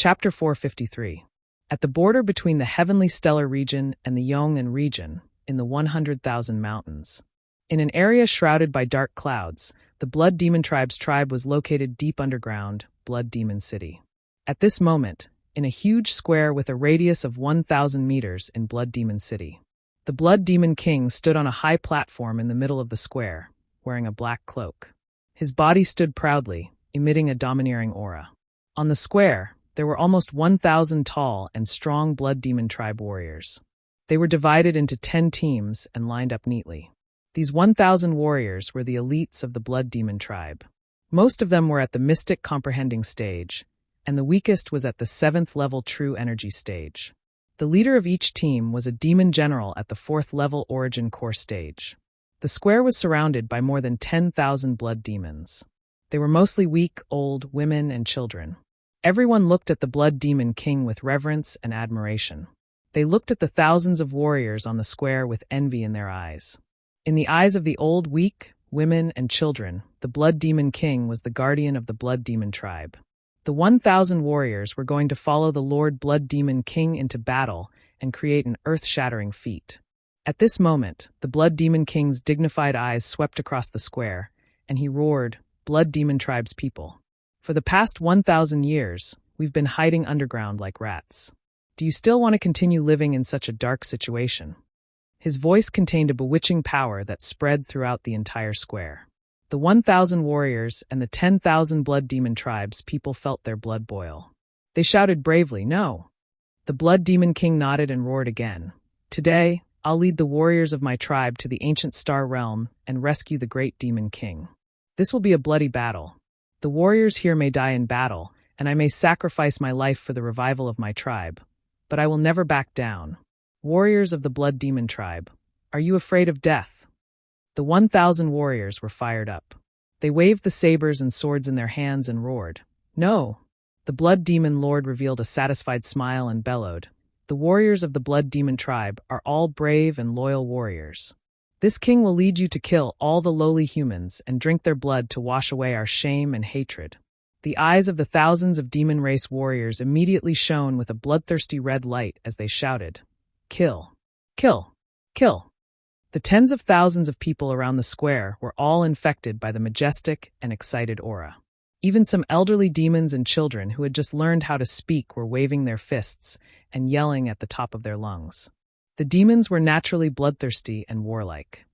Chapter 453. At the border between the heavenly stellar region and the Yong'an region, in the 100,000 mountains. In an area shrouded by dark clouds, the Blood Demon Tribe's tribe was located deep underground, Blood Demon City. At this moment, in a huge square with a radius of 1,000 meters in Blood Demon City, the Blood Demon King stood on a high platform in the middle of the square, wearing a black cloak. His body stood proudly, emitting a domineering aura. On the square, there were almost 1,000 tall and strong Blood Demon Tribe warriors. They were divided into 10 teams and lined up neatly. These 1,000 warriors were the elites of the Blood Demon Tribe. Most of them were at the Mystic Comprehending stage, and the weakest was at the 7th level True Energy stage. The leader of each team was a Demon General at the 4th level Origin Core stage. The square was surrounded by more than 10,000 blood demons. They were mostly weak, old, women, and children. Everyone looked at the Blood Demon King with reverence and admiration. They looked at the thousands of warriors on the square with envy in their eyes. In the eyes of the old, weak, women, and children, the Blood Demon King was the guardian of the Blood Demon Tribe. The 1,000 warriors were going to follow the Lord Blood Demon King into battle and create an earth-shattering feat. At this moment, the Blood Demon King's dignified eyes swept across the square, and he roared, "Blood Demon Tribe's people. For the past 1,000 years, we've been hiding underground like rats. Do you still want to continue living in such a dark situation?" His voice contained a bewitching power that spread throughout the entire square. The 1,000 warriors and the 10,000 Blood Demon Tribes people felt their blood boil. They shouted bravely, "No!" The Blood Demon King nodded and roared again. "Today, I'll lead the warriors of my tribe to the ancient star realm and rescue the great Demon King. This will be a bloody battle. The warriors here may die in battle, and I may sacrifice my life for the revival of my tribe, but I will never back down. Warriors of the Blood Demon Tribe, are you afraid of death?" The 1,000 warriors were fired up. They waved the sabers and swords in their hands and roared, "No!" The Blood Demon Lord revealed a satisfied smile and bellowed, "The warriors of the Blood Demon Tribe are all brave and loyal warriors. This king will lead you to kill all the lowly humans and drink their blood to wash away our shame and hatred." The eyes of the thousands of demon race warriors immediately shone with a bloodthirsty red light as they shouted, "Kill! Kill! Kill!" The tens of thousands of people around the square were all infected by the majestic and excited aura. Even some elderly demons and children who had just learned how to speak were waving their fists and yelling at the top of their lungs. The demons were naturally bloodthirsty and warlike.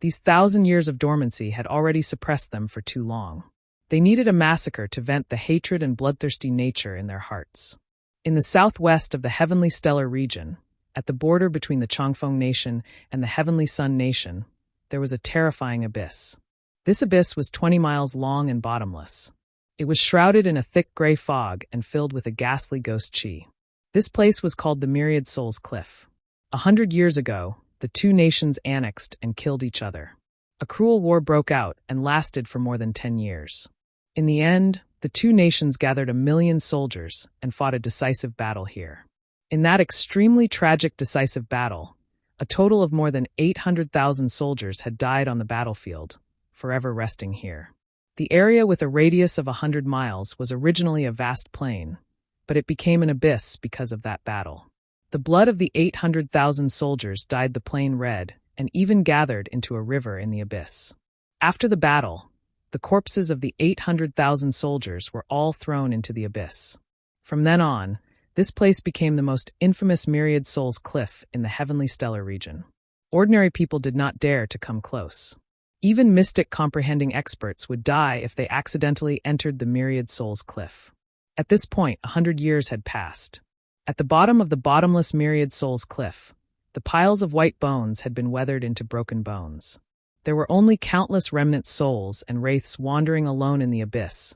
These 1,000 years of dormancy had already suppressed them for too long. They needed a massacre to vent the hatred and bloodthirsty nature in their hearts. In the southwest of the Heavenly Stellar region, at the border between the Chongfeng Nation and the Heavenly Sun Nation, there was a terrifying abyss. This abyss was 20 miles long and bottomless. It was shrouded in a thick gray fog and filled with a ghastly ghost chi. This place was called the Myriad Souls Cliff. 100 years ago, the two nations annexed and killed each other. A cruel war broke out and lasted for more than 10 years. In the end, the two nations gathered 1 million soldiers and fought a decisive battle here. In that extremely tragic decisive battle, a total of more than 800,000 soldiers had died on the battlefield, forever resting here. The area with a radius of 100 miles was originally a vast plain, but it became an abyss because of that battle. The blood of the 800,000 soldiers dyed the plain red and even gathered into a river in the abyss. After the battle, the corpses of the 800,000 soldiers were all thrown into the abyss. From then on, this place became the most infamous Myriad Souls Cliff in the Heavenly Stellar region. Ordinary people did not dare to come close. Even mystic comprehending experts would die if they accidentally entered the Myriad Souls Cliff. At this point, 100 years had passed. At the bottom of the bottomless Myriad Souls Cliff, the piles of white bones had been weathered into broken bones. There were only countless remnant souls and wraiths wandering alone in the abyss,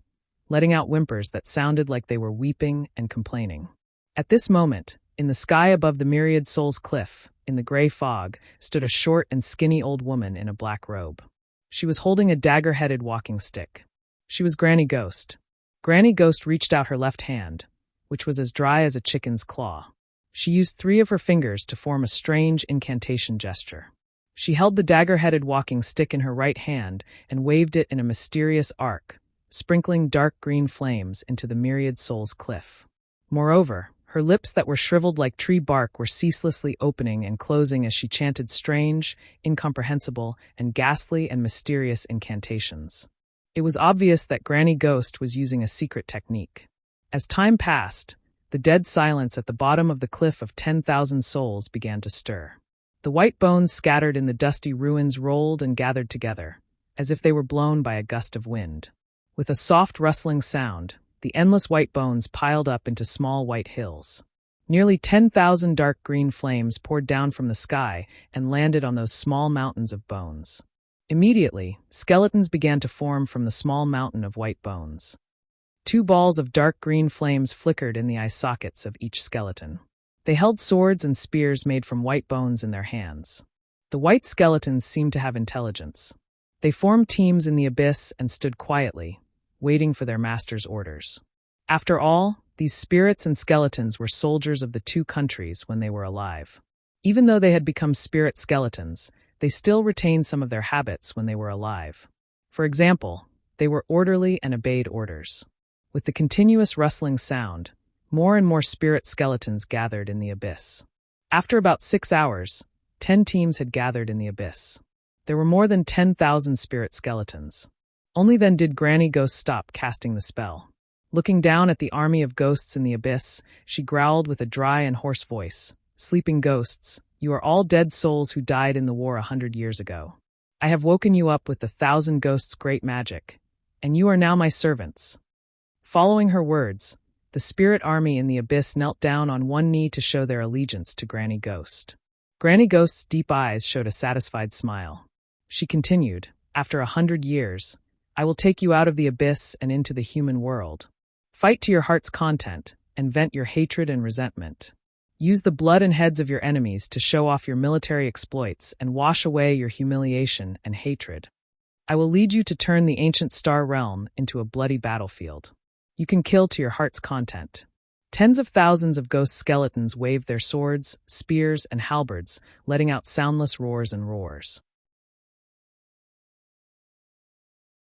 letting out whimpers that sounded like they were weeping and complaining. At this moment, in the sky above the Myriad Souls Cliff, in the gray fog, stood a short and skinny old woman in a black robe. She was holding a dagger-headed walking stick. She was Granny Ghost. Granny Ghost reached out her left hand, which was as dry as a chicken's claw. She used 3 of her fingers to form a strange incantation gesture. She held the dagger-headed walking stick in her right hand and waved it in a mysterious arc, sprinkling dark green flames into the Myriad Souls Cliff. Moreover, her lips that were shriveled like tree bark were ceaselessly opening and closing as she chanted strange, incomprehensible, and ghastly and mysterious incantations. It was obvious that Granny Ghost was using a secret technique. As time passed, the dead silence at the bottom of the cliff of 10,000 souls began to stir. The white bones scattered in the dusty ruins rolled and gathered together, as if they were blown by a gust of wind. With a soft rustling sound, the endless white bones piled up into small white hills. Nearly 10,000 dark green flames poured down from the sky and landed on those small mountains of bones. Immediately, skeletons began to form from the small mountain of white bones. 2 balls of dark green flames flickered in the eye sockets of each skeleton. They held swords and spears made from white bones in their hands. The white skeletons seemed to have intelligence. They formed teams in the abyss and stood quietly, waiting for their master's orders. After all, these spirits and skeletons were soldiers of the 2 countries when they were alive. Even though they had become spirit skeletons, they still retained some of their habits when they were alive. For example, they were orderly and obeyed orders. With the continuous rustling sound, more and more spirit skeletons gathered in the abyss. After about 6 hours, 10 teams had gathered in the abyss. There were more than 10,000 spirit skeletons. Only then did Granny Ghost stop casting the spell. Looking down at the army of ghosts in the abyss, she growled with a dry and hoarse voice, "Sleeping ghosts, you are all dead souls who died in the war 100 years ago. I have woken you up with the 1,000 ghosts' great magic, and you are now my servants." Following her words, the spirit army in the abyss knelt down on one knee to show their allegiance to Granny Ghost. Granny Ghost's deep eyes showed a satisfied smile. She continued, "After 100 years, I will take you out of the abyss and into the human world. Fight to your heart's content and vent your hatred and resentment. Use the blood and heads of your enemies to show off your military exploits and wash away your humiliation and hatred. I will lead you to turn the ancient star realm into a bloody battlefield. You can kill to your heart's content." Tens of thousands of ghost skeletons waved their swords, spears, and halberds, letting out soundless roars and roars.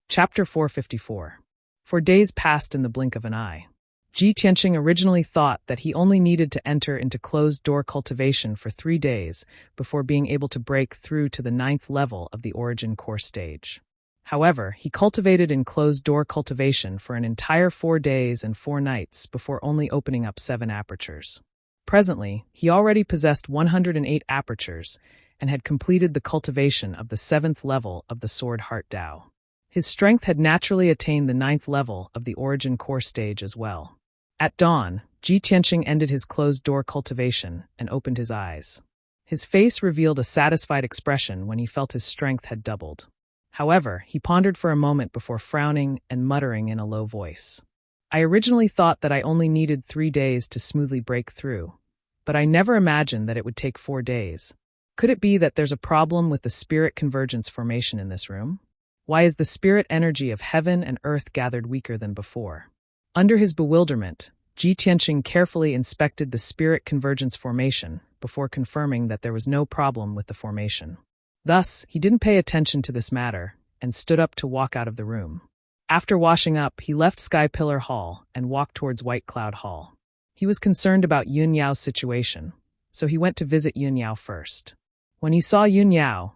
Chapter 454. For days passed in the blink of an eye. Ji Tianqing originally thought that he only needed to enter into closed-door cultivation for 3 days before being able to break through to the 9th level of the origin core stage. However, he cultivated in closed-door cultivation for an entire 4 days and 4 nights before only opening up 7 apertures. Presently, he already possessed 108 apertures and had completed the cultivation of the 7th level of the Sword Heart Dao. His strength had naturally attained the 9th level of the origin core stage as well. At dawn, Ji Tianqing ended his closed-door cultivation and opened his eyes. His face revealed a satisfied expression when he felt his strength had doubled. However, he pondered for a moment before frowning and muttering in a low voice. "I originally thought that I only needed 3 days to smoothly break through, but I never imagined that it would take 4 days. Could it be that there's a problem with the spirit convergence formation in this room? Why is the spirit energy of heaven and earth gathered weaker than before?" Under his bewilderment, Ji Tianqing carefully inspected the spirit convergence formation before confirming that there was no problem with the formation. Thus, he didn't pay attention to this matter and stood up to walk out of the room. After washing up, he left Sky Pillar Hall and walked towards White Cloud Hall. He was concerned about Yun Yao's situation, so he went to visit Yun Yao first. When he saw Yun Yao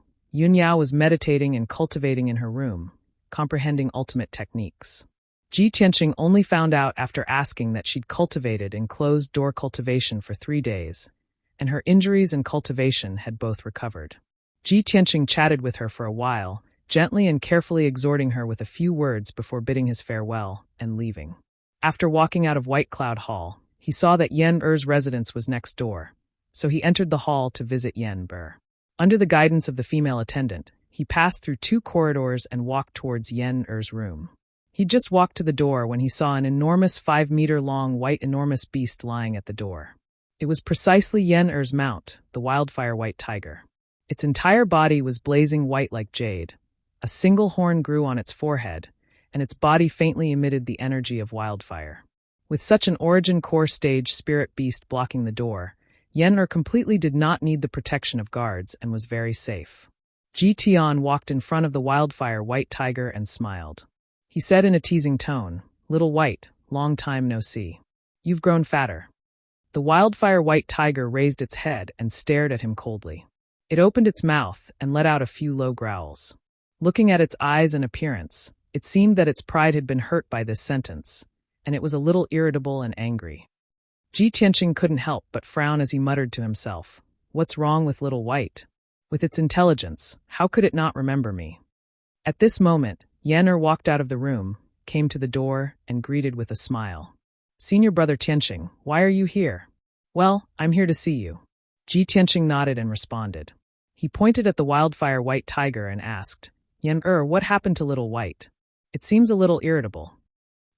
was meditating and cultivating in her room, comprehending ultimate techniques. Ji Tianqing only found out after asking that she'd cultivated in closed-door cultivation for 3 days, and her injuries and cultivation had both recovered. Ji Tianqing chatted with her for a while, gently and carefully exhorting her with a few words before bidding his farewell and leaving. After walking out of White Cloud Hall, he saw that Yen Er's residence was next door, so he entered the hall to visit Yen Er. Under the guidance of the female attendant, he passed through 2 corridors and walked towards Yen Er's room. He'd just walked to the door when he saw an enormous 5-meter-long white enormous beast lying at the door. It was precisely Yen Er's mount, the wildfire white tiger. Its entire body was blazing white like jade. A single horn grew on its forehead, and its body faintly emitted the energy of wildfire. With such an origin core stage spirit beast blocking the door, Yen Er completely did not need the protection of guards and was very safe. Ji Tian walked in front of the wildfire white tiger and smiled. He said in a teasing tone, "Little White, long time no see." You've grown fatter. The wildfire white tiger raised its head and stared at him coldly. It opened its mouth and let out a few low growls. Looking at its eyes and appearance, it seemed that its pride had been hurt by this sentence, and it was a little irritable and angry. Ji Tianqing couldn't help but frown as he muttered to himself, "What's wrong with Little White? With its intelligence, how could it not remember me?" At this moment, Yan walked out of the room, came to the door, and greeted with a smile. "Senior brother Tianqing, why are you here?" "Well, I'm here to see you." Ji Tianqing nodded and responded. He pointed at the wildfire white tiger and asked, "Yan what happened to Little White? It seems a little irritable."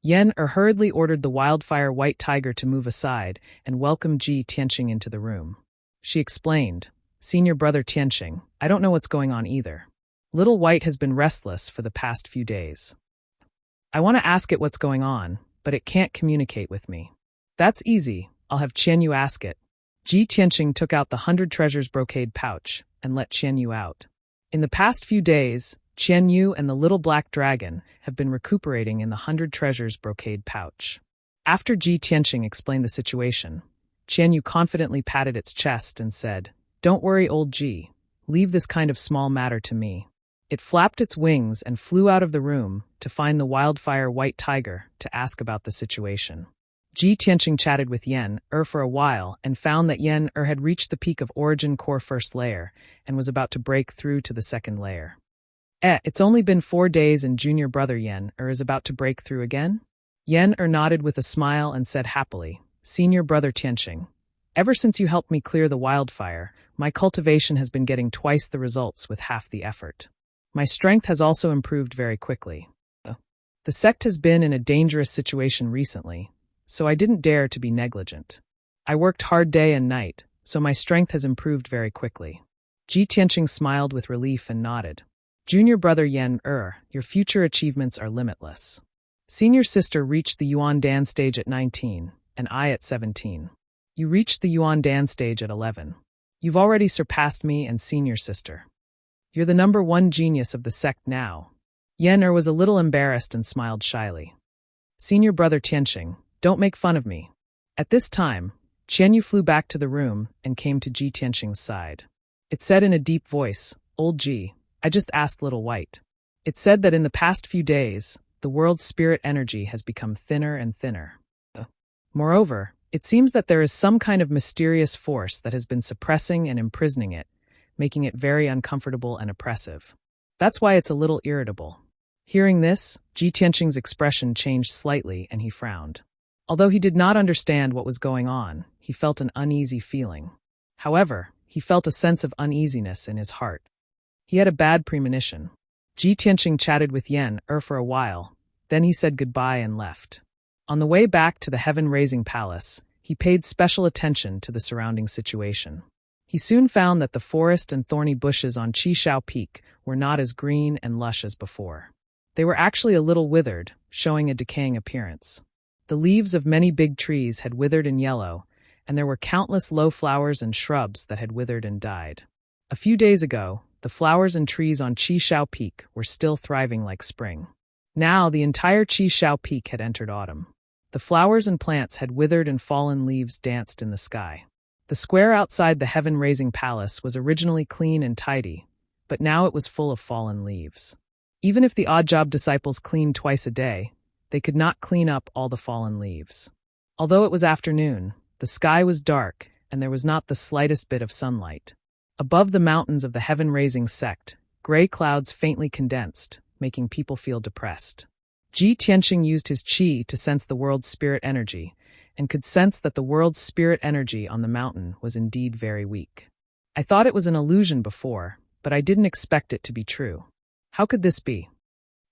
Yan hurriedly ordered the wildfire white tiger to move aside and welcomed Ji Tianqing into the room. She explained, "Senior brother Tianqing, I don't know what's going on either. Little White has been restless for the past few days. I want to ask it what's going on, but it can't communicate with me." "That's easy, I'll have Qianyu ask it." Ji Tianqing took out the 100 treasures brocade pouch and let Qianyu out. In the past few days, Qianyu and the little black dragon have been recuperating in the 100 treasures brocade pouch. After Ji Tianqing explained the situation, Qianyu confidently patted its chest and said, "Don't worry, old Ji. Leave this kind of small matter to me." It flapped its wings and flew out of the room to find the wildfire white tiger to ask about the situation. Ji Tianqing chatted with Yan for a while and found that Yan had reached the peak of Origin Core first layer and was about to break through to the second layer. It's only been 4 days and junior brother Yan is about to break through again?" Yan nodded with a smile and said happily, "Senior brother Tianqing, ever since you helped me clear the wildfire, my cultivation has been getting twice the results with half the effort. My strength has also improved very quickly. The sect has been in a dangerous situation recently, so I didn't dare to be negligent. I worked hard day and night, so my strength has improved very quickly." Ji Tianqing smiled with relief and nodded. "Junior brother Yan your future achievements are limitless. Senior sister reached the Yuan Dan stage at 19, and I at 17. You reached the Yuan Dan stage at 11. You've already surpassed me and senior sister. You're the #1 genius of the sect now." Yan was a little embarrassed and smiled shyly. "Senior brother Tianqing, don't make fun of me." At this time, Qianyu flew back to the room and came to Ji Tianqing's side. It said in a deep voice, "Old Ji, I just asked Little White. It said that in the past few days, the world's spirit energy has become thinner and thinner. Moreover, it seems that there is some kind of mysterious force that has been suppressing and imprisoning it, making it very uncomfortable and oppressive. That's why it's a little irritable." Hearing this, Ji Tianqing's expression changed slightly and he frowned. Although he did not understand what was going on, he felt an uneasy feeling. However, he felt a sense of uneasiness in his heart. He had a bad premonition. Ji Tianqing chatted with Yan for a while, then he said goodbye and left. On the way back to the heaven-raising palace, he paid special attention to the surrounding situation. He soon found that the forest and thorny bushes on Qishao Peak were not as green and lush as before. They were actually a little withered, showing a decaying appearance. The leaves of many big trees had withered and yellow, and there were countless low flowers and shrubs that had withered and died. A few days ago, the flowers and trees on Qishao Peak were still thriving like spring. Now the entire Qishao Peak had entered autumn. The flowers and plants had withered and fallen leaves danced in the sky. The square outside the heaven-raising palace was originally clean and tidy, but now it was full of fallen leaves. Even if the odd-job disciples cleaned twice a day, they could not clean up all the fallen leaves. Although it was afternoon, the sky was dark and there was not the slightest bit of sunlight. Above the mountains of the heaven-raising sect, gray clouds faintly condensed, making people feel depressed. Ji Tianqing used his qi to sense the world's spirit energy, and could sense that the world's spirit energy on the mountain was indeed very weak. "I thought it was an illusion before, but I didn't expect it to be true. How could this be?"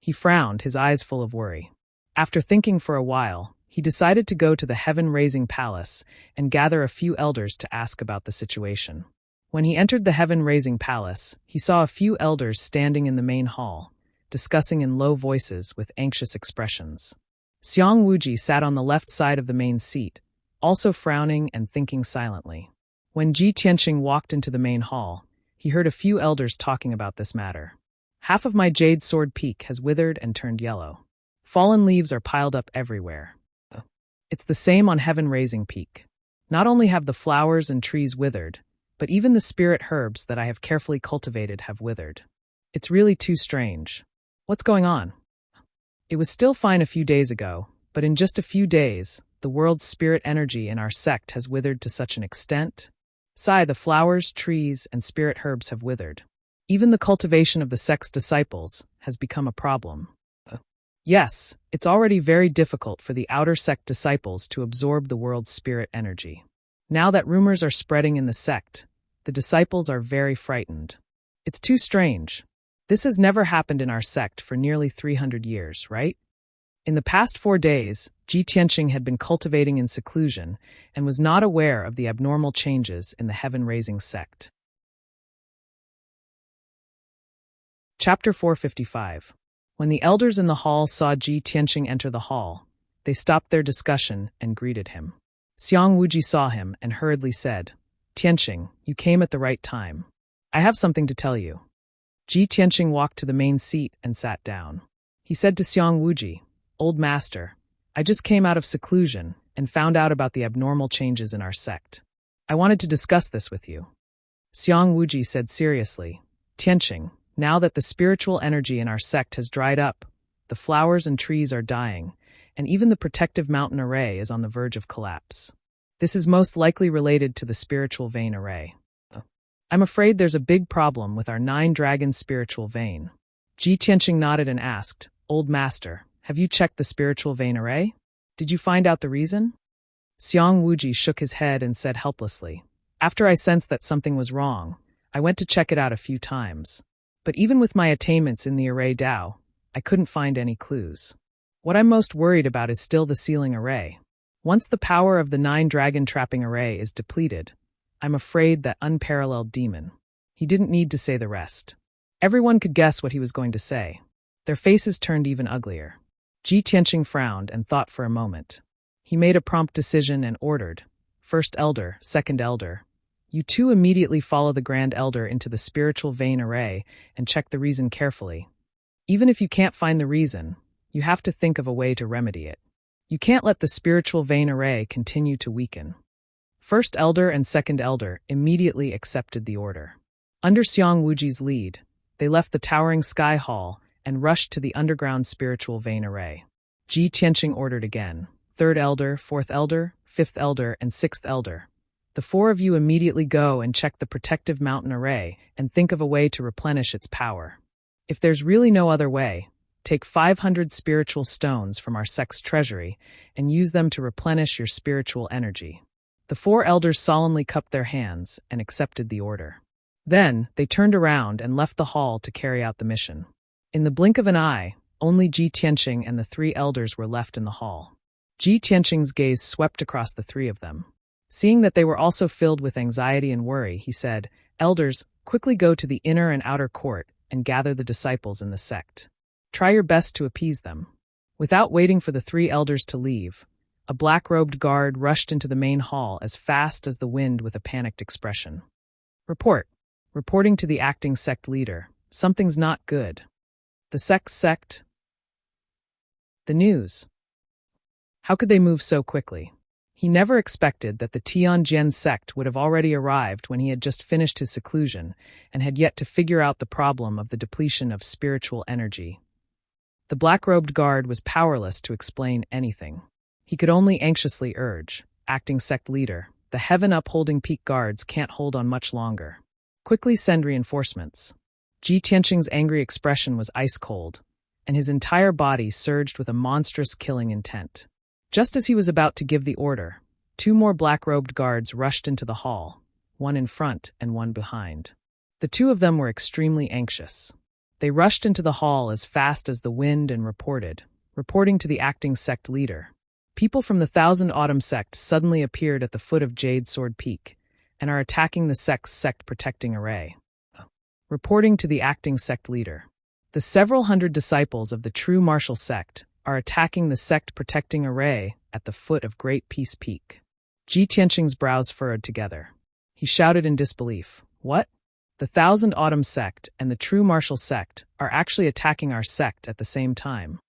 He frowned, his eyes full of worry. After thinking for a while, he decided to go to the heaven-raising palace and gather a few elders to ask about the situation. When he entered the heaven-raising palace, he saw a few elders standing in the main hall, discussing in low voices with anxious expressions. Xiang Wuji sat on the left side of the main seat, also frowning and thinking silently. When Ji Tianqing walked into the main hall, he heard a few elders talking about this matter. "Half of my jade sword peak has withered and turned yellow. Fallen leaves are piled up everywhere. It's the same on heaven-raising peak. Not only have the flowers and trees withered, but even the spirit herbs that I have carefully cultivated have withered. It's really too strange. What's going on? It was still fine a few days ago, but in just a few days, the world's spirit energy in our sect has withered to such an extent. The flowers, trees, and spirit herbs have withered. Even the cultivation of the sect's disciples has become a problem. Yes, it's already very difficult for the outer sect disciples to absorb the world's spirit energy. Now that rumors are spreading in the sect, the disciples are very frightened. It's too strange. This has never happened in our sect for nearly 300 years, right? In the past 4 days, Ji Tianqing had been cultivating in seclusion and was not aware of the abnormal changes in the heaven-raising sect. Chapter 455. When the elders in the hall saw Ji Tianqing enter the hall, they stopped their discussion and greeted him. Xiang Wuji saw him and hurriedly said, "Tianqing, you came at the right time. I have something to tell you." Ji Tianqing walked to the main seat and sat down. He said to Xiang Wuji, "Old master, I just came out of seclusion and found out about the abnormal changes in our sect. I wanted to discuss this with you." Xiang Wuji said seriously, "Tianqing, now that the spiritual energy in our sect has dried up, the flowers and trees are dying, and even the protective mountain array is on the verge of collapse. This is most likely related to the spiritual vein array. I'm afraid there's a big problem with our 9-dragon spiritual vein." Ji Tianqing nodded and asked, "Old master, have you checked the spiritual vein array? Did you find out the reason?" Xiang Wuji shook his head and said helplessly, "After I sensed that something was wrong, I went to check it out a few times. But even with my attainments in the array Dao, I couldn't find any clues. What I'm most worried about is still the sealing array. Once the power of the 9-dragon trapping array is depleted, I'm afraid that unparalleled demon." He didn't need to say the rest. Everyone could guess what he was going to say. Their faces turned even uglier. Ji Tianqing frowned and thought for a moment. He made a prompt decision and ordered, "First elder, second elder, you two immediately follow the grand elder into the spiritual vein array and check the reason carefully. Even if you can't find the reason, you have to think of a way to remedy it. You can't let the spiritual vein array continue to weaken." First elder and second elder immediately accepted the order. Under Xiang Wuji's lead, they left the towering sky hall and rushed to the underground spiritual vein array. Ji Tianqing ordered again, "Third elder, fourth elder, fifth elder, and sixth elder. The 4 of you immediately go and check the protective mountain array and think of a way to replenish its power. If there's really no other way, take 500 spiritual stones from our sect's treasury and use them to replenish your spiritual energy." The 4 elders solemnly cupped their hands and accepted the order. Then, they turned around and left the hall to carry out the mission. In the blink of an eye, only Ji Tianqing and the 3 elders were left in the hall. Ji Tianqing's gaze swept across the 3 of them. Seeing that they were also filled with anxiety and worry, he said, "Elders, quickly go to the inner and outer court and gather the disciples in the sect. Try your best to appease them." Without waiting for the 3 elders to leave, a black-robed guard rushed into the main hall as fast as the wind with a panicked expression. Reporting to the acting sect leader, "Something's not good." The sect? The news. How could they move so quickly? He never expected that the Tianjin sect would have already arrived when he had just finished his seclusion and had yet to figure out the problem of the depletion of spiritual energy. The black-robed guard was powerless to explain anything. He could only anxiously urge, "Acting sect leader, the heaven-upholding peak guards can't hold on much longer. Quickly send reinforcements." Ji Tianqing's angry expression was ice-cold, and his entire body surged with a monstrous killing intent. Just as he was about to give the order, 2 more black-robed guards rushed into the hall, one in front and one behind. The 2 of them were extremely anxious. They rushed into the hall as fast as the wind and reporting to the acting sect leader. People from the Thousand Autumn sect suddenly appeared at the foot of Jade Sword Peak and are attacking the sect's sect-protecting array. Reporting to the acting sect leader. The several hundred disciples of the true martial sect are attacking the sect-protecting array at the foot of Great Peace Peak. Ji Tianqing's brows furrowed together. He shouted in disbelief, "What? The Thousand Autumn sect and the true martial sect are actually attacking our sect at the same time?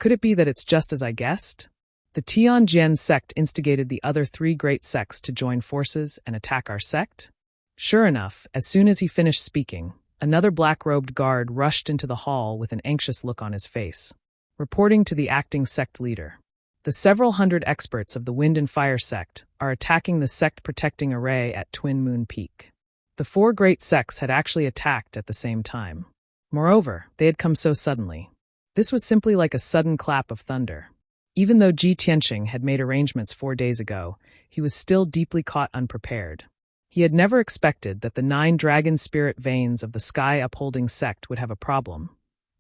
Could it be that it's just as I guessed?" The Tianjin sect instigated the other three great sects to join forces and attack our sect? Sure enough, as soon as he finished speaking, another black-robed guard rushed into the hall with an anxious look on his face, reporting to the acting sect leader. The several hundred experts of the Wind and Fire sect are attacking the sect-protecting array at Twin Moon Peak. The four great sects had actually attacked at the same time. Moreover, they had come so suddenly. This was simply like a sudden clap of thunder. Even though Ji Tianqing had made arrangements 4 days ago, he was still deeply caught unprepared. He had never expected that the 9 dragon spirit veins of the sky-upholding sect would have a problem,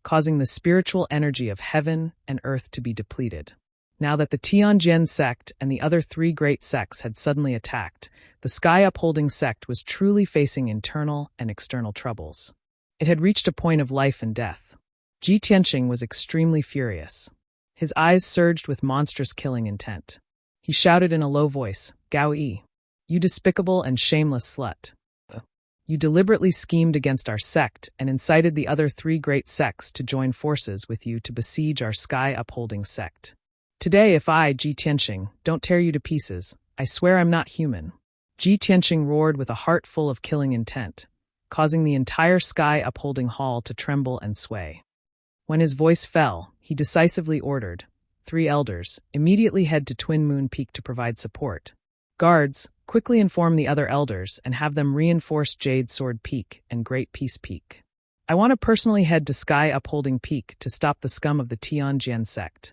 causing the spiritual energy of heaven and earth to be depleted. Now that the Tianjin sect and the other 3 great sects had suddenly attacked, the sky-upholding sect was truly facing internal and external troubles. It had reached a point of life and death. Ji Tianqing was extremely furious. His eyes surged with monstrous killing intent. He shouted in a low voice, "Gao Yi, you despicable and shameless slut. You deliberately schemed against our sect and incited the other 3 great sects to join forces with you to besiege our sky-upholding sect. Today, if I, Ji Tianqing, don't tear you to pieces, I swear I'm not human." Ji Tianqing roared with a heart full of killing intent, causing the entire sky-upholding hall to tremble and sway. When his voice fell, he decisively ordered, 3 elders, immediately head to Twin Moon Peak to provide support. Guards, quickly inform the other elders and have them reinforce Jade Sword Peak and Great Peace Peak. I want to personally head to Sky Upholding Peak to stop the scum of the Tianjin sect.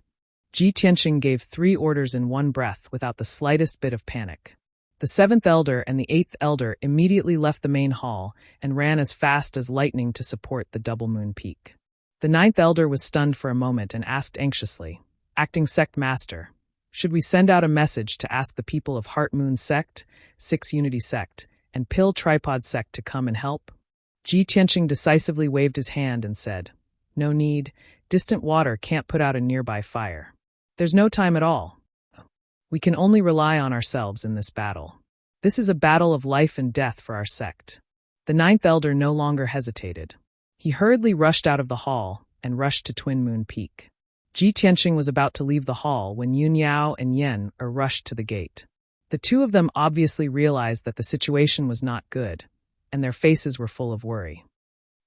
Ji Tianqing gave 3 orders in one breath without the slightest bit of panic. The 7th elder and the 8th elder immediately left the main hall and ran as fast as lightning to support the Double Moon Peak. The 9th elder was stunned for a moment and asked anxiously, "Acting sect master, should we send out a message to ask the people of Heart Moon sect, 6 Unity sect, and Pill Tripod sect to come and help?" Ji Tianqing decisively waved his hand and said, "No need, distant water can't put out a nearby fire. There's no time at all. We can only rely on ourselves in this battle. This is a battle of life and death for our sect." The 9th elder no longer hesitated. He hurriedly rushed out of the hall and rushed to Twin Moon Peak. Ji Tianqing was about to leave the hall when Yun Yao and Yen rushed to the gate. The 2 of them obviously realized that the situation was not good, and their faces were full of worry.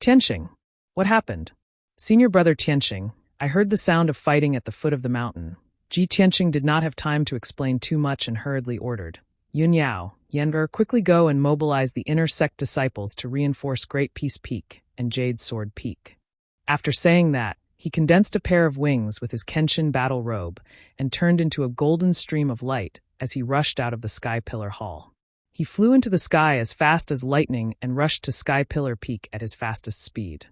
"Tianqing, what happened?" "Senior brother Tianqing, I heard the sound of fighting at the foot of the mountain." Ji Tianqing did not have time to explain too much and hurriedly ordered, "Yun Yao, Yen, quickly go and mobilize the inner sect disciples to reinforce Great Peace Peak and Jade Sword Peak." After saying that, he condensed a pair of wings with his Kenshin battle robe and turned into a golden stream of light as he rushed out of the Sky Pillar Hall. He flew into the sky as fast as lightning and rushed to Sky Pillar Peak at his fastest speed.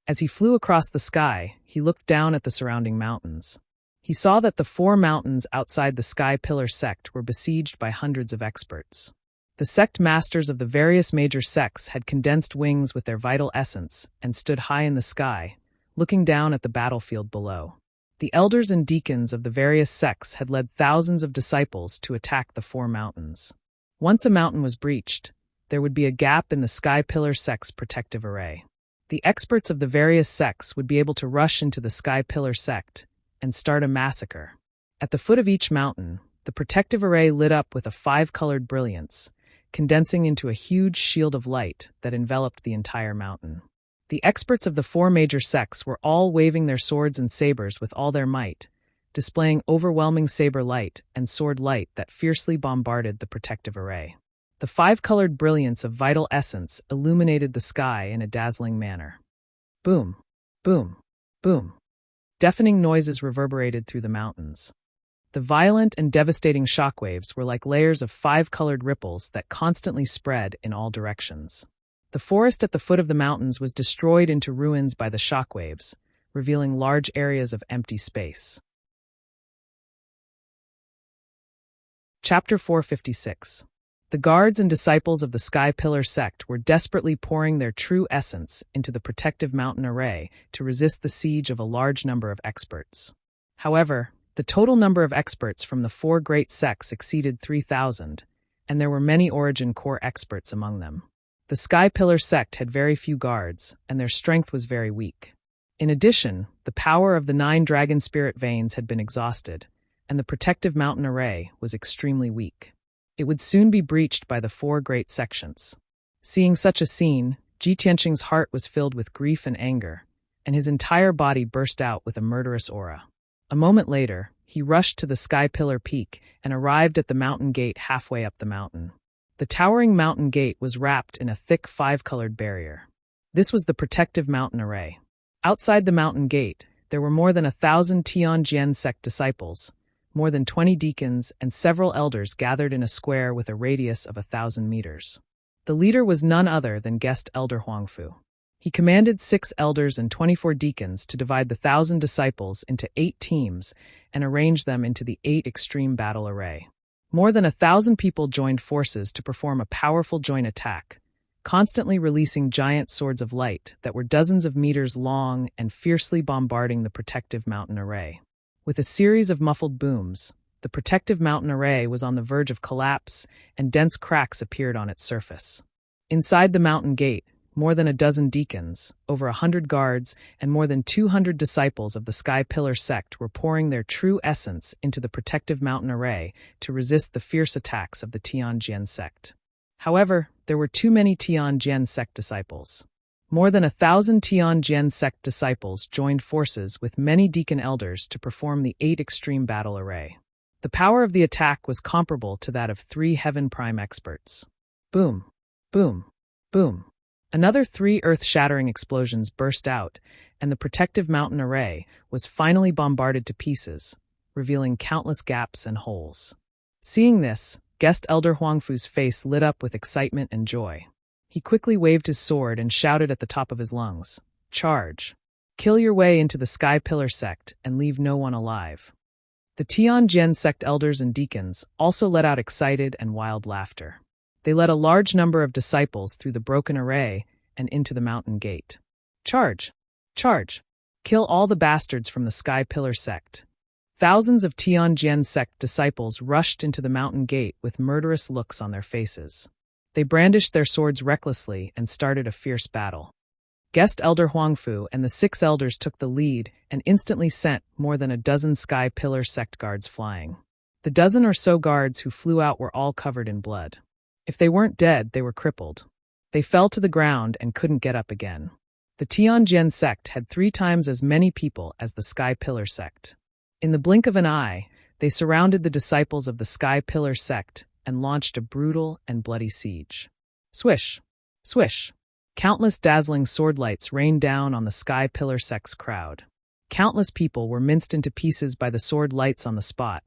As he flew across the sky, he looked down at the surrounding mountains. He saw that the 4 mountains outside the Sky Pillar sect were besieged by hundreds of experts. The sect masters of the various major sects had condensed wings with their vital essence and stood high in the sky, looking down at the battlefield below. The elders and deacons of the various sects had led thousands of disciples to attack the 4 mountains. Once a mountain was breached, there would be a gap in the Sky Pillar sect's protective array. The experts of the various sects would be able to rush into the Sky Pillar sect and start a massacre. At the foot of each mountain, the protective array lit up with a 5-colored brilliance, condensing into a huge shield of light that enveloped the entire mountain. The experts of the 4 major sects were all waving their swords and sabers with all their might, displaying overwhelming saber light and sword light that fiercely bombarded the protective array. The 5-colored brilliance of vital essence illuminated the sky in a dazzling manner. Boom, boom, boom. Deafening noises reverberated through the mountains. The violent and devastating shockwaves were like layers of 5-colored ripples that constantly spread in all directions. The forest at the foot of the mountains was destroyed into ruins by the shockwaves, revealing large areas of empty space. Chapter 456. The guards and disciples of the Sky Pillar sect were desperately pouring their true essence into the protective mountain array to resist the siege of a large number of experts. However, the total number of experts from the 4 great sects exceeded 3,000, and there were many Origin Core experts among them. The Sky Pillar sect had very few guards, and their strength was very weak. In addition, the power of the 9 dragon spirit veins had been exhausted, and the protective mountain array was extremely weak. It would soon be breached by the four great sections. Seeing such a scene, Ji Tianqing's heart was filled with grief and anger, and his entire body burst out with a murderous aura. A moment later, he rushed to the Sky Pillar Peak and arrived at the mountain gate halfway up the mountain. The towering mountain gate was wrapped in a thick five-colored barrier. This was the protective mountain array. Outside the mountain gate, there were more than 1,000 Tianjin sect disciples, more than 20 deacons, and several elders gathered in a square with a radius of 1,000 meters. The leader was none other than guest elder Huangfu. He commanded 6 elders and 24 deacons to divide the 1,000 disciples into 8 teams and arrange them into the 8 extreme battle array. More than 1,000 people joined forces to perform a powerful joint attack, constantly releasing giant swords of light that were dozens of meters long and fiercely bombarding the protective mountain array. With a series of muffled booms, the protective mountain array was on the verge of collapse, and dense cracks appeared on its surface. Inside the mountain gate, more than a dozen deacons, over 100 guards, and more than 200 disciples of the Sky Pillar sect were pouring their true essence into the protective mountain array to resist the fierce attacks of the Tianjin sect. However, there were too many Tianjin sect disciples. More than 1,000 Tianjin sect disciples joined forces with many deacon elders to perform the 8 extreme battle array. The power of the attack was comparable to that of 3 Heaven Prime experts. Boom, boom, boom. Another 3 earth-shattering explosions burst out, and the protective mountain array was finally bombarded to pieces, revealing countless gaps and holes. Seeing this, guest elder Huangfu's face lit up with excitement and joy. He quickly waved his sword and shouted at the top of his lungs, "Charge! Kill your way into the Sky Pillar sect and leave no one alive." The Tianjin sect elders and deacons also let out excited and wild laughter. They led a large number of disciples through the broken array and into the mountain gate. "Charge! Charge! Kill all the bastards from the Sky Pillar sect." Thousands of Tianjin sect disciples rushed into the mountain gate with murderous looks on their faces. They brandished their swords recklessly and started a fierce battle. Guest elder Huangfu and the 6 elders took the lead and instantly sent more than a dozen Sky Pillar sect guards flying. The dozen or so guards who flew out were all covered in blood. If they weren't dead, they were crippled. They fell to the ground and couldn't get up again. The Tianjin sect had 3 times as many people as the Sky Pillar sect. In the blink of an eye, they surrounded the disciples of the Sky Pillar sect and launched a brutal and bloody siege. Swish! Swish! Countless dazzling sword lights rained down on the Sky Pillar sect's crowd. Countless people were minced into pieces by the sword lights on the spot,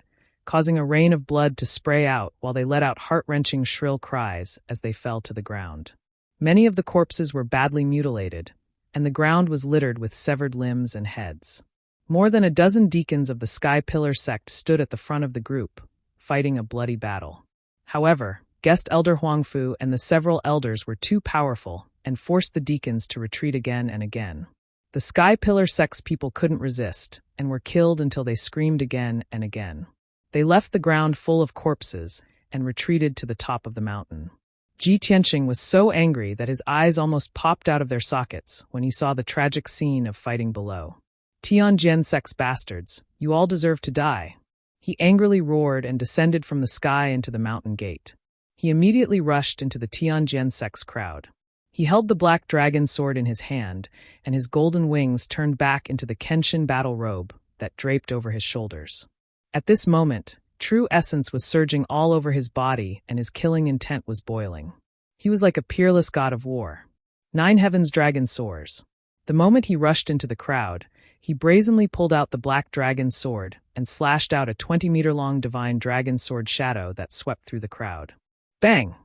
causing a rain of blood to spray out while they let out heart-wrenching shrill cries as they fell to the ground. Many of the corpses were badly mutilated, and the ground was littered with severed limbs and heads. More than a dozen deacons of the Sky Pillar sect stood at the front of the group, fighting a bloody battle. However, guest elder Huangfu and the several elders were too powerful and forced the deacons to retreat again and again. The Sky Pillar sect's people couldn't resist and were killed until they screamed again and again. They left the ground full of corpses and retreated to the top of the mountain. Ji Tianqing was so angry that his eyes almost popped out of their sockets when he saw the tragic scene of fighting below. "Tianjin sect's bastards, you all deserve to die." He angrily roared and descended from the sky into the mountain gate. He immediately rushed into the Tianjin sect's crowd. He held the black dragon sword in his hand, and his golden wings turned back into the Kenshin battle robe that draped over his shoulders. At this moment, true essence was surging all over his body and his killing intent was boiling. He was like a peerless god of war. 9 heavens dragon soars. The moment he rushed into the crowd, he brazenly pulled out the black dragon sword and slashed out a 20-meter-long divine dragon sword shadow that swept through the crowd. Bang!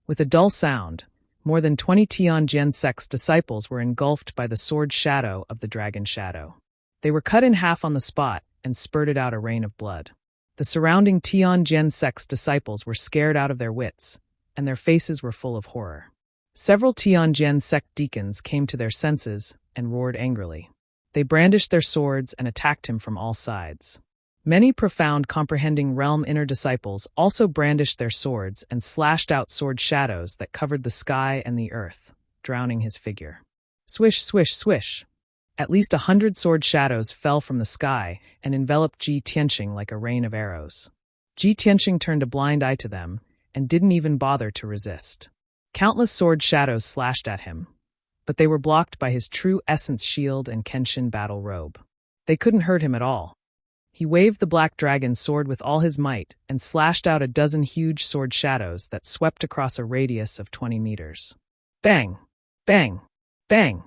With a dull sound, more than 20 Tianjin sect's disciples were engulfed by the sword shadow of the dragon shadow. They were cut in half on the spot and spurted out a rain of blood. The surrounding Tianjin sect's disciples were scared out of their wits, and their faces were full of horror. Several Tianjin sect deacons came to their senses and roared angrily. They brandished their swords and attacked him from all sides. Many profound comprehending realm inner disciples also brandished their swords and slashed out sword shadows that covered the sky and the earth, drowning his figure. Swish, swish, swish. At least 100 sword shadows fell from the sky and enveloped Ji Tianqing like a rain of arrows. Ji Tianqing turned a blind eye to them and didn't even bother to resist. Countless sword shadows slashed at him, but they were blocked by his true essence shield and Kenshin battle robe. They couldn't hurt him at all. He waved the black dragon sword with all his might and slashed out a dozen huge sword shadows that swept across a radius of 20 meters. Bang! Bang! Bang!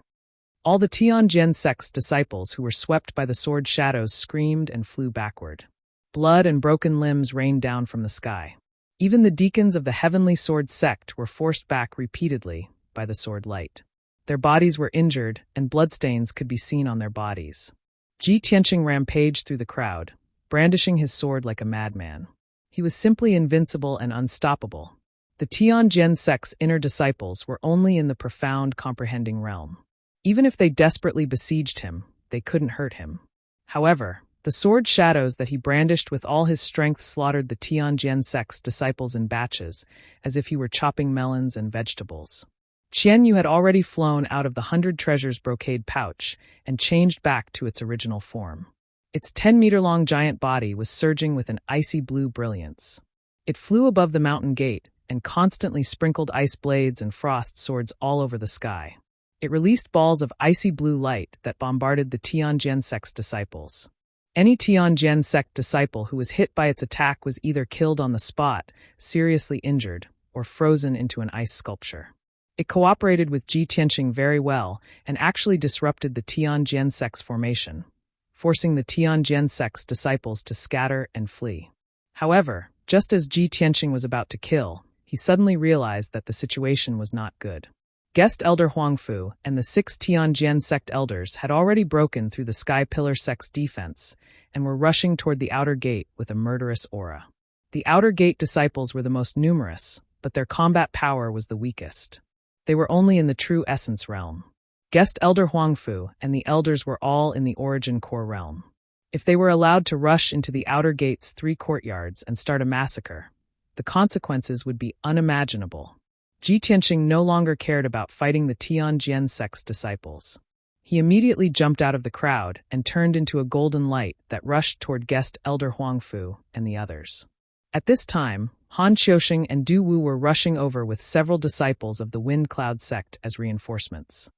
All the Tianjin sect's disciples who were swept by the sword shadows screamed and flew backward. Blood and broken limbs rained down from the sky. Even the deacons of the Heavenly Sword sect were forced back repeatedly by the sword light. Their bodies were injured, and bloodstains could be seen on their bodies. Ji Tianqing rampaged through the crowd, brandishing his sword like a madman. He was simply invincible and unstoppable. The Tianjin sect's inner disciples were only in the profound comprehending realm. Even if they desperately besieged him, they couldn't hurt him. However, the sword shadows that he brandished with all his strength slaughtered the Tianjin sect's disciples in batches, as if he were chopping melons and vegetables. Qian Yu had already flown out of the 100 treasures brocade pouch and changed back to its original form. Its 10-meter-long giant body was surging with an icy blue brilliance. It flew above the mountain gate and constantly sprinkled ice blades and frost swords all over the sky. It released balls of icy blue light that bombarded the Tianjin sect's disciples. Any Tianjin sect disciple who was hit by its attack was either killed on the spot, seriously injured, or frozen into an ice sculpture. It cooperated with Ji Tianqing very well and actually disrupted the Tianjin sect's formation, forcing the Tianjin sect's disciples to scatter and flee. However, just as Ji Tianqing was about to kill, he suddenly realized that the situation was not good. Guest Elder Huangfu and the 6 Tianjin sect elders had already broken through the Sky Pillar sect's defense and were rushing toward the outer gate with a murderous aura. The outer gate disciples were the most numerous, but their combat power was the weakest. They were only in the true essence realm. Guest Elder Huangfu and the elders were all in the origin core realm. If they were allowed to rush into the outer gate's 3 courtyards and start a massacre, the consequences would be unimaginable. Ji Tianqing no longer cared about fighting the Tianjin sect's disciples. He immediately jumped out of the crowd and turned into a golden light that rushed toward Guest Elder Huangfu and the others. At this time, Han Qiuxing and Du Wu were rushing over with several disciples of the Wind Cloud sect as reinforcements.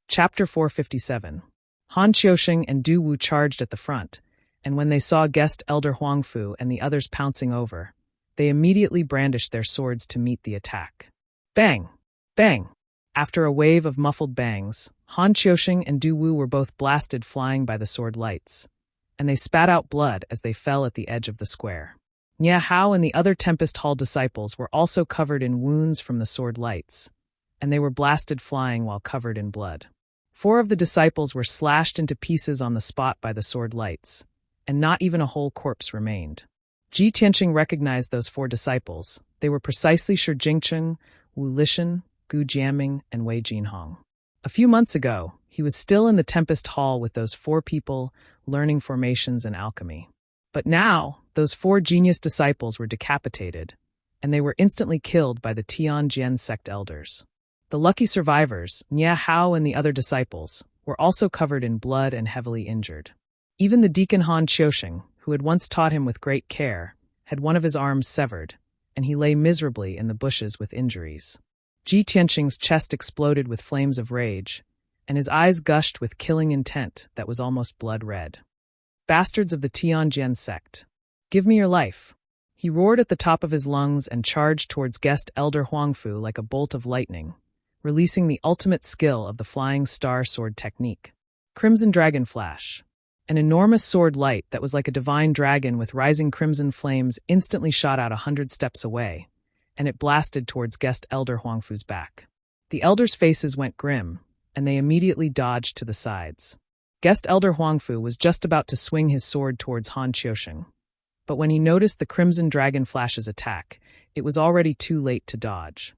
Chapter 457. Han Qiuxing and Du Wu charged at the front, and when they saw Guest Elder Huangfu and the others pouncing over, they immediately brandished their swords to meet the attack. Bang! Bang! After a wave of muffled bangs, Han Qiuxing and Du Wu were both blasted flying by the sword lights, and they spat out blood as they fell at the edge of the square. Nia Hao and the other Tempest Hall disciples were also covered in wounds from the sword lights, and they were blasted flying while covered in blood. 4 of the disciples were slashed into pieces on the spot by the sword lights, and not even a whole corpse remained. Ji Tianqing recognized those 4 disciples. They were precisely Shi Jingcheng, Wu Lishan, Gu Jiaming, and Wei Jinhong. A few months ago, he was still in the Tempest Hall with those 4 people, learning formations and alchemy. But now, those 4 genius disciples were decapitated, and they were instantly killed by the Tianjin sect elders. The lucky survivors, Nia Hao and the other disciples, were also covered in blood and heavily injured. Even the deacon Han Qiuxing, who had once taught him with great care, had one of his arms severed, and he lay miserably in the bushes with injuries. Ji Tianqing's chest exploded with flames of rage, and his eyes gushed with killing intent that was almost blood-red. Bastards of the Tianjin sect, give me your life! He roared at the top of his lungs and charged towards Guest Elder Huangfu like a bolt of lightning, releasing the ultimate skill of the Flying Star Sword technique. Crimson Dragon Flash. An enormous sword light that was like a divine dragon with rising crimson flames instantly shot out 100 steps away, and it blasted towards Guest Elder Huangfu's back. The elders' faces went grim, and they immediately dodged to the sides. Guest Elder Huangfu was just about to swing his sword towards Han Qiuxing, but when he noticed the Crimson Dragon Flash's attack, it was already too late to dodge.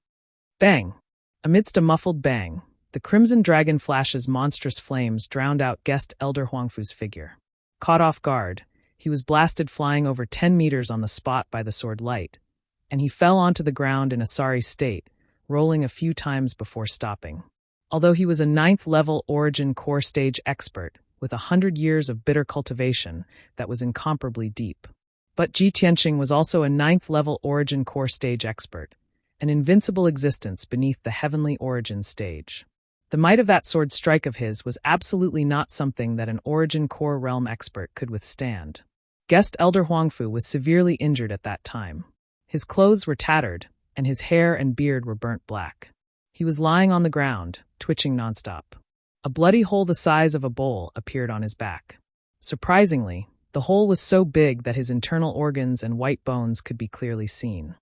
Bang! Amidst a muffled bang, the Crimson Dragon Flash's monstrous flames drowned out Guest Elder Huangfu's figure. Caught off guard, he was blasted flying over 10 meters on the spot by the sword light, and he fell onto the ground in a sorry state, rolling a few times before stopping. Although he was a ninth-level origin core stage expert with 100 years of bitter cultivation that was incomparably deep. But Ji Tianqing was also a ninth-level origin core stage expert, an invincible existence beneath the heavenly origin stage. The might of that sword strike of his was absolutely not something that an origin core realm expert could withstand. Guest Elder Huangfu was severely injured at that time. His clothes were tattered, and his hair and beard were burnt black. He was lying on the ground, twitching nonstop. A bloody hole the size of a bowl appeared on his back. Surprisingly, the hole was so big that his internal organs and white bones could be clearly seen.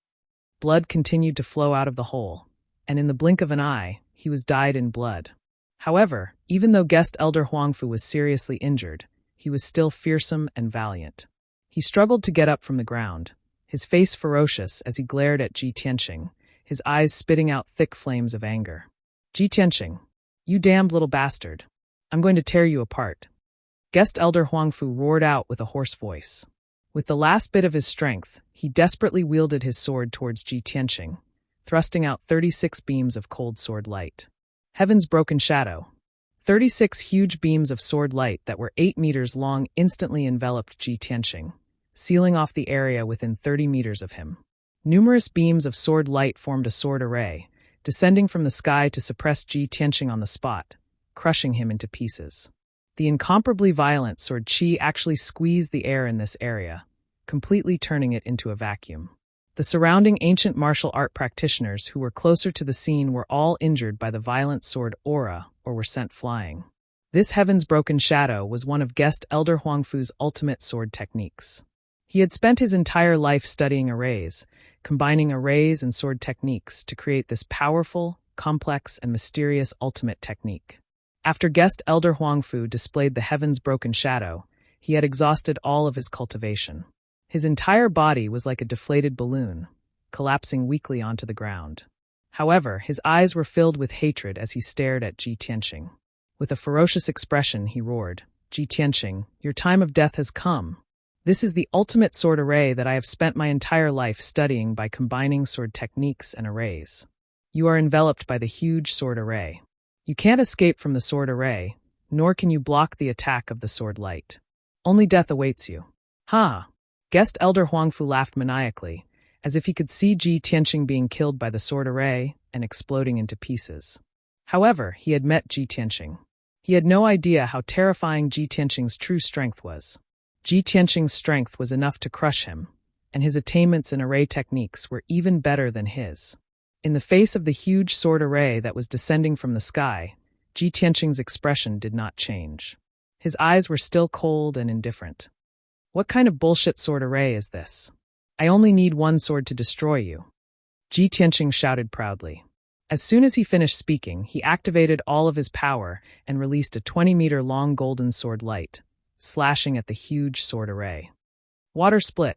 Blood continued to flow out of the hole, and in the blink of an eye, he was dyed in blood. However, even though Guest Elder Huangfu was seriously injured, he was still fearsome and valiant. He struggled to get up from the ground, his face ferocious as he glared at Ji Tianqing, his eyes spitting out thick flames of anger. Ji Tianqing, you damned little bastard. I'm going to tear you apart. Guest Elder Huangfu roared out with a hoarse voice. With the last bit of his strength, he desperately wielded his sword towards Ji Tianqing, thrusting out 36 beams of cold sword light. Heaven's broken shadow. 36 huge beams of sword light that were 8 meters long instantly enveloped Ji Tianqing, sealing off the area within 30 meters of him. Numerous beams of sword light formed a sword array, descending from the sky to suppress Ji Tianqing on the spot, crushing him into pieces. The incomparably violent sword qi actually squeezed the air in this area, completely turning it into a vacuum. The surrounding ancient martial art practitioners who were closer to the scene were all injured by the violent sword aura or were sent flying. This Heaven's Broken Shadow was one of Guest Elder Huangfu's ultimate sword techniques. He had spent his entire life studying arrays, combining arrays and sword techniques to create this powerful, complex, and mysterious ultimate technique. After Guest Elder Huangfu displayed the Heaven's Broken Shadow, he had exhausted all of his cultivation. His entire body was like a deflated balloon, collapsing weakly onto the ground. However, his eyes were filled with hatred as he stared at Ji Tianqing. With a ferocious expression, he roared, "Ji Tianqing, your time of death has come. This is the ultimate sword array that I have spent my entire life studying by combining sword techniques and arrays. You are enveloped by the huge sword array. You can't escape from the sword array, nor can you block the attack of the sword light. Only death awaits you." Ha! Guest Elder Huangfu laughed maniacally, as if he could see Ji Tianqing being killed by the sword array and exploding into pieces. However, he had met Ji Tianqing. He had no idea how terrifying Ji Tianqing's true strength was. Ji Tianqing's strength was enough to crush him, and his attainments in array techniques were even better than his. In the face of the huge sword array that was descending from the sky, Ji Tianqing's expression did not change. His eyes were still cold and indifferent. What kind of bullshit sword array is this? I only need one sword to destroy you. Ji Tianqing shouted proudly. As soon as he finished speaking, he activated all of his power and released a 20-meter-long golden sword light, slashing at the huge sword array. Water split.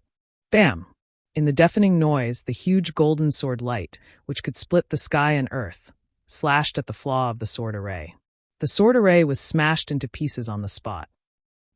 Bam! In the deafening noise, the huge golden sword light, which could split the sky and earth, slashed at the flaw of the sword array. The sword array was smashed into pieces on the spot.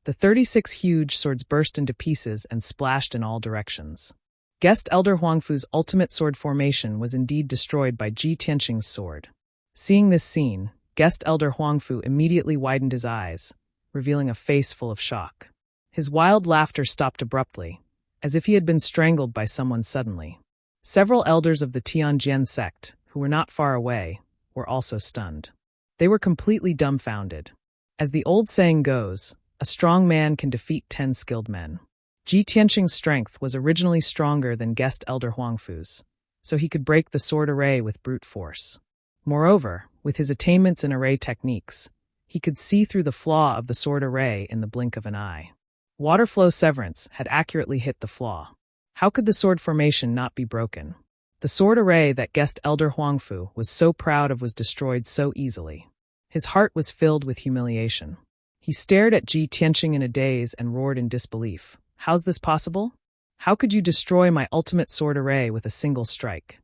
The 36 huge swords burst into pieces and splashed in all directions. Guest Elder Huangfu's ultimate sword formation was indeed destroyed by Ji Tianqing's sword. Seeing this scene, Guest Elder Huangfu immediately widened his eyes, revealing a face full of shock. His wild laughter stopped abruptly, as if he had been strangled by someone suddenly. Several elders of the Tianjian sect, who were not far away, were also stunned. They were completely dumbfounded. As the old saying goes, a strong man can defeat 10 skilled men. Ji Tianqing's strength was originally stronger than Guest Elder Huangfu's, so he could break the sword array with brute force. Moreover, with his attainments in array techniques, he could see through the flaw of the sword array in the blink of an eye. Water flow severance had accurately hit the flaw. How could the sword formation not be broken? The sword array that Guest Elder Huangfu was so proud of was destroyed so easily. His heart was filled with humiliation. He stared at Ji Tianqing in a daze and roared in disbelief. How's this possible? How could you destroy my ultimate sword array with a single strike?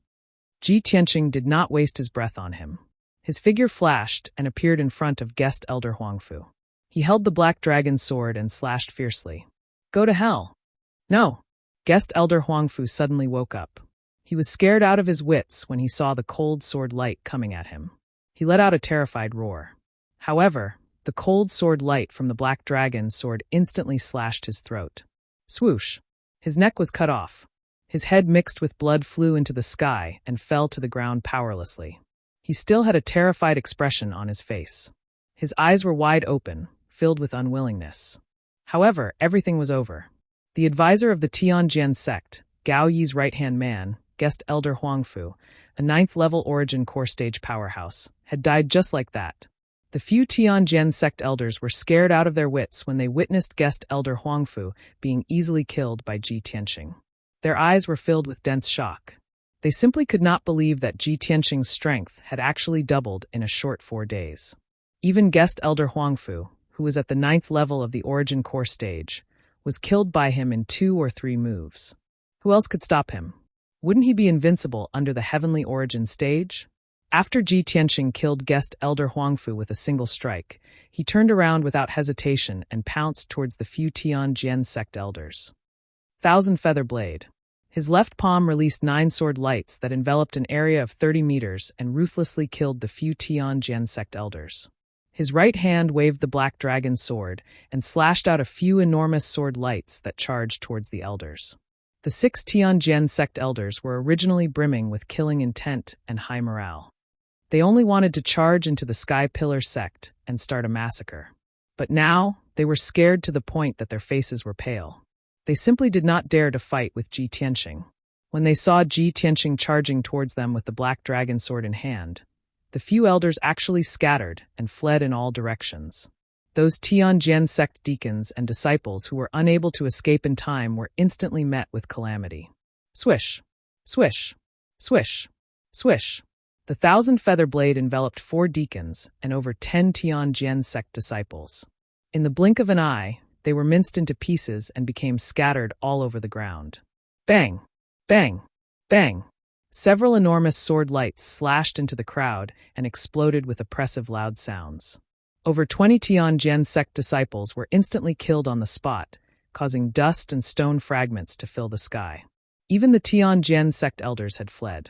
Ji Tianqing did not waste his breath on him. His figure flashed and appeared in front of Guest Elder Huangfu. He held the black dragon sword and slashed fiercely. Go to hell. No. Guest Elder Huangfu suddenly woke up. He was scared out of his wits when he saw the cold sword light coming at him. He let out a terrified roar. However, the cold sword light from the black dragon's sword instantly slashed his throat. Swoosh! His neck was cut off. His head mixed with blood flew into the sky and fell to the ground powerlessly. He still had a terrified expression on his face. His eyes were wide open, filled with unwillingness. However, everything was over. The advisor of the Tianjin sect, Gao Yi's right-hand man, guest elder Huangfu, a 9th-level origin core stage powerhouse, had died just like that. The few Tianjin sect elders were scared out of their wits when they witnessed guest elder Huangfu being easily killed by Ji Tianqing. Their eyes were filled with dense shock. They simply could not believe that Ji Tianqing's strength had actually doubled in a short 4 days. Even guest elder Huangfu, who was at the 9th level of the origin core stage, was killed by him in 2 or 3 moves. Who else could stop him? Wouldn't he be invincible under the heavenly origin stage? After Ji Tianqing killed guest elder Huangfu with a single strike, he turned around without hesitation and pounced towards the few Tianjin sect elders. Thousand Feather Blade. His left palm released 9 sword lights that enveloped an area of 30 meters and ruthlessly killed the few Tianjin sect elders. His right hand waved the black dragon sword and slashed out a few enormous sword lights that charged towards the elders. The 6 Tianjin sect elders were originally brimming with killing intent and high morale. They only wanted to charge into the Sky Pillar sect and start a massacre. But now, they were scared to the point that their faces were pale. They simply did not dare to fight with Ji Tianqing. When they saw Ji Tianqing charging towards them with the black dragon sword in hand, the few elders actually scattered and fled in all directions. Those Tianjin sect deacons and disciples who were unable to escape in time were instantly met with calamity. Swish! Swish! Swish! Swish! The 1,000 feather blade enveloped 4 deacons and over 10 Tianjin sect disciples. In the blink of an eye, they were minced into pieces and became scattered all over the ground. Bang! Bang! Bang! Several enormous sword lights slashed into the crowd and exploded with oppressive loud sounds. Over 20 Tianjin sect disciples were instantly killed on the spot, causing dust and stone fragments to fill the sky. Even the Tianjin sect elders had fled.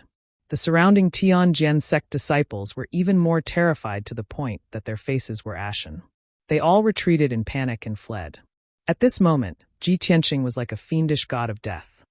The surrounding Tianjin sect disciples were even more terrified to the point that their faces were ashen. They all retreated in panic and fled. At this moment, Ji Tianqing was like a fiendish god of death.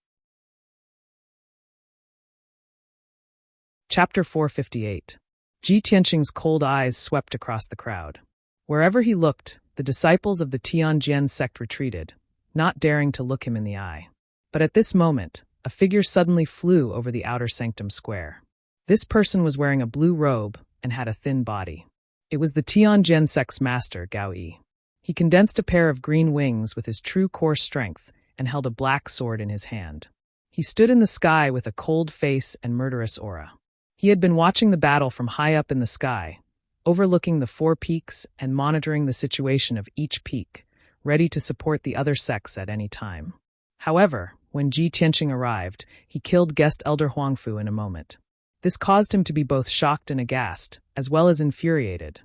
Chapter 458. Ji Tianqing's cold eyes swept across the crowd. Wherever he looked, the disciples of the Tianjin sect retreated, not daring to look him in the eye. But at this moment, a figure suddenly flew over the outer sanctum square. This person was wearing a blue robe and had a thin body. It was the Tianjin sect's master, Gao Yi. He condensed a pair of green wings with his true core strength and held a black sword in his hand. He stood in the sky with a cold face and murderous aura. He had been watching the battle from high up in the sky, overlooking the 4 peaks and monitoring the situation of each peak, ready to support the other sects at any time. However, when Ji Tianqing arrived, he killed guest elder Huangfu in a moment. This caused him to be both shocked and aghast, as well as infuriated.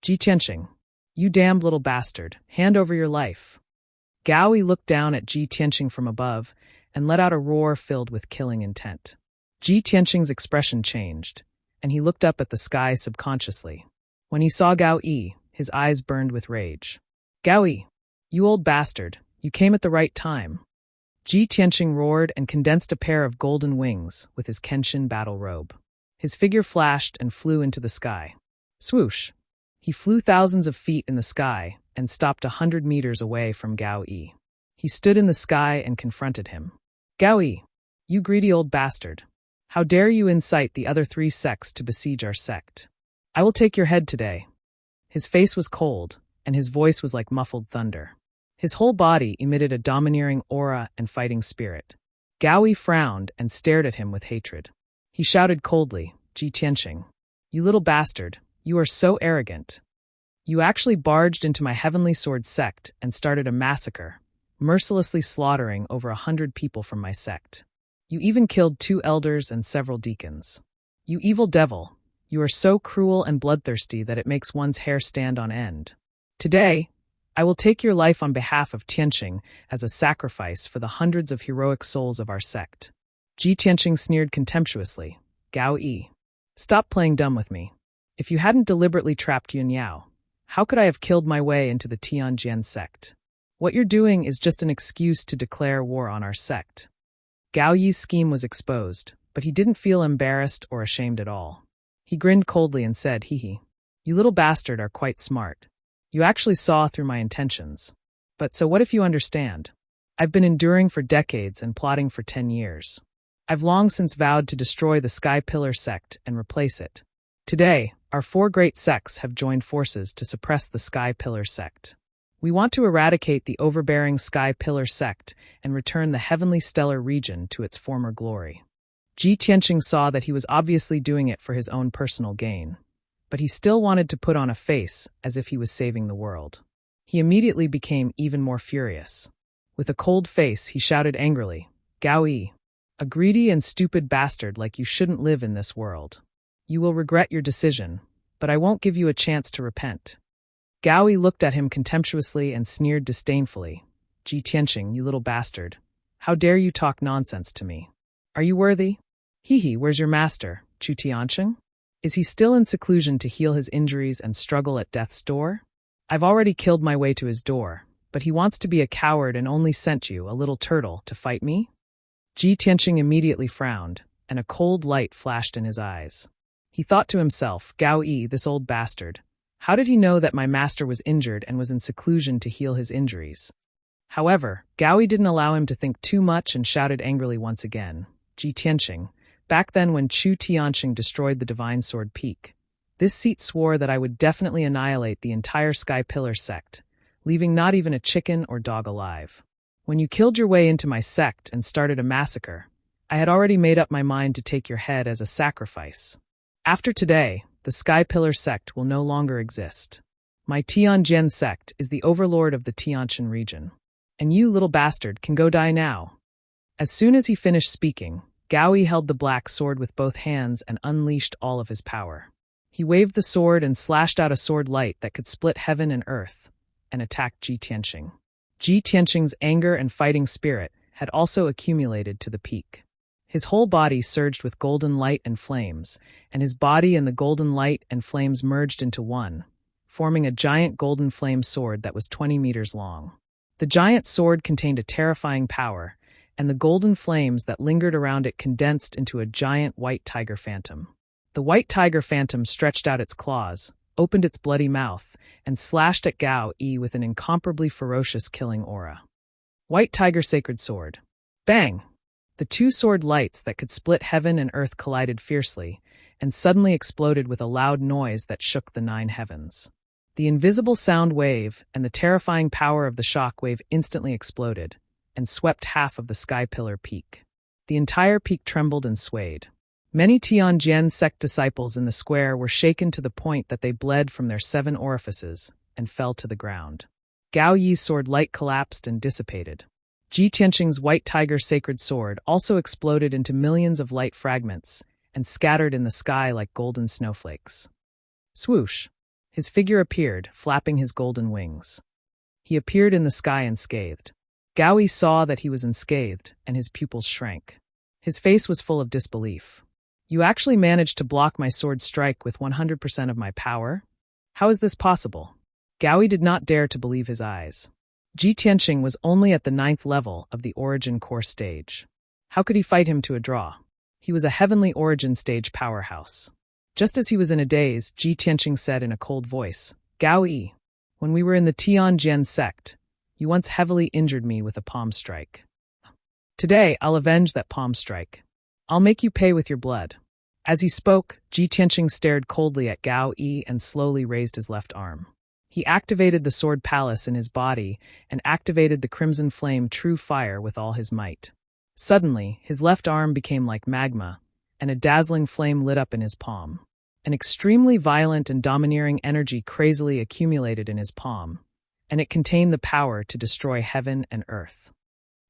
Ji Tianqing, you damned little bastard, hand over your life. Gao Yi looked down at Ji Tianqing from above and let out a roar filled with killing intent. Ji Tianqing's expression changed, and he looked up at the sky subconsciously. When he saw Gao Yi, his eyes burned with rage. Gao Yi, you old bastard, you came at the right time. Ji Tianqing roared and condensed a pair of golden wings with his Kenshin battle robe. His figure flashed and flew into the sky. Swoosh! He flew thousands of feet in the sky and stopped 100 meters away from Gao Yi. He stood in the sky and confronted him. Gao Yi, you greedy old bastard. How dare you incite the other 3 sects to besiege our sect? I will take your head today. His face was cold, and his voice was like muffled thunder. His whole body emitted a domineering aura and fighting spirit. Gao Yi frowned and stared at him with hatred. He shouted coldly, Ji Tianqing, you little bastard, you are so arrogant. You actually barged into my heavenly sword sect and started a massacre, mercilessly slaughtering over 100 people from my sect. You even killed 2 elders and several deacons. You evil devil, you are so cruel and bloodthirsty that it makes one's hair stand on end. Today, I will take your life on behalf of Tianqing as a sacrifice for the hundreds of heroic souls of our sect. Ji Tianqing sneered contemptuously. Gao Yi, stop playing dumb with me. If you hadn't deliberately trapped Yun Yao, how could I have killed my way into the Tianjin sect? What you're doing is just an excuse to declare war on our sect. Gao Yi's scheme was exposed, but he didn't feel embarrassed or ashamed at all. He grinned coldly and said, "Hee hee. You little bastard are quite smart. You actually saw through my intentions. But so what if you understand? I've been enduring for decades and plotting for 10 years. I've long since vowed to destroy the Sky Pillar sect and replace it. Today, our 4 great sects have joined forces to suppress the Sky Pillar sect. We want to eradicate the overbearing Sky Pillar sect and return the heavenly stellar region to its former glory." Ji Tianqing saw that he was obviously doing it for his own personal gain, but he still wanted to put on a face as if he was saving the world. He immediately became even more furious. With a cold face, he shouted angrily, "Gao Yi, a greedy and stupid bastard like you shouldn't live in this world. You will regret your decision, but I won't give you a chance to repent." Gao Yi looked at him contemptuously and sneered disdainfully. "Ji Tianqing, you little bastard. How dare you talk nonsense to me? Are you worthy? Hee hee, where's your master, Chu Tianqing? Is he still in seclusion to heal his injuries and struggle at death's door? I've already killed my way to his door, but he wants to be a coward and only sent you, a little turtle, to fight me?" Ji Tianqing immediately frowned, and a cold light flashed in his eyes. He thought to himself, "Gao Yi, this old bastard. How did he know that my master was injured and was in seclusion to heal his injuries?" However, Gao Yi didn't allow him to think too much and shouted angrily once again, "Ji Tianqing, back then when Chu Tianqing destroyed the Divine Sword Peak, this seat swore that I would definitely annihilate the entire Sky Pillar sect, leaving not even a chicken or dog alive. When you killed your way into my sect and started a massacre, I had already made up my mind to take your head as a sacrifice. After today, the Sky Pillar sect will no longer exist. My Tianjin sect is the overlord of the Tianjin region. And you, little bastard, can go die now." As soon as he finished speaking, Gao Yi held the black sword with both hands and unleashed all of his power. He waved the sword and slashed out a sword light that could split heaven and earth, and attacked Ji Tianqing. Ji Tianqing's anger and fighting spirit had also accumulated to the peak. His whole body surged with golden light and flames, and his body and the golden light and flames merged into one, forming a giant golden flame sword that was 20 meters long. The giant sword contained a terrifying power, and the golden flames that lingered around it condensed into a giant white tiger phantom. The white tiger phantom stretched out its claws, opened its bloody mouth, and slashed at Gao Yi with an incomparably ferocious killing aura. White tiger sacred sword. Bang! The 2 sword lights that could split heaven and earth collided fiercely, and suddenly exploded with a loud noise that shook the 9 heavens. The invisible sound wave and the terrifying power of the shock wave instantly exploded, and swept half of the Sky Pillar peak. The entire peak trembled and swayed. Many Tianjin sect disciples in the square were shaken to the point that they bled from their 7 orifices and fell to the ground. Gao Yi's sword light collapsed and dissipated. Ji Tianqing's white tiger sacred sword also exploded into millions of light fragments and scattered in the sky like golden snowflakes. Swoosh! His figure appeared, flapping his golden wings. He appeared in the sky unscathed. Gao Yi saw that he was unscathed, and his pupils shrank. His face was full of disbelief. "You actually managed to block my sword strike with 100% of my power? How is this possible?" Gao Yi did not dare to believe his eyes. Ji Tianqing was only at the 9th level of the Origin Core stage. How could he fight him to a draw? He was a heavenly Origin stage powerhouse. Just as he was in a daze, Ji Tianqing said in a cold voice, "Gao Yi, when we were in the Tianjin sect, you once heavily injured me with a palm strike. Today, I'll avenge that palm strike. I'll make you pay with your blood." As he spoke, Ji Tianqing stared coldly at Gao Yi and slowly raised his left arm. He activated the sword palace in his body and activated the crimson flame true fire with all his might. Suddenly, his left arm became like magma, and a dazzling flame lit up in his palm. An extremely violent and domineering energy crazily accumulated in his palm, and it contained the power to destroy heaven and earth.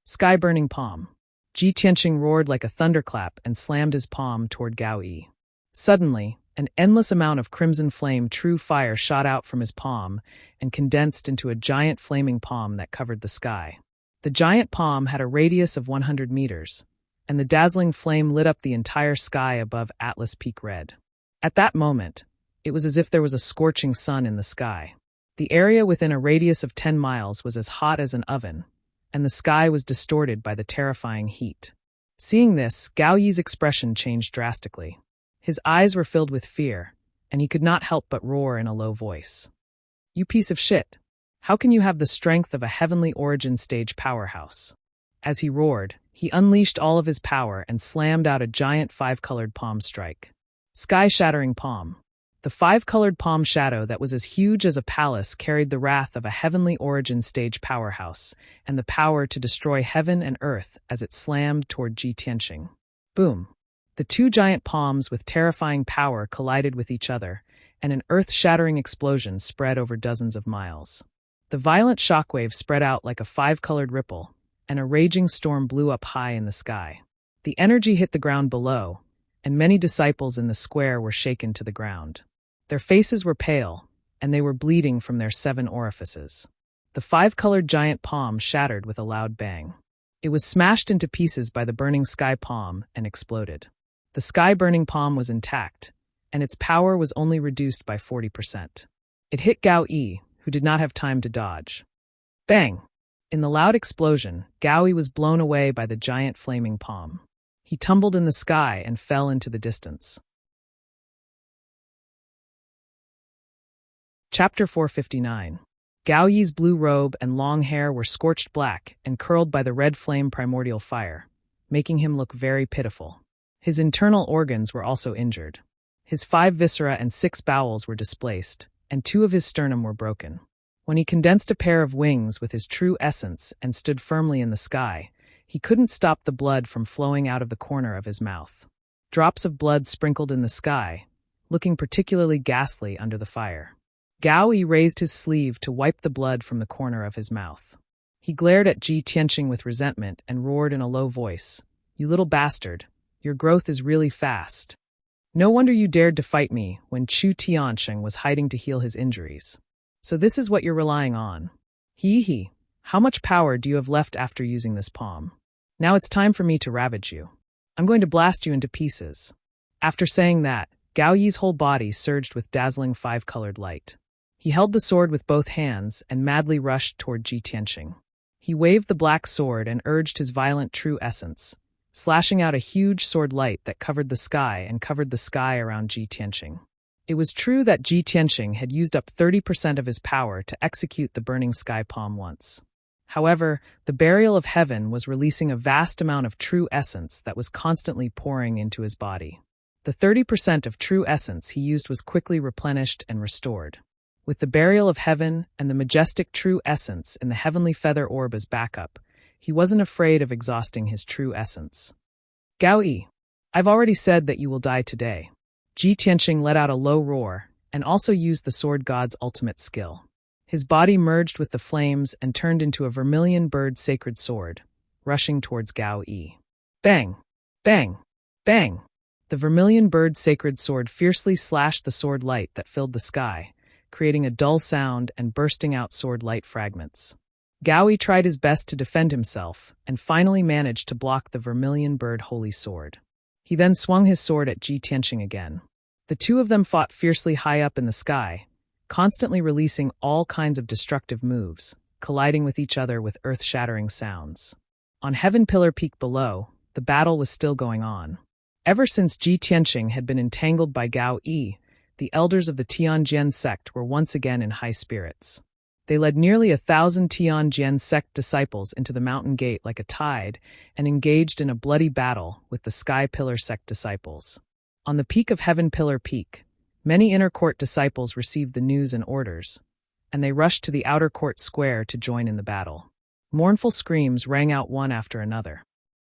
Sky-burning palm. Ji Tianqing roared like a thunderclap and slammed his palm toward Gao Yi. Suddenly, an endless amount of crimson flame true fire shot out from his palm and condensed into a giant flaming palm that covered the sky. The giant palm had a radius of 100 meters, and the dazzling flame lit up the entire sky above Atlas Peak Red. At that moment, It was as if there was a scorching sun in the sky. The area within a radius of 10 miles was as hot as an oven, and the sky was distorted by the terrifying heat. Seeing this, Gao Yi's expression changed drastically. His eyes were filled with fear, and he could not help but roar in a low voice. "You piece of shit! How can you have the strength of a heavenly origin stage powerhouse?" As he roared, he unleashed all of his power and slammed out a giant 5-colored palm strike. Sky-shattering palm. The 5-colored palm shadow that was as huge as a palace carried the wrath of a heavenly origin stage powerhouse and the power to destroy heaven and earth as it slammed toward Ji Tianqing. Boom! The two giant palms with terrifying power collided with each other, and an earth-shattering explosion spread over dozens of miles. The violent shockwave spread out like a 5-colored ripple, and a raging storm blew up high in the sky. The energy hit the ground below, and many disciples in the square were shaken to the ground. Their faces were pale, and they were bleeding from their 7 orifices. The 5-colored giant palm shattered with a loud bang. It was smashed into pieces by the burning sky palm and exploded. The sky-burning palm was intact, and its power was only reduced by 40%. It hit Gao Yi, who did not have time to dodge. Bang! In the loud explosion, Gao Yi was blown away by the giant flaming palm. He tumbled in the sky and fell into the distance. Chapter 459. Gao Yi's blue robe and long hair were scorched black and curled by the red flame primordial fire, making him look very pitiful. His internal organs were also injured. His 5 viscera and 6 bowels were displaced, and 2 of his sternum were broken. When he condensed a pair of wings with his true essence and stood firmly in the sky, he couldn't stop the blood from flowing out of the corner of his mouth. Drops of blood sprinkled in the sky, looking particularly ghastly under the fire. Gao Yi raised his sleeve to wipe the blood from the corner of his mouth. He glared at Ji Tianqing with resentment and roared in a low voice, "You little bastard, your growth is really fast. No wonder you dared to fight me when Chu Tianqing was hiding to heal his injuries. So this is what you're relying on. Hee. How much power do you have left after using this palm? Now it's time for me to ravage you. I'm going to blast you into pieces." After saying that, Gao Yi's whole body surged with dazzling 5-colored light. He held the sword with both hands and madly rushed toward Ji Tianqing. He waved the black sword and urged his violent true essence, slashing out a huge sword light that covered the sky around Ji Tianqing. It was true that Ji Tianqing had used up 30% of his power to execute the burning sky palm once. However, the burial of heaven was releasing a vast amount of true essence that was constantly pouring into his body. The 30% of true essence he used was quickly replenished and restored. With the burial of heaven and the majestic true essence in the heavenly feather orb as backup, he wasn't afraid of exhausting his true essence. "Gao Yi, I've already said that you will die today." Ji Tianqing let out a low roar and also used the sword god's ultimate skill. His body merged with the flames and turned into a vermilion bird sacred sword, rushing towards Gao Yi. Bang! Bang! Bang! The vermilion bird sacred sword fiercely slashed the sword light that filled the sky, creating a dull sound and bursting out sword light fragments. Gao Yi tried his best to defend himself and finally managed to block the vermilion bird holy sword. He then swung his sword at Ji Tianqing again. The two of them fought fiercely high up in the sky, constantly releasing all kinds of destructive moves, colliding with each other with earth-shattering sounds. On Heaven Pillar Peak below, the battle was still going on. Ever since Ji Tianqing had been entangled by Gao Yi, the elders of the Tianjian sect were once again in high spirits. They led nearly 1,000 Tianjian sect disciples into the mountain gate like a tide and engaged in a bloody battle with the Sky Pillar sect disciples. On the peak of Heaven Pillar Peak, many inner court disciples received the news and orders, and they rushed to the outer court square to join in the battle. Mournful screams rang out one after another.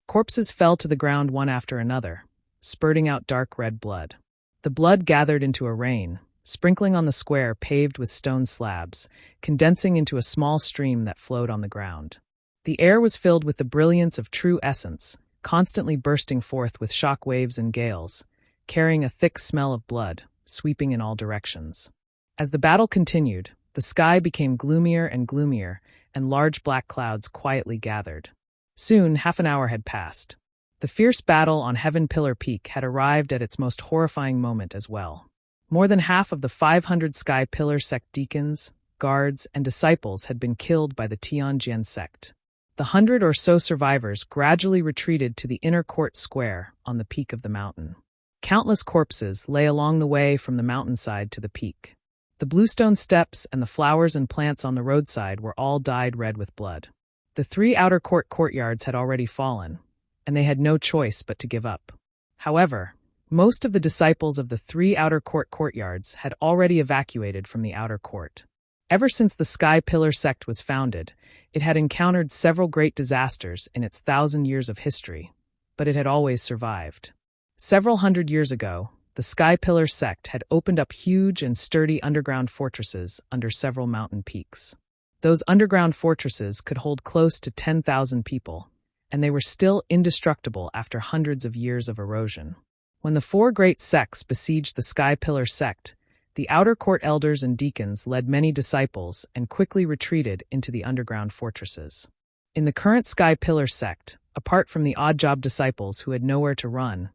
Corpses fell to the ground one after another, spurting out dark red blood. The blood gathered into a rain, sprinkling on the square paved with stone slabs, condensing into a small stream that flowed on the ground. The air was filled with the brilliance of true essence, constantly bursting forth with shock waves and gales, carrying a thick smell of blood, sweeping in all directions. As the battle continued, the sky became gloomier and gloomier, and large black clouds quietly gathered. Soon, half an hour had passed. The fierce battle on Heaven Pillar Peak had arrived at its most horrifying moment as well. More than half of the 500 Sky Pillar sect deacons, guards, and disciples had been killed by the Tianjin sect. The 100 or so survivors gradually retreated to the inner court square on the peak of the mountain. Countless corpses lay along the way from the mountainside to the peak. The bluestone steps and the flowers and plants on the roadside were all dyed red with blood. The 3 outer court courtyards had already fallen, and they had no choice but to give up. However, most of the disciples of the 3 outer court courtyards had already evacuated from the outer court. Ever since the Sky Pillar sect was founded, it had encountered several great disasters in its 1,000 years of history, but it had always survived. Several hundred years ago, the Sky Pillar sect had opened up huge and sturdy underground fortresses under several mountain peaks. Those underground fortresses could hold close to 10,000 people, and they were still indestructible after hundreds of years of erosion. When the 4 great sects besieged the Sky Pillar sect, the outer court elders and deacons led many disciples and quickly retreated into the underground fortresses. In the current Sky Pillar sect, apart from the odd job disciples who had nowhere to run,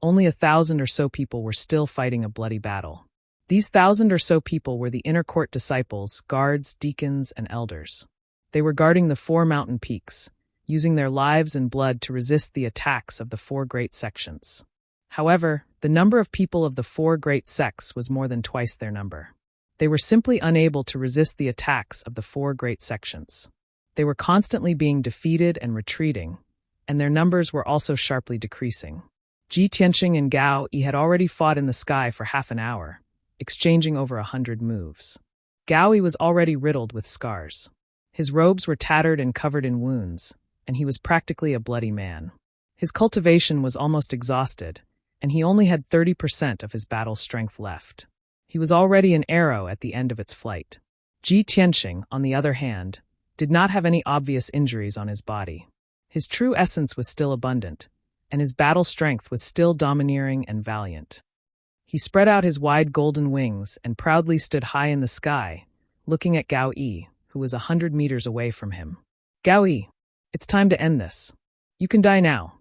only 1,000 or so people were still fighting a bloody battle. These 1,000 or so people were the inner court disciples, guards, deacons, and elders. They were guarding the 4 mountain peaks, using their lives and blood to resist the attacks of the 4 great sections. However, the number of people of the 4 great sects was more than twice their number. They were simply unable to resist the attacks of the 4 great sections. They were constantly being defeated and retreating, and their numbers were also sharply decreasing. Ji Tianqing and Gao Yi had already fought in the sky for half an hour, exchanging over 100 moves. Gao Yi was already riddled with scars. His robes were tattered and covered in wounds, and he was practically a bloody man. His cultivation was almost exhausted, and he only had 30% of his battle strength left. He was already an arrow at the end of its flight. Ji Tianqing, on the other hand, did not have any obvious injuries on his body. His true essence was still abundant, and his battle strength was still domineering and valiant. He spread out his wide golden wings and proudly stood high in the sky, looking at Gao Yi, who was 100 meters away from him. Gao Yi, it's time to end this. You can die now.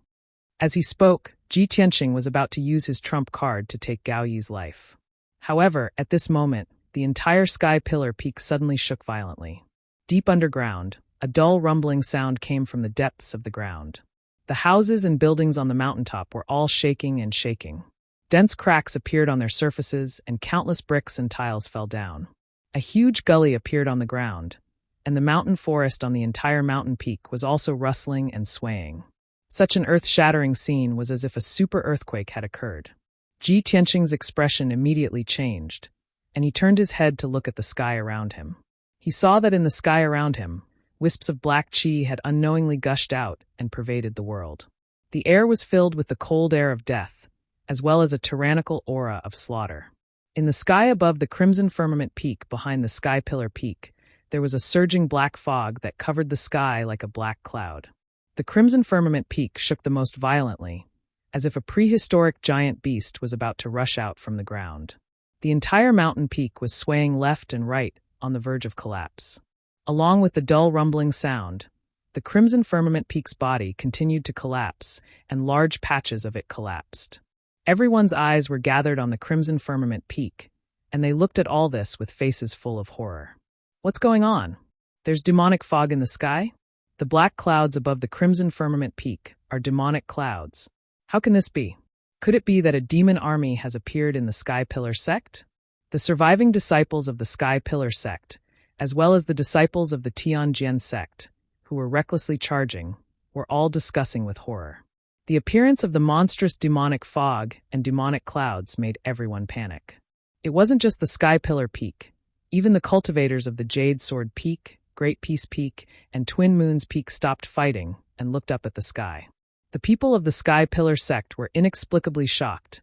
As he spoke, Ji Tianqing was about to use his trump card to take Gao Yi's life. However, at this moment, the entire Sky Pillar peak suddenly shook violently. Deep underground, a dull rumbling sound came from the depths of the ground. The houses and buildings on the mountaintop were all shaking and shaking. Dense cracks appeared on their surfaces, and countless bricks and tiles fell down. A huge gully appeared on the ground, and the mountain forest on the entire mountain peak was also rustling and swaying. Such an earth-shattering scene was as if a super earthquake had occurred. Ji Tianqing's expression immediately changed, and he turned his head to look at the sky around him. He saw that in the sky around him, wisps of black qi had unknowingly gushed out and pervaded the world. The air was filled with the cold air of death, as well as a tyrannical aura of slaughter. In the sky above the crimson firmament peak behind the Sky Pillar peak, there was a surging black fog that covered the sky like a black cloud. The crimson firmament peak shook the most violently, as if a prehistoric giant beast was about to rush out from the ground. The entire mountain peak was swaying left and right on the verge of collapse. Along with the dull rumbling sound, the crimson firmament peak's body continued to collapse, and large patches of it collapsed. Everyone's eyes were gathered on the crimson firmament peak, and they looked at all this with faces full of horror. What's going on? There's demonic fog in the sky? The black clouds above the crimson firmament peak are demonic clouds. How can this be? Could it be that a demon army has appeared in the Sky Pillar sect? The surviving disciples of the Sky Pillar sect, as well as the disciples of the Tianjin sect, who were recklessly charging, were all discussing with horror. The appearance of the monstrous demonic fog and demonic clouds made everyone panic. It wasn't just the Sky Pillar peak. Even the cultivators of the Jade Sword Peak, Great Peace Peak, and Twin Moons Peak stopped fighting and looked up at the sky. The people of the Sky Pillar sect were inexplicably shocked,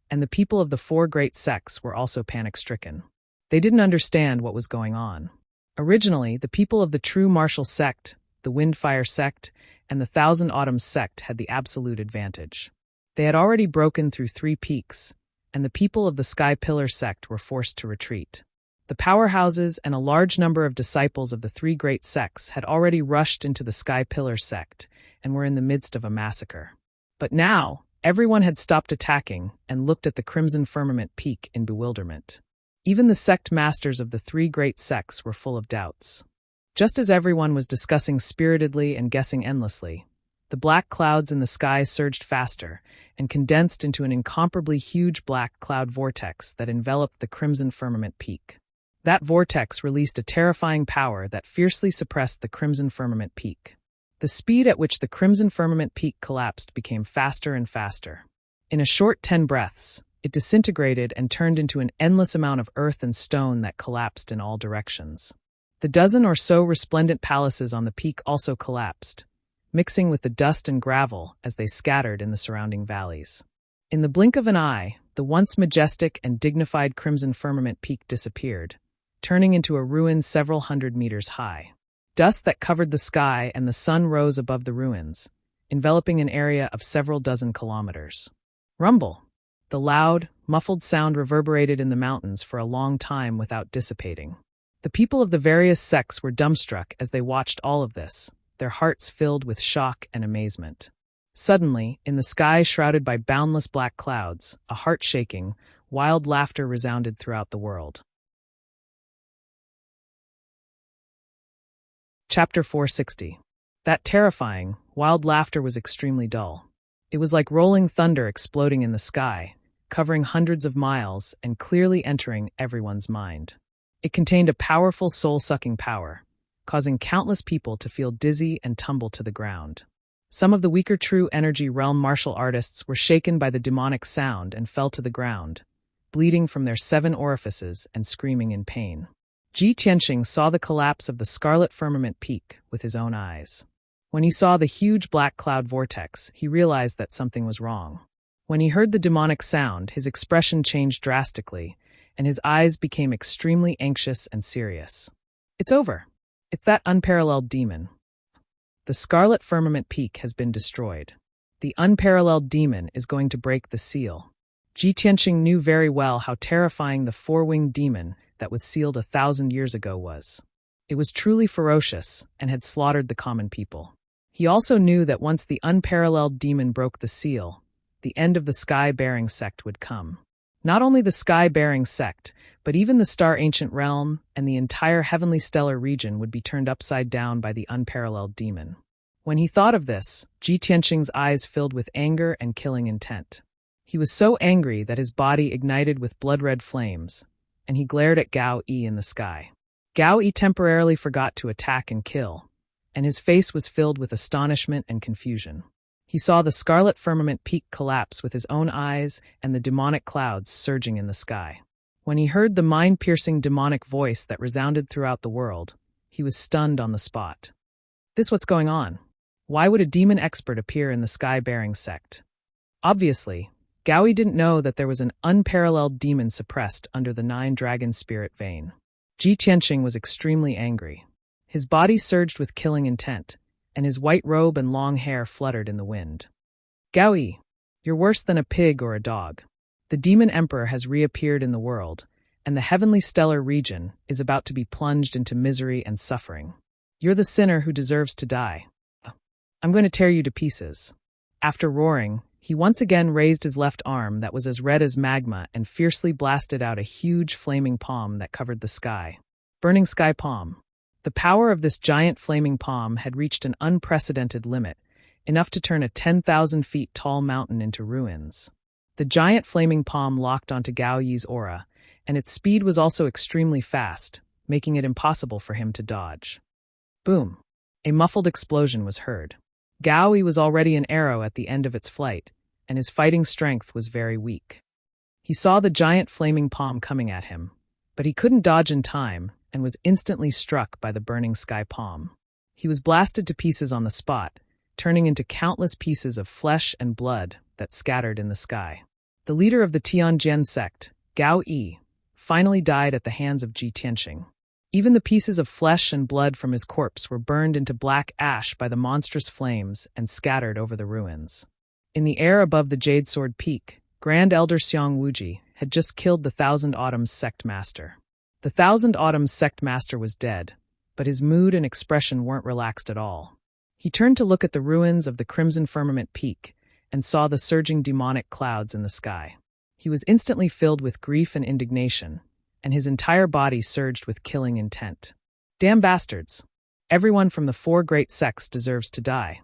and the people of the 4 great sects were also panic-stricken. They didn't understand what was going on. Originally, the people of the True Martial sect, the Windfire sect, and the Thousand Autumns sect had the absolute advantage. They had already broken through 3 peaks, and the people of the Sky Pillar sect were forced to retreat. The powerhouses and a large number of disciples of the 3 great sects had already rushed into the Sky Pillar sect and were in the midst of a massacre. But now, Everyone had stopped attacking and looked at the crimson firmament peak in bewilderment. Even the sect masters of the three great sects were full of doubts. Just as everyone was discussing spiritedly and guessing endlessly, the black clouds in the sky surged faster and condensed into an incomparably huge black cloud vortex that enveloped the crimson firmament peak. That vortex released a terrifying power that fiercely suppressed the crimson firmament peak. The speed at which the crimson firmament peak collapsed became faster and faster. In a short 10 breaths, it disintegrated and turned into an endless amount of earth and stone that collapsed in all directions. The dozen or so resplendent palaces on the peak also collapsed, mixing with the dust and gravel as they scattered in the surrounding valleys. In the blink of an eye, the once majestic and dignified crimson firmament peak disappeared, turning into a ruin several hundred meters high. Dust that covered the sky and the sun rose above the ruins, enveloping an area of several dozen kilometers. Rumble! The loud, muffled sound reverberated in the mountains for a long time without dissipating. The people of the various sects were dumbstruck as they watched all of this, their hearts filled with shock and amazement. Suddenly, in the sky shrouded by boundless black clouds, a heart-shaking, wild laughter resounded throughout the world. Chapter 460. That terrifying, wild laughter was extremely dull. It was like rolling thunder exploding in the sky, covering hundreds of miles and clearly entering everyone's mind. It contained a powerful soul-sucking power, causing countless people to feel dizzy and tumble to the ground. Some of the weaker true energy realm martial artists were shaken by the demonic sound and fell to the ground, bleeding from their 7 orifices and screaming in pain. Ji Tianqing saw the collapse of the scarlet firmament peak with his own eyes. When he saw the huge black cloud vortex, he realized that something was wrong. When he heard the demonic sound, his expression changed drastically, and his eyes became extremely anxious and serious. It's over. It's that unparalleled demon. The scarlet firmament peak has been destroyed. The unparalleled demon is going to break the seal. Ji Tianqing knew very well how terrifying the 4-winged demon that was sealed 1,000 years ago was. It was truly ferocious and had slaughtered the common people. He also knew that once the unparalleled demon broke the seal, the end of the sky-bearing sect would come. Not only the sky-bearing sect, but even the star-ancient realm and the entire heavenly stellar region would be turned upside down by the unparalleled demon. When he thought of this, Ji Tianqing's eyes filled with anger and killing intent. He was so angry that his body ignited with blood-red flames, and he glared at Gao Yi in the sky. Gao Yi temporarily forgot to attack and kill, and his face was filled with astonishment and confusion. He saw the scarlet firmament peak collapse with his own eyes and the demonic clouds surging in the sky. When he heard the mind-piercing demonic voice that resounded throughout the world, he was stunned on the spot. What's going on? Why would a demon expert appear in the sky-bearing sect? Obviously, Gao Yi didn't know that there was an unparalleled demon suppressed under the 9-dragon spirit vein. Ji Tianqing was extremely angry. His body surged with killing intent, and his white robe and long hair fluttered in the wind. Gao Yi, you're worse than a pig or a dog. The demon emperor has reappeared in the world, and the heavenly stellar region is about to be plunged into misery and suffering. You're the sinner who deserves to die. I'm going to tear you to pieces. After roaring, he once again raised his left arm that was as red as magma and fiercely blasted out a huge flaming palm that covered the sky. Burning Sky Palm. The power of this giant flaming palm had reached an unprecedented limit, enough to turn a 10,000 feet tall mountain into ruins. The giant flaming palm locked onto Gao Yi's aura, and its speed was also extremely fast, making it impossible for him to dodge. Boom! A muffled explosion was heard. Gao Yi was already an arrow at the end of its flight, and his fighting strength was very weak. He saw the giant flaming palm coming at him, but he couldn't dodge in time and was instantly struck by the burning sky palm. He was blasted to pieces on the spot, turning into countless pieces of flesh and blood that scattered in the sky. The leader of the Tianjin sect, Gao Yi, finally died at the hands of Ji Tianqing. Even the pieces of flesh and blood from his corpse were burned into black ash by the monstrous flames and scattered over the ruins. In the air above the Jade Sword Peak, Grand Elder Xiang Wuji had just killed the Thousand Autumns sect master. The Thousand Autumns sect master was dead, but his mood and expression weren't relaxed at all. He turned to look at the ruins of the Crimson Firmament Peak, and saw the surging demonic clouds in the sky. He was instantly filled with grief and indignation, and his entire body surged with killing intent. Damn bastards! Everyone from the 4 great sects deserves to die.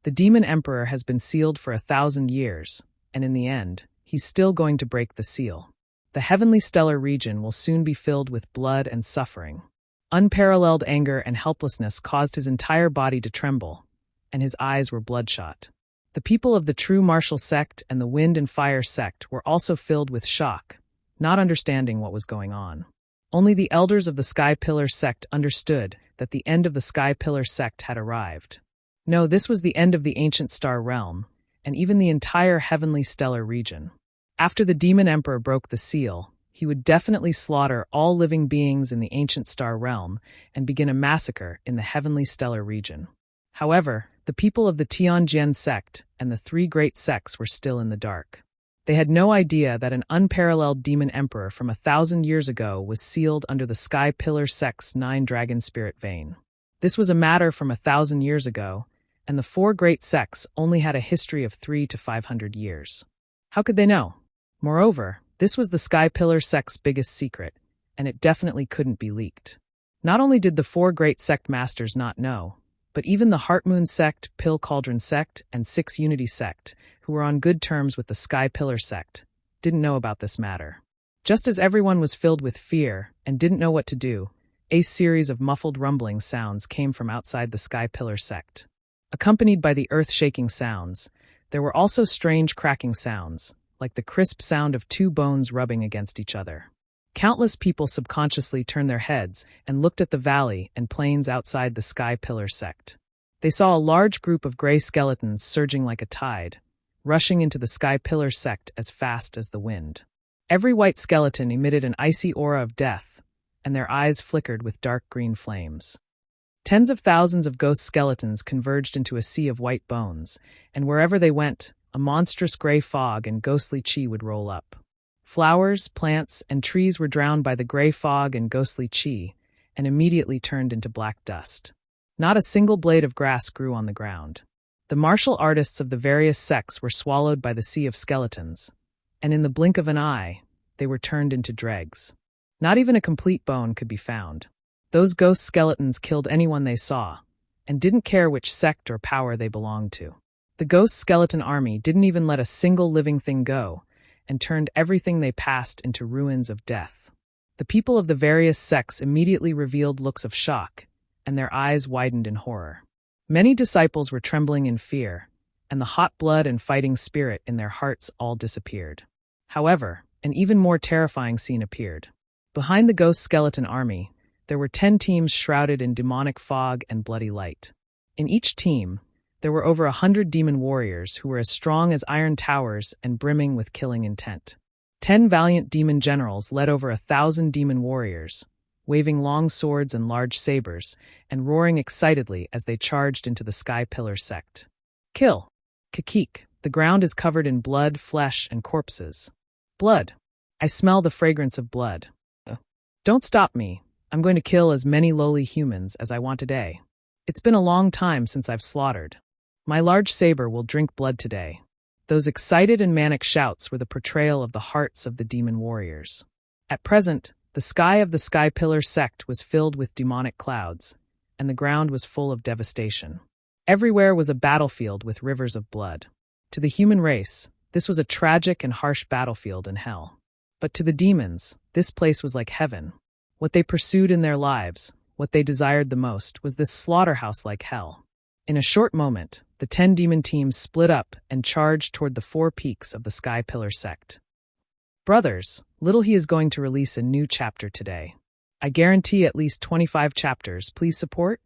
The demon emperor has been sealed for 1,000 years, and in the end, he's still going to break the seal. The heavenly stellar region will soon be filled with blood and suffering. Unparalleled anger and helplessness caused his entire body to tremble, and his eyes were bloodshot. The people of the true martial sect and the wind and fire sect were also filled with shock, not understanding what was going on. Only the elders of the Sky Pillar sect understood that the end of the Sky Pillar sect had arrived. No, this was the end of the ancient star realm, and even the entire heavenly stellar region. After the demon emperor broke the seal, he would definitely slaughter all living beings in the ancient star realm and begin a massacre in the heavenly stellar region. However, the people of the Tianjin sect and the 3 great sects were still in the dark. They had no idea that an unparalleled demon emperor from 1,000 years ago was sealed under the Sky Pillar sect's 9 dragon spirit vein. This was a matter from 1,000 years ago, and the 4 great sects only had a history of 300 to 500 years. How could they know? Moreover, this was the Sky Pillar sect's biggest secret, and it definitely couldn't be leaked. Not only did the 4 great sect masters not know, but even the Heartmoon sect, Pill Cauldron sect, and 6 Unity sect, who were on good terms with the Sky Pillar sect, didn't know about this matter. Just as everyone was filled with fear and didn't know what to do, a series of muffled rumbling sounds came from outside the Sky Pillar sect. Accompanied by the earth-shaking sounds, there were also strange cracking sounds, like the crisp sound of 2 bones rubbing against each other. Countless people subconsciously turned their heads and looked at the valley and plains outside the Sky Pillar sect. They saw a large group of gray skeletons surging like a tide, rushing into the Sky Pillar sect as fast as the wind. Every white skeleton emitted an icy aura of death, and their eyes flickered with dark green flames. Tens of thousands of ghost skeletons converged into a sea of white bones, and wherever they went, a monstrous gray fog and ghostly chi would roll up. Flowers, plants, and trees were drowned by the gray fog and ghostly chi, and immediately turned into black dust. Not a single blade of grass grew on the ground. The martial artists of the various sects were swallowed by the sea of skeletons, and in the blink of an eye, they were turned into dregs. Not even a complete bone could be found. Those ghost skeletons killed anyone they saw, and didn't care which sect or power they belonged to. The ghost skeleton army didn't even let a single living thing go, and turned everything they passed into ruins of death. The people of the various sects immediately revealed looks of shock, and their eyes widened in horror. Many disciples were trembling in fear, and the hot blood and fighting spirit in their hearts all disappeared. However, an even more terrifying scene appeared. Behind the ghost skeleton army, there were 10 teams shrouded in demonic fog and bloody light. In each team, there were over 100 demon warriors who were as strong as iron towers and brimming with killing intent. 10 valiant demon generals led over 1,000 demon warriors, waving long swords and large sabers, and roaring excitedly as they charged into the Sky Pillar sect. Kill! Kikik, the ground is covered in blood, flesh, and corpses. Blood! I smell the fragrance of blood. Don't stop me. I'm going to kill as many lowly humans as I want today. It's been a long time since I've slaughtered. My large saber will drink blood today. Those excited and manic shouts were the portrayal of the hearts of the demon warriors. At present, the sky of the Sky Pillar sect was filled with demonic clouds, and the ground was full of devastation. Everywhere was a battlefield with rivers of blood. To the human race, this was a tragic and harsh battlefield in hell. But to the demons, this place was like heaven. What they pursued in their lives, what they desired the most, was this slaughterhouse like hell. In a short moment, the 10 demon teams split up and charged toward the 4 peaks of the Sky Pillar sect. Brothers, Little He is going to release a new chapter today. I guarantee at least 25 chapters. Please support.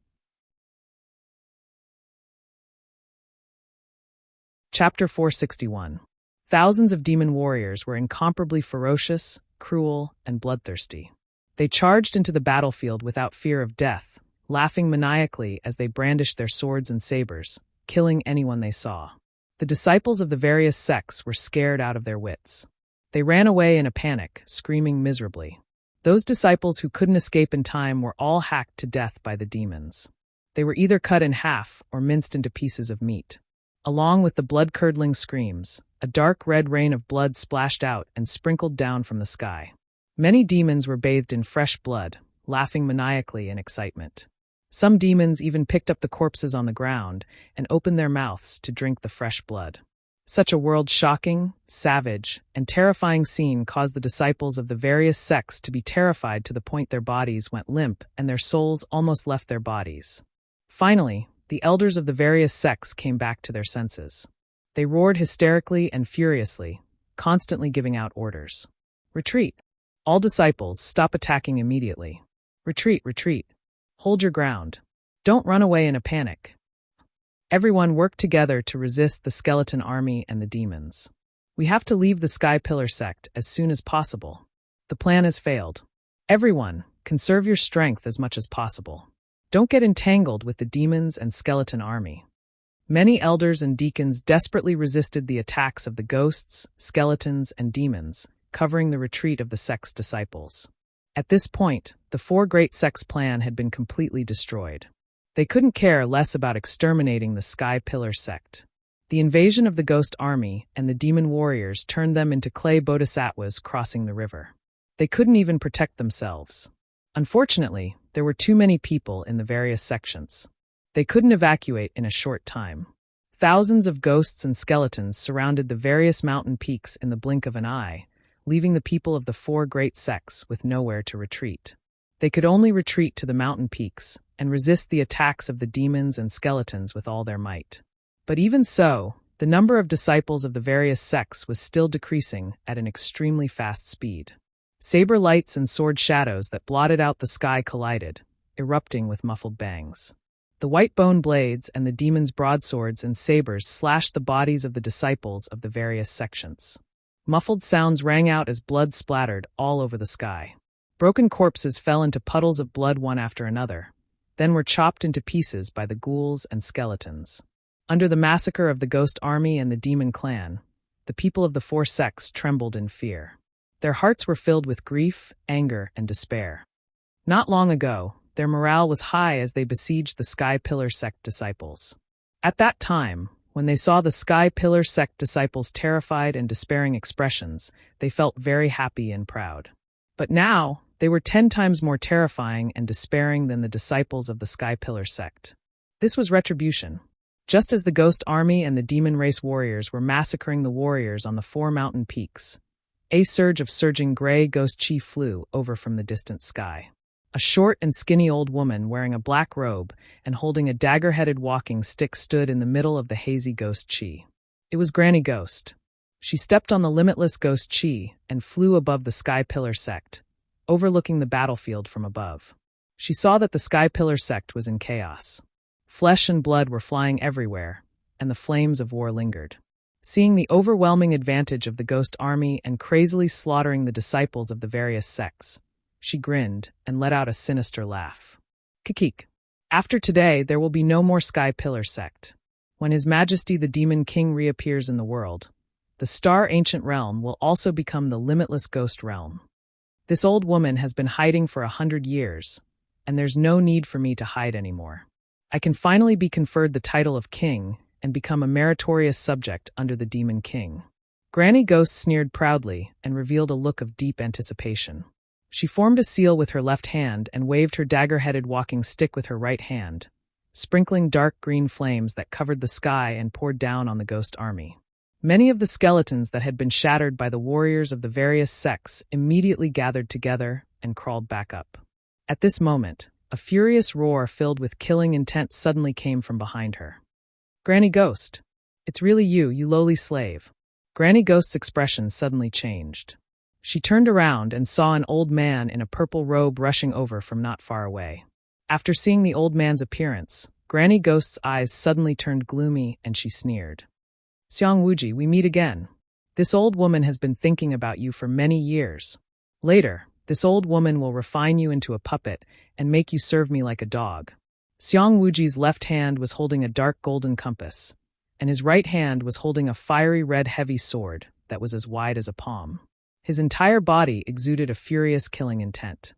Chapter 461. Thousands of demon warriors were incomparably ferocious, cruel, and bloodthirsty. They charged into the battlefield without fear of death, laughing maniacally as they brandished their swords and sabers, killing anyone they saw. The disciples of the various sects were scared out of their wits. They ran away in a panic, screaming miserably. Those disciples who couldn't escape in time were all hacked to death by the demons. They were either cut in half or minced into pieces of meat. Along with the blood-curdling screams, a dark red rain of blood splashed out and sprinkled down from the sky. Many demons were bathed in fresh blood, laughing maniacally in excitement. Some demons even picked up the corpses on the ground and opened their mouths to drink the fresh blood. Such a world-shocking, savage, and terrifying scene caused the disciples of the various sects to be terrified to the point their bodies went limp and their souls almost left their bodies. Finally, the elders of the various sects came back to their senses. They roared hysterically and furiously, constantly giving out orders. Retreat! All disciples, stop attacking immediately. Retreat, retreat. Hold your ground. Don't run away in a panic. Everyone worked together to resist the skeleton army and the demons. We have to leave the Sky Pillar sect as soon as possible. The plan has failed. Everyone, conserve your strength as much as possible. Don't get entangled with the demons and skeleton army. Many elders and deacons desperately resisted the attacks of the ghosts, skeletons, and demons, covering the retreat of the sect's disciples. At this point, the four great sects' plan had been completely destroyed. They couldn't care less about exterminating the Sky Pillar sect. The invasion of the ghost army and the demon warriors turned them into clay bodhisattvas crossing the river. They couldn't even protect themselves. Unfortunately, there were too many people in the various sections. They couldn't evacuate in a short time. Thousands of ghosts and skeletons surrounded the various mountain peaks in the blink of an eye, leaving the people of the four great sects with nowhere to retreat. They could only retreat to the mountain peaks and resist the attacks of the demons and skeletons with all their might. But even so, the number of disciples of the various sects was still decreasing at an extremely fast speed. Saber lights and sword shadows that blotted out the sky collided, erupting with muffled bangs. The white bone blades and the demons' broadswords and sabers slashed the bodies of the disciples of the various sections. Muffled sounds rang out as blood splattered all over the sky. Broken corpses fell into puddles of blood one after another, then were chopped into pieces by the ghouls and skeletons. Under the massacre of the ghost army and the demon clan, the people of the four sects trembled in fear. Their hearts were filled with grief, anger, and despair. Not long ago, their morale was high as they besieged the Sky Pillar sect disciples. At that time, when they saw the Sky Pillar sect disciples' terrified and despairing expressions, they felt very happy and proud. But now, they were 10 times more terrifying and despairing than the disciples of the Sky Pillar sect. This was retribution. Just as the ghost army and the demon race warriors were massacring the warriors on the four mountain peaks, a surge of surging gray ghost chi flew over from the distant sky. A short and skinny old woman wearing a black robe and holding a dagger-headed walking stick stood in the middle of the hazy ghost chi. It was Granny Ghost. She stepped on the limitless ghost chi and flew above the Sky Pillar sect, overlooking the battlefield from above. She saw that the Sky Pillar sect was in chaos. Flesh and blood were flying everywhere, and the flames of war lingered. Seeing the overwhelming advantage of the ghost army and crazily slaughtering the disciples of the various sects, she grinned and let out a sinister laugh. Kikik. After today, there will be no more Sky Pillar sect. When His Majesty the Demon King reappears in the world, the Star Ancient Realm will also become the limitless ghost realm. This old woman has been hiding for 100 years, and there's no need for me to hide anymore. I can finally be conferred the title of king and become a meritorious subject under the Demon King. Granny Ghost sneered proudly and revealed a look of deep anticipation. She formed a seal with her left hand and waved her dagger-headed walking stick with her right hand, sprinkling dark green flames that covered the sky and poured down on the ghost army. Many of the skeletons that had been shattered by the warriors of the various sects immediately gathered together and crawled back up. At this moment, a furious roar filled with killing intent suddenly came from behind her. Granny Ghost, it's really you, you lowly slave. Granny Ghost's expression suddenly changed. She turned around and saw an old man in a purple robe rushing over from not far away. After seeing the old man's appearance, Granny Ghost's eyes suddenly turned gloomy and she sneered. Xiang Wuji, we meet again. This old woman has been thinking about you for many years. Later, this old woman will refine you into a puppet and make you serve me like a dog. Xiang Wuji's left hand was holding a dark golden compass, and his right hand was holding a fiery red heavy sword that was as wide as a palm. His entire body exuded a furious killing intent.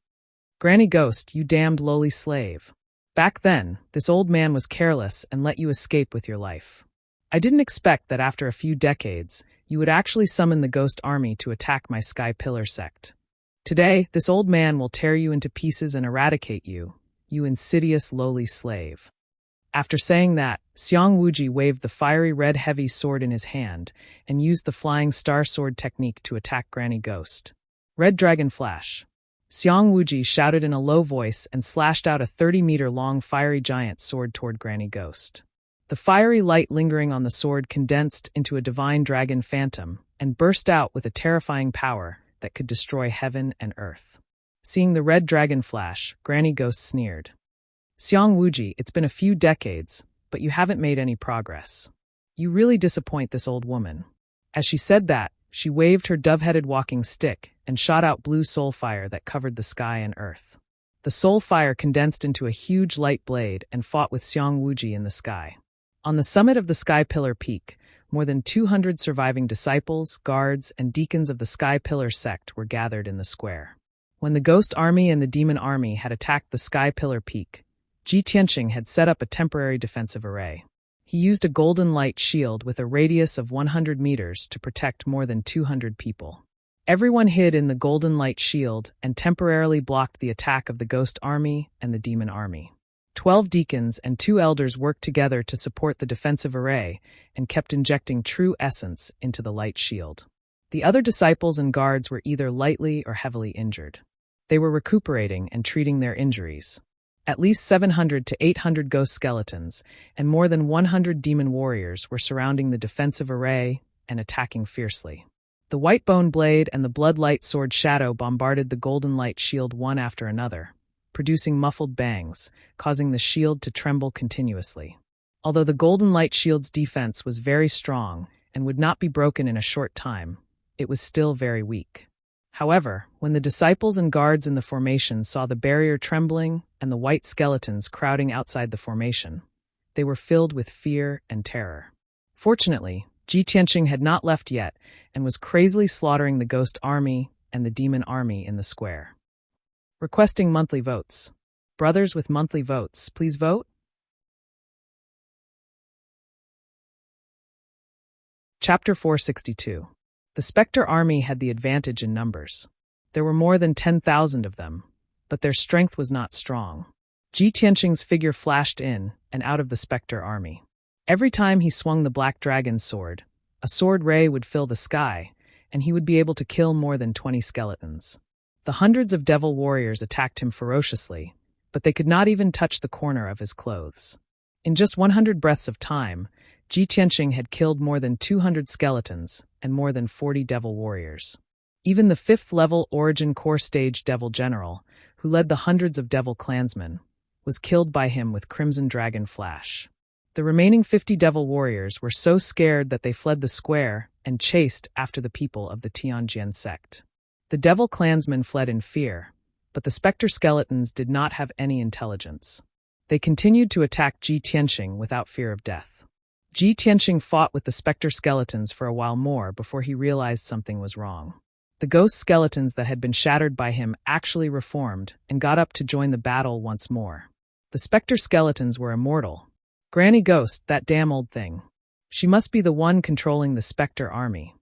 Granny Ghost, you damned lowly slave. Back then, this old man was careless and let you escape with your life. I didn't expect that after a few decades, you would actually summon the ghost army to attack my Sky Pillar sect. Today, this old man will tear you into pieces and eradicate you, you insidious lowly slave." After saying that, Xiang Wuji waved the fiery red heavy sword in his hand and used the flying star sword technique to attack Granny Ghost. Red Dragon Flash. Xiang Wuji shouted in a low voice and slashed out a 30-meter-long fiery giant sword toward Granny Ghost. The fiery light lingering on the sword condensed into a divine dragon phantom and burst out with a terrifying power that could destroy heaven and earth. Seeing the red dragon flash, Granny Ghost sneered. "Xiang Wuji, it's been a few decades, but you haven't made any progress. You really disappoint this old woman." As she said that, she waved her dove-headed walking stick and shot out blue soul fire that covered the sky and earth. The soul fire condensed into a huge light blade and fought with Xiang Wuji in the sky. On the summit of the Sky Pillar Peak, more than 200 surviving disciples, guards, and deacons of the Sky Pillar sect were gathered in the square. When the Ghost Army and the Demon Army had attacked the Sky Pillar Peak, Ji Tianqing had set up a temporary defensive array. He used a golden light shield with a radius of 100 meters to protect more than 200 people. Everyone hid in the golden light shield and temporarily blocked the attack of the Ghost Army and the Demon Army. 12 deacons and 2 elders worked together to support the defensive array and kept injecting true essence into the light shield. The other disciples and guards were either lightly or heavily injured. They were recuperating and treating their injuries. At least 700 to 800 ghost skeletons and more than 100 demon warriors were surrounding the defensive array and attacking fiercely. The white bone blade and the blood light sword shadow bombarded the golden light shield one after another, producing muffled bangs, causing the shield to tremble continuously. Although the golden light shield's defense was very strong and would not be broken in a short time, it was still very weak. However, when the disciples and guards in the formation saw the barrier trembling and the white skeletons crowding outside the formation, they were filled with fear and terror. Fortunately, Ji Tianqing had not left yet and was crazily slaughtering the Ghost Army and the Demon Army in the square. Requesting monthly votes. Brothers with monthly votes, please vote. Chapter 462. The Spectre Army had the advantage in numbers. There were more than 10,000 of them, but their strength was not strong. Ji Tianqing's figure flashed in and out of the Spectre Army. Every time he swung the Black Dragon's sword, a sword ray would fill the sky, and he would be able to kill more than 20 skeletons. The hundreds of devil warriors attacked him ferociously, but they could not even touch the corner of his clothes. In just 100 breaths of time, Ji Tianqing had killed more than 200 skeletons and more than 40 devil warriors. Even the 5th-level Origin Core Stage Devil General, who led the hundreds of devil clansmen, was killed by him with Crimson Dragon Flash. The remaining 50 devil warriors were so scared that they fled the square and chased after the people of the Tianjian sect. The devil clansmen fled in fear, but the specter skeletons did not have any intelligence. They continued to attack Ji Tianqing without fear of death. Ji Tianqing fought with the specter skeletons for a while more before he realized something was wrong. The ghost skeletons that had been shattered by him actually reformed and got up to join the battle once more. The specter skeletons were immortal. Granny Ghost, that damn old thing. She must be the one controlling the specter army.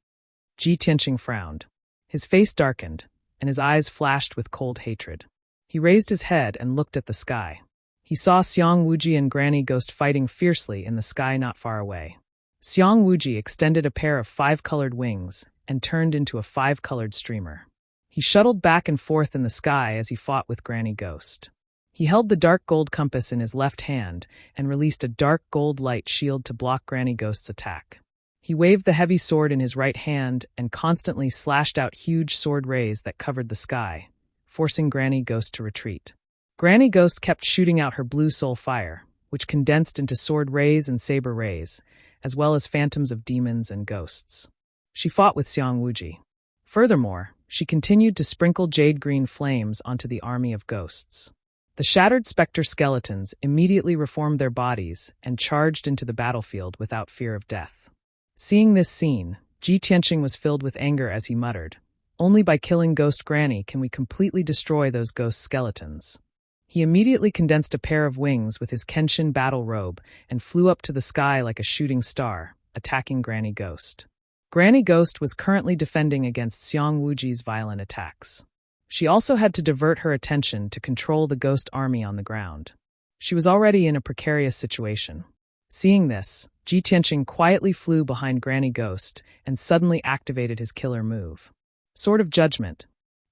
Ji Tianqing frowned. His face darkened, and his eyes flashed with cold hatred. He raised his head and looked at the sky. He saw Xiang Wuji and Granny Ghost fighting fiercely in the sky not far away. Xiang Wuji extended a pair of 5-colored wings and turned into a 5-colored streamer. He shuttled back and forth in the sky as he fought with Granny Ghost. He held the dark gold compass in his left hand and released a dark gold light shield to block Granny Ghost's attack. He waved the heavy sword in his right hand and constantly slashed out huge sword rays that covered the sky, forcing Granny Ghost to retreat. Granny Ghost kept shooting out her blue soul fire, which condensed into sword rays and saber rays, as well as phantoms of demons and ghosts. She fought with Xiang Wuji. Furthermore, she continued to sprinkle jade-green flames onto the army of ghosts. The shattered specter skeletons immediately reformed their bodies and charged into the battlefield without fear of death. Seeing this scene, Ji Tianqing was filled with anger as he muttered, "Only by killing Ghost Granny can we completely destroy those ghost skeletons." He immediately condensed a pair of wings with his Kenshin battle robe and flew up to the sky like a shooting star, attacking Granny Ghost. Granny Ghost was currently defending against Xiang Wuji's violent attacks. She also had to divert her attention to control the ghost army on the ground. She was already in a precarious situation. Seeing this, Ji Tianqing quietly flew behind Granny Ghost and suddenly activated his killer move. Sword of Judgment.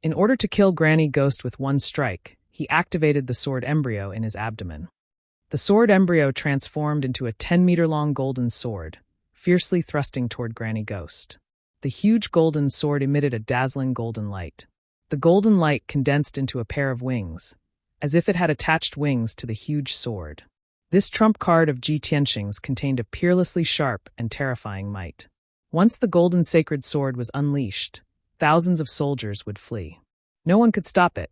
In order to kill Granny Ghost with one strike, he activated the sword embryo in his abdomen. The sword embryo transformed into a 10-meter-long golden sword, fiercely thrusting toward Granny Ghost. The huge golden sword emitted a dazzling golden light. The golden light condensed into a pair of wings, as if it had attached wings to the huge sword. This trump card of Ji Tianqing's contained a peerlessly sharp and terrifying might. Once the golden sacred sword was unleashed, thousands of soldiers would flee. No one could stop it.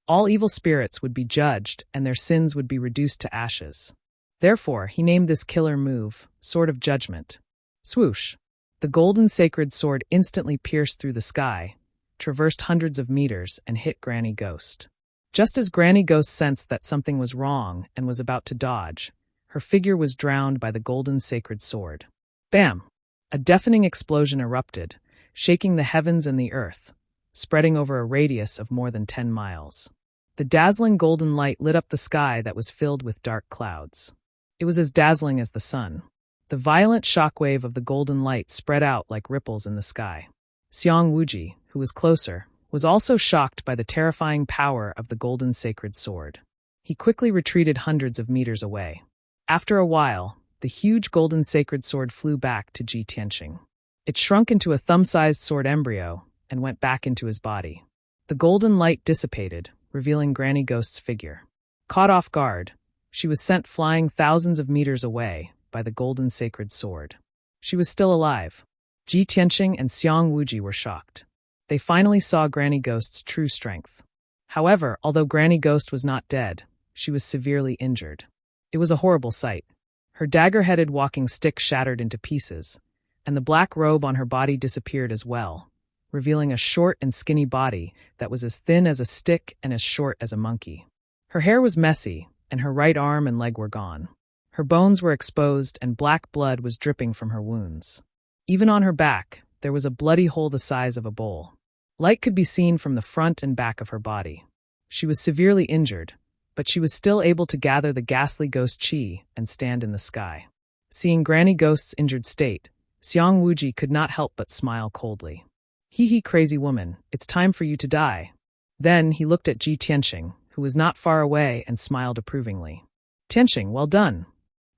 All evil spirits would be judged and their sins would be reduced to ashes. Therefore, he named this killer move Sword of Judgment. Swoosh! The golden sacred sword instantly pierced through the sky, traversed hundreds of meters, and hit Granny Ghost. Just as Granny Ghost sensed that something was wrong and was about to dodge, her figure was drowned by the golden sacred sword. Bam! A deafening explosion erupted, shaking the heavens and the earth, spreading over a radius of more than 10 miles. The dazzling golden light lit up the sky that was filled with dark clouds. It was as dazzling as the sun. The violent shockwave of the golden light spread out like ripples in the sky. Xiang Wuji, who was closer, was also shocked by the terrifying power of the golden sacred sword. He quickly retreated hundreds of meters away. After a while, the huge golden sacred sword flew back to Ji Tianqing. It shrunk into a thumb-sized sword embryo and went back into his body. The golden light dissipated, revealing Granny Ghost's figure. Caught off guard, she was sent flying thousands of meters away by the golden sacred sword. She was still alive. Ji Tianqing and Xiang Wuji were shocked. They finally saw Granny Ghost's true strength. However, although Granny Ghost was not dead, she was severely injured. It was a horrible sight. Her dagger-headed walking stick shattered into pieces, and the black robe on her body disappeared as well, revealing a short and skinny body that was as thin as a stick and as short as a monkey. Her hair was messy, and her right arm and leg were gone. Her bones were exposed and black blood was dripping from her wounds. Even on her back, there was a bloody hole the size of a bowl. Light could be seen from the front and back of her body. She was severely injured, but she was still able to gather the ghastly ghost chi and stand in the sky. Seeing Granny Ghost's injured state, Xiang Wuji could not help but smile coldly. Hee, crazy woman, it's time for you to die. Then he looked at Ji Tianqing, who was not far away, and smiled approvingly. Tianqing, well done.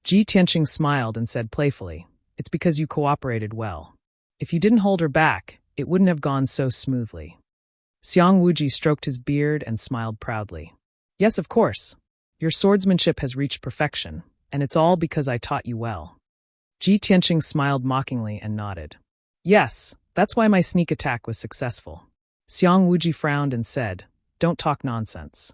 Ji Tianqing smiled and said playfully, it's because you cooperated well. If you didn't hold her back, it wouldn't have gone so smoothly. Xiang Wuji stroked his beard and smiled proudly. Yes, of course. Your swordsmanship has reached perfection, and it's all because I taught you well. Ji Tianqing smiled mockingly and nodded. Yes, that's why my sneak attack was successful. Xiang Wuji frowned and said, don't talk nonsense.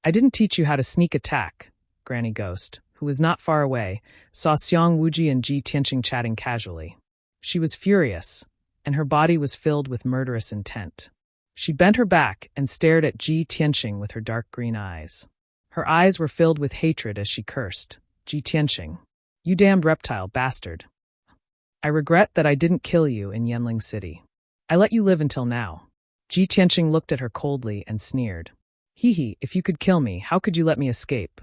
I didn't teach you how to sneak attack. Granny Ghost, who was not far away, saw Xiang Wuji and Ji Tianqing chatting casually. She was furious, and her body was filled with murderous intent. She bent her back and stared at Ji Tianqing with her dark green eyes. Her eyes were filled with hatred as she cursed. Ji Tianqing, you damned reptile bastard. I regret that I didn't kill you in Yanling City. I let you live until now. Ji Tianqing looked at her coldly and sneered. Hee, if you could kill me, how could you let me escape?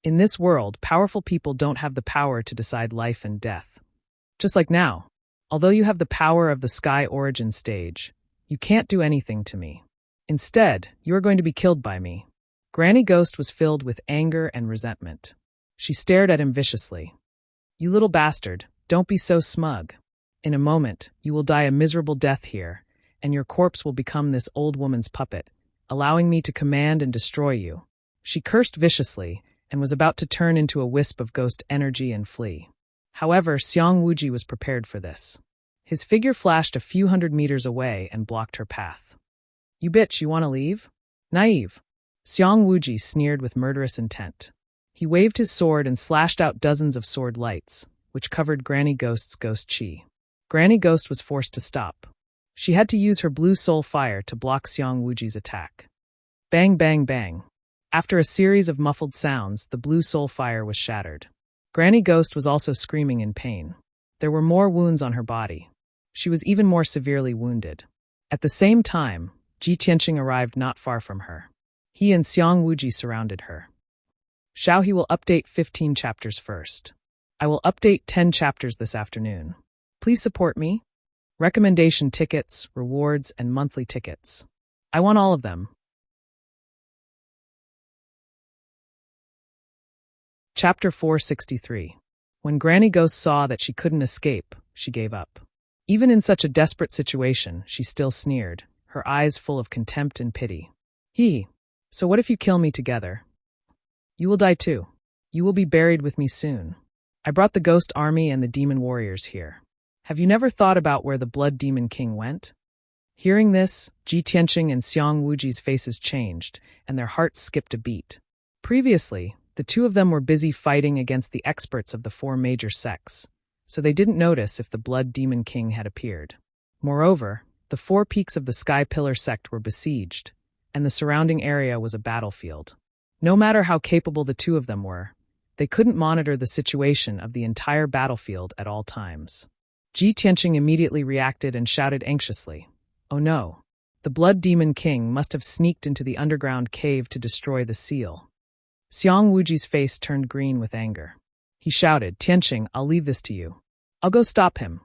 In this world, powerful people don't have the power to decide life and death. Just like now. Although you have the power of the Sky Origin stage, you can't do anything to me. Instead, you are going to be killed by me. Granny Ghost was filled with anger and resentment. She stared at him viciously. You little bastard, don't be so smug. In a moment, you will die a miserable death here, and your corpse will become this old woman's puppet, allowing me to command and destroy you. She cursed viciously and was about to turn into a wisp of ghost energy and flee. However, Xiang Wuji was prepared for this. His figure flashed a few hundred meters away and blocked her path. You bitch, you want to leave? Naive. Xiang Wuji sneered with murderous intent. He waved his sword and slashed out dozens of sword lights, which covered Granny Ghost's ghost chi. Granny Ghost was forced to stop. She had to use her blue soul fire to block Xiang Wuji's attack. Bang, bang, bang. After a series of muffled sounds, the blue soul fire was shattered. Granny Ghost was also screaming in pain. There were more wounds on her body. She was even more severely wounded. At the same time, Ji Tianqing arrived not far from her. He and Xiang Wuji surrounded her. Xiao, he will update 15 chapters first. I will update 10 chapters this afternoon. Please support me. Recommendation tickets, rewards, and monthly tickets. I want all of them. Chapter 463. When Granny Ghost saw that she couldn't escape, she gave up. Even in such a desperate situation, she still sneered, her eyes full of contempt and pity. So what if you kill me together? You will die too. You will be buried with me soon. I brought the ghost army and the demon warriors here. Have you never thought about where the Blood Demon King went? Hearing this, Ji Tianqing and Xiang Wuji's faces changed, and their hearts skipped a beat. Previously, the two of them were busy fighting against the experts of the 4 major sects, so they didn't notice if the Blood Demon King had appeared. Moreover, the 4 peaks of the Sky Pillar sect were besieged, and the surrounding area was a battlefield. No matter how capable the two of them were, they couldn't monitor the situation of the entire battlefield at all times. Ji Tianqing immediately reacted and shouted anxiously, "Oh no! The Blood Demon King must have sneaked into the underground cave to destroy the seal." Xiang Wuji's face turned green with anger. He shouted, "Tianqing, I'll leave this to you. I'll go stop him."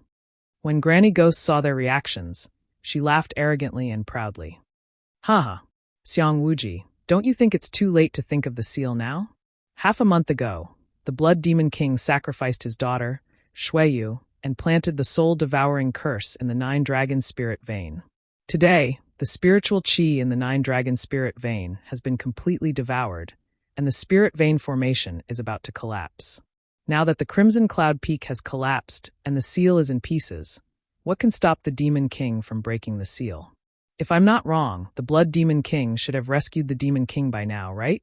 When Granny Ghost saw their reactions, she laughed arrogantly and proudly. "Haha, Xiang Wuji, don't you think it's too late to think of the seal now? Half a month ago, the Blood Demon King sacrificed his daughter, Shuiyu, and planted the soul-devouring curse in the 9-dragon spirit vein. Today, the spiritual qi in the 9-dragon spirit vein has been completely devoured, and the spirit vein formation is about to collapse. Now that the Crimson Cloud Peak has collapsed and the seal is in pieces, what can stop the Demon King from breaking the seal? If I'm not wrong, the Blood Demon King should have rescued the Demon King by now, right?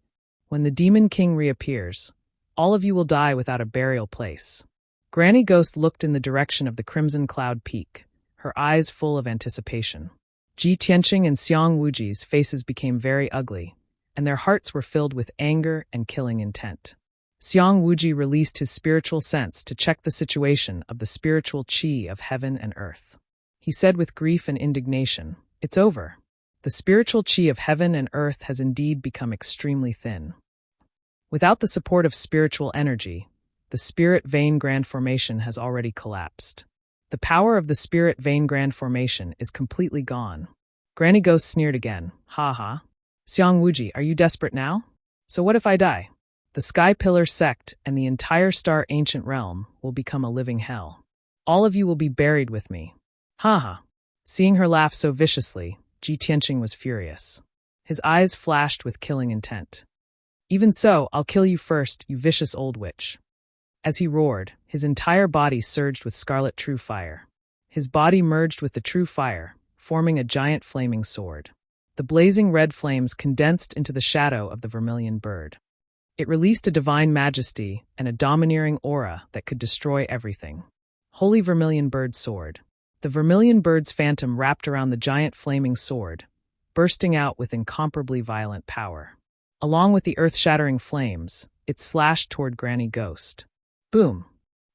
When the Demon King reappears, all of you will die without a burial place." Granny Ghost looked in the direction of the Crimson Cloud Peak, her eyes full of anticipation. Ji Tianqing and Xiang Wuji's faces became very ugly, and their hearts were filled with anger and killing intent. Xiang Wuji released his spiritual sense to check the situation of the spiritual qi of heaven and earth. He said with grief and indignation, "It's over. The spiritual qi of heaven and earth has indeed become extremely thin. Without the support of spiritual energy, the spirit vein grand formation has already collapsed. The power of the spirit vein grand formation is completely gone." Granny Ghost sneered again. "Ha ha. Xiang Wuji, are you desperate now? So what if I die? The Sky Pillar sect and the entire Star Ancient Realm will become a living hell. All of you will be buried with me." "Ha ha." Seeing her laugh so viciously, Ji Tianqing was furious. His eyes flashed with killing intent. "Even so, I'll kill you first, you vicious old witch." As he roared, his entire body surged with scarlet true fire. His body merged with the true fire, forming a giant flaming sword. The blazing red flames condensed into the shadow of the vermilion bird. It released a divine majesty and a domineering aura that could destroy everything. Holy Vermilion Bird Sword. The Vermilion Bird's phantom wrapped around the giant flaming sword, bursting out with incomparably violent power. Along with the earth-shattering flames, it slashed toward Granny Ghost. Boom!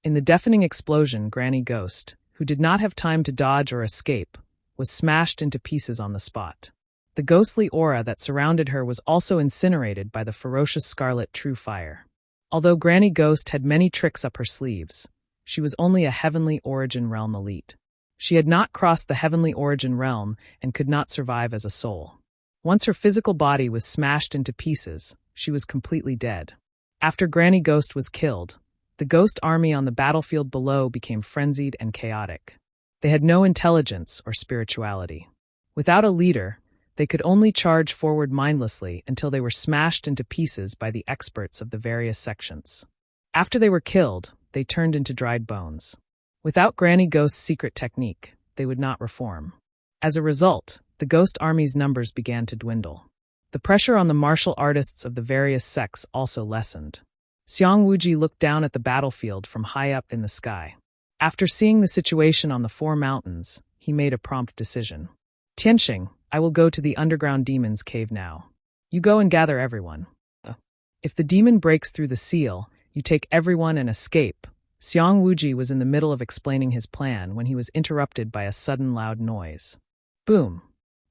In the deafening explosion, Granny Ghost, who did not have time to dodge or escape, was smashed into pieces on the spot. The ghostly aura that surrounded her was also incinerated by the ferocious scarlet true fire. Although Granny Ghost had many tricks up her sleeves, she was only a heavenly origin realm elite. She had not crossed the heavenly origin realm and could not survive as a soul. Once her physical body was smashed into pieces, she was completely dead. After Granny Ghost was killed, the ghost army on the battlefield below became frenzied and chaotic. They had no intelligence or spirituality. Without a leader, they could only charge forward mindlessly until they were smashed into pieces by the experts of the various sections. After they were killed, they turned into dried bones. Without Granny Ghost's secret technique, they would not reform. As a result, the ghost army's numbers began to dwindle. The pressure on the martial artists of the various sects also lessened. Xiang Wuji looked down at the battlefield from high up in the sky. After seeing the situation on the 4 mountains, he made a prompt decision. "Tianqing, I will go to the underground demon's cave now. You go and gather everyone. If the demon breaks through the seal, you take everyone and escape, Xiang Wuji was in the middle of explaining his plan when he was interrupted by a sudden loud noise. Boom!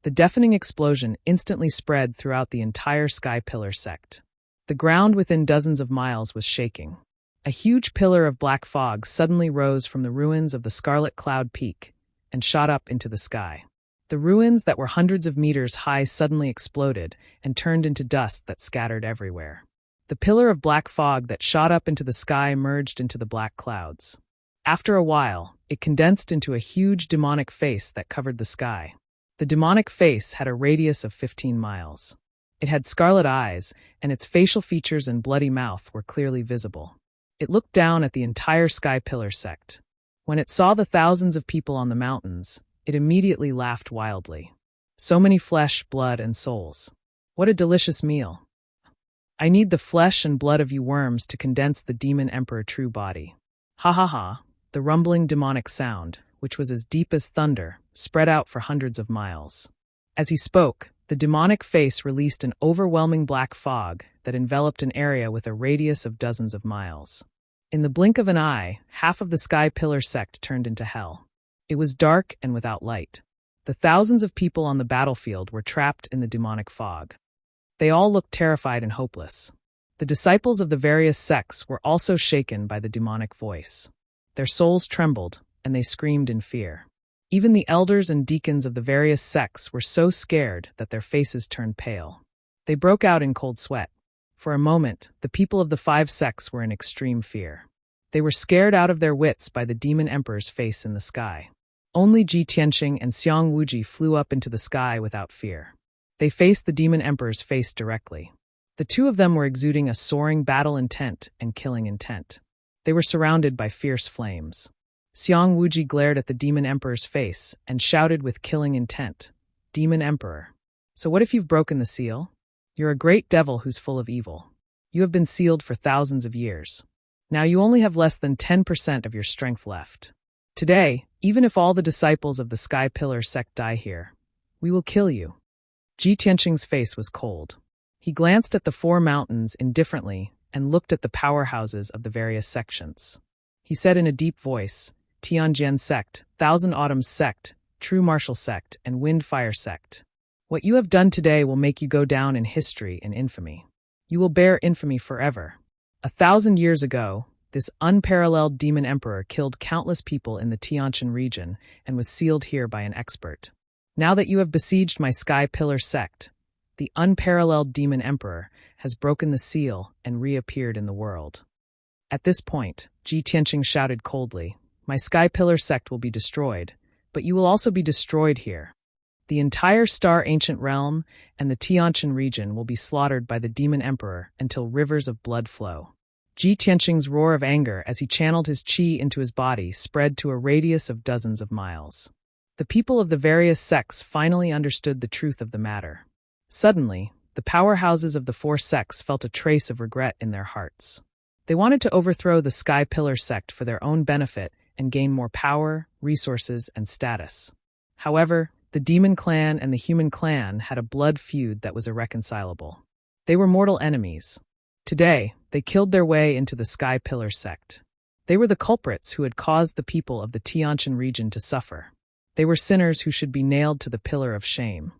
The deafening explosion instantly spread throughout the entire Sky Pillar sect. The ground within dozens of miles was shaking. A huge pillar of black fog suddenly rose from the ruins of the Scarlet Cloud Peak and shot up into the sky. The ruins that were hundreds of meters high suddenly exploded and turned into dust that scattered everywhere. The pillar of black fog that shot up into the sky merged into the black clouds. After a while, it condensed into a huge demonic face that covered the sky. The demonic face had a radius of 15 miles. It had scarlet eyes, and its facial features and bloody mouth were clearly visible. It looked down at the entire Sky Pillar sect. When it saw the thousands of people on the mountains, it immediately laughed wildly. So many flesh, blood, and souls. What a delicious meal. I need the flesh and blood of you worms to condense the demon emperor true body. Ha ha ha, the rumbling demonic sound, which was as deep as thunder, spread out for hundreds of miles. As he spoke, the demonic face released an overwhelming black fog that enveloped an area with a radius of dozens of miles. In the blink of an eye, half of the Sky Pillar sect turned into hell. It was dark and without light. The thousands of people on the battlefield were trapped in the demonic fog. They all looked terrified and hopeless. The disciples of the various sects were also shaken by the demonic voice. Their souls trembled, and they screamed in fear. Even the elders and deacons of the various sects were so scared that their faces turned pale. They broke out in cold sweat. For a moment, the people of the 5 sects were in extreme fear. They were scared out of their wits by the demon emperor's face in the sky. Only Ji Tianqing and Xiang Wuji flew up into the sky without fear. They faced the demon emperor's face directly. The two of them were exuding a soaring battle intent and killing intent. They were surrounded by fierce flames. Xiang Wuji glared at the demon emperor's face and shouted with killing intent, "Demon Emperor, so what if you've broken the seal? You're a great devil who's full of evil. You have been sealed for thousands of years. Now you only have less than 10% of your strength left. Today, even if all the disciples of the Sky Pillar sect die here, we will kill you." Ji Tianqing's face was cold. He glanced at the 4 mountains indifferently and looked at the powerhouses of the various sections. He said in a deep voice, "Tianjian sect, Thousand Autumns sect, True Martial sect, and Wind Fire sect. What you have done today will make you go down in history and infamy. You will bear infamy forever. 1,000 years ago, this unparalleled demon emperor killed countless people in the Tianjin region and was sealed here by an expert. Now that you have besieged my Sky Pillar sect, the unparalleled demon emperor has broken the seal and reappeared in the world." At this point, Ji Tianqing shouted coldly, "My Sky Pillar sect will be destroyed, but you will also be destroyed here. The entire Star Ancient Realm and the Tianjin region will be slaughtered by the demon emperor until rivers of blood flow." Ji Tianqing's roar of anger as he channeled his qi into his body spread to a radius of dozens of miles. The people of the various sects finally understood the truth of the matter. Suddenly, the powerhouses of the 4 sects felt a trace of regret in their hearts. They wanted to overthrow the Sky Pillar sect for their own benefit and gain more power, resources, and status. However, the Demon Clan and the Human Clan had a blood feud that was irreconcilable. They were mortal enemies. Today, they killed their way into the Sky Pillar sect. They were the culprits who had caused the people of the Tianjin region to suffer. They were sinners who should be nailed to the pillar of shame.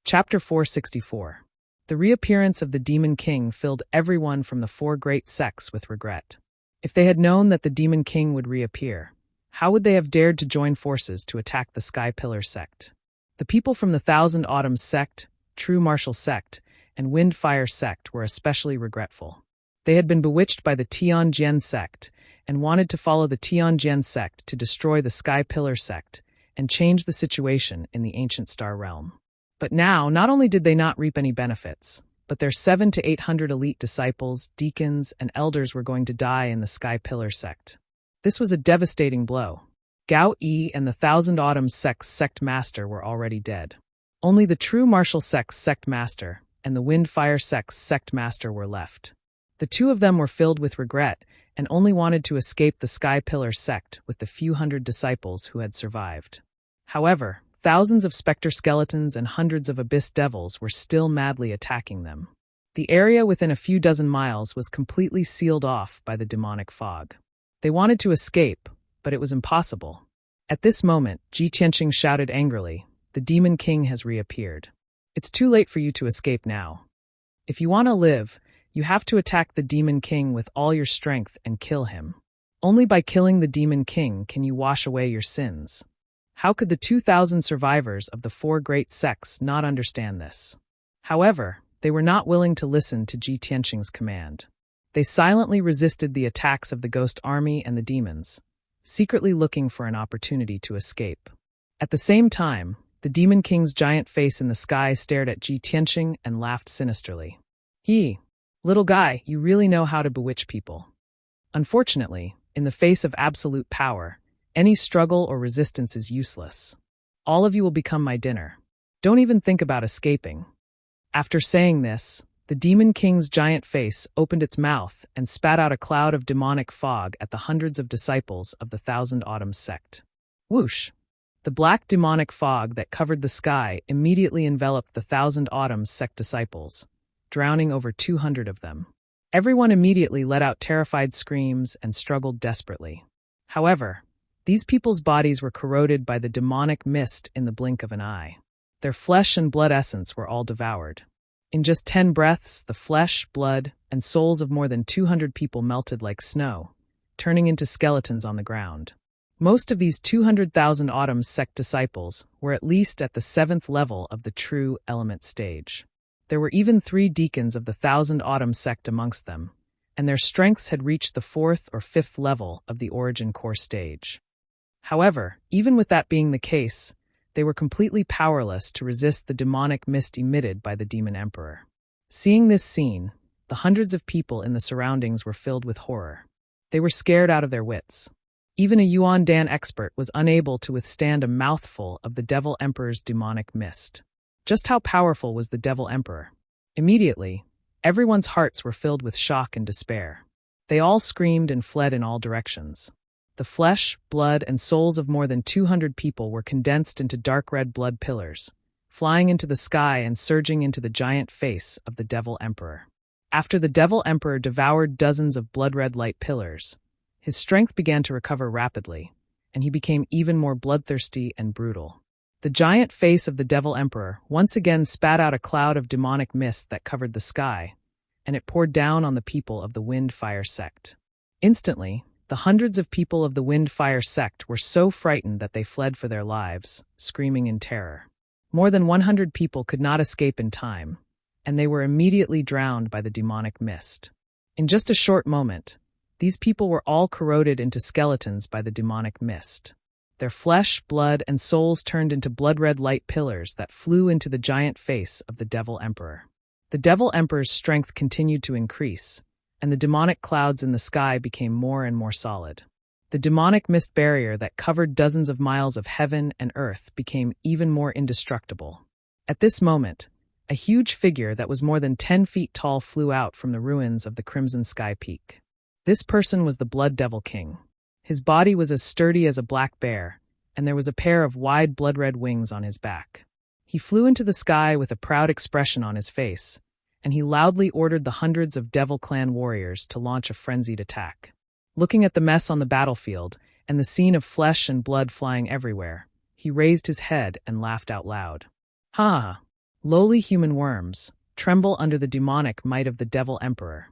Chapter 464. The reappearance of the Demon King filled everyone from the 4 great sects with regret. If they had known that the Demon King would reappear, how would they have dared to join forces to attack the Sky Pillar sect? The people from the Thousand Autumns sect, True Martial sect, and Wind Fire sect were especially regretful. They had been bewitched by the Tianjian sect and wanted to follow the Tianjian sect to destroy the Sky Pillar sect and change the situation in the ancient star realm. But now, not only did they not reap any benefits, but their 700 to 800 elite disciples, deacons, and elders were going to die in the Sky Pillar sect. This was a devastating blow. Gao Yi and the Thousand Autumns sect's sect master were already dead. Only the True Martial sect's sect master and the Wind Fire sect's sect master were left. The two of them were filled with regret and only wanted to escape the Sky Pillar sect with the few hundred disciples who had survived. However, thousands of specter skeletons and hundreds of abyss devils were still madly attacking them. The area within a few dozen miles was completely sealed off by the demonic fog. They wanted to escape, but it was impossible. At this moment, Ji Tianqing shouted angrily, "The Demon King has reappeared. It's too late for you to escape now. If you want to live, you have to attack the Demon King with all your strength and kill him. Only by killing the Demon King can you wash away your sins." How could the 2,000 survivors of the four great sects not understand this? However, they were not willing to listen to Ji Tianqing's command. They silently resisted the attacks of the ghost army and the demons, secretly looking for an opportunity to escape. At the same time, the Demon King's giant face in the sky stared at Ji Tianqing and laughed sinisterly. Little guy, you really know how to bewitch people. Unfortunately, in the face of absolute power, any struggle or resistance is useless. All of you will become my dinner. Don't even think about escaping." After saying this, the Demon King's giant face opened its mouth and spat out a cloud of demonic fog at the hundreds of disciples of the Thousand Autumns sect. Whoosh! The black demonic fog that covered the sky immediately enveloped the Thousand Autumns sect disciples, drowning over 200 of them. Everyone immediately let out terrified screams and struggled desperately. However, these people's bodies were corroded by the demonic mist in the blink of an eye. Their flesh and blood essence were all devoured. In just 10 breaths, the flesh, blood, and souls of more than 200 people melted like snow, turning into skeletons on the ground. Most of these 200,000 Autumns sect disciples were at least at the 7th level of the true element stage. There were even 3 deacons of the Thousand Autumns sect amongst them, and their strengths had reached the 4th or 5th level of the origin core stage. However, even with that being the case, they were completely powerless to resist the demonic mist emitted by the Demon Emperor. Seeing this scene, the hundreds of people in the surroundings were filled with horror. They were scared out of their wits. Even a Yuan Dan expert was unable to withstand a mouthful of the Devil Emperor's demonic mist. Just how powerful was the Devil Emperor? Immediately, everyone's hearts were filled with shock and despair. They all screamed and fled in all directions. The flesh, blood, and souls of more than 200 people were condensed into dark red blood pillars, flying into the sky and surging into the giant face of the Devil Emperor. After the Devil Emperor devoured dozens of blood-red light pillars, his strength began to recover rapidly, and he became even more bloodthirsty and brutal. The giant face of the Devil Emperor once again spat out a cloud of demonic mist that covered the sky, and it poured down on the people of the Wind-Fire sect. Instantly, the hundreds of people of the Wind-Fire sect were so frightened that they fled for their lives, screaming in terror. More than 100 people could not escape in time, and they were immediately drowned by the demonic mist. In just a short moment, these people were all corroded into skeletons by the demonic mist. Their flesh, blood, and souls turned into blood-red light pillars that flew into the giant face of the Devil Emperor. The Devil Emperor's strength continued to increase, and the demonic clouds in the sky became more and more solid. The demonic mist barrier that covered dozens of miles of heaven and earth became even more indestructible. At this moment, a huge figure that was more than 10 feet tall flew out from the ruins of the Crimson Sky Peak. This person was the Blood Devil King. His body was as sturdy as a black bear, and there was a pair of wide blood-red wings on his back. He flew into the sky with a proud expression on his face, and he loudly ordered the hundreds of Devil Clan warriors to launch a frenzied attack. Looking at the mess on the battlefield and the scene of flesh and blood flying everywhere, he raised his head and laughed out loud. "Ha! Lowly human worms, tremble under the demonic might of the Devil Emperor.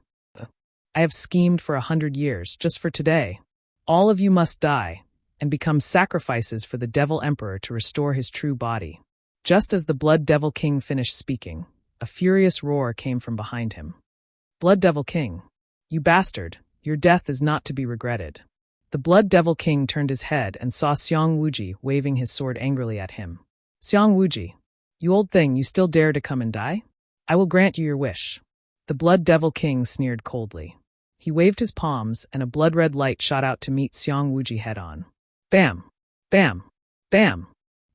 I have schemed for 100 years, just for today. All of you must die, and become sacrifices for the Devil Emperor to restore his true body." Just as the Blood Devil King finished speaking, a furious roar came from behind him. "Blood Devil King, you bastard, your death is not to be regretted." The Blood Devil King turned his head and saw Xiang Wuji waving his sword angrily at him. "Xiang Wuji, you old thing, you still dare to come and die? I will grant you your wish." The Blood Devil King sneered coldly. He waved his palms, and a blood-red light shot out to meet Xiang Wuji head-on. Bam! Bam! Bam!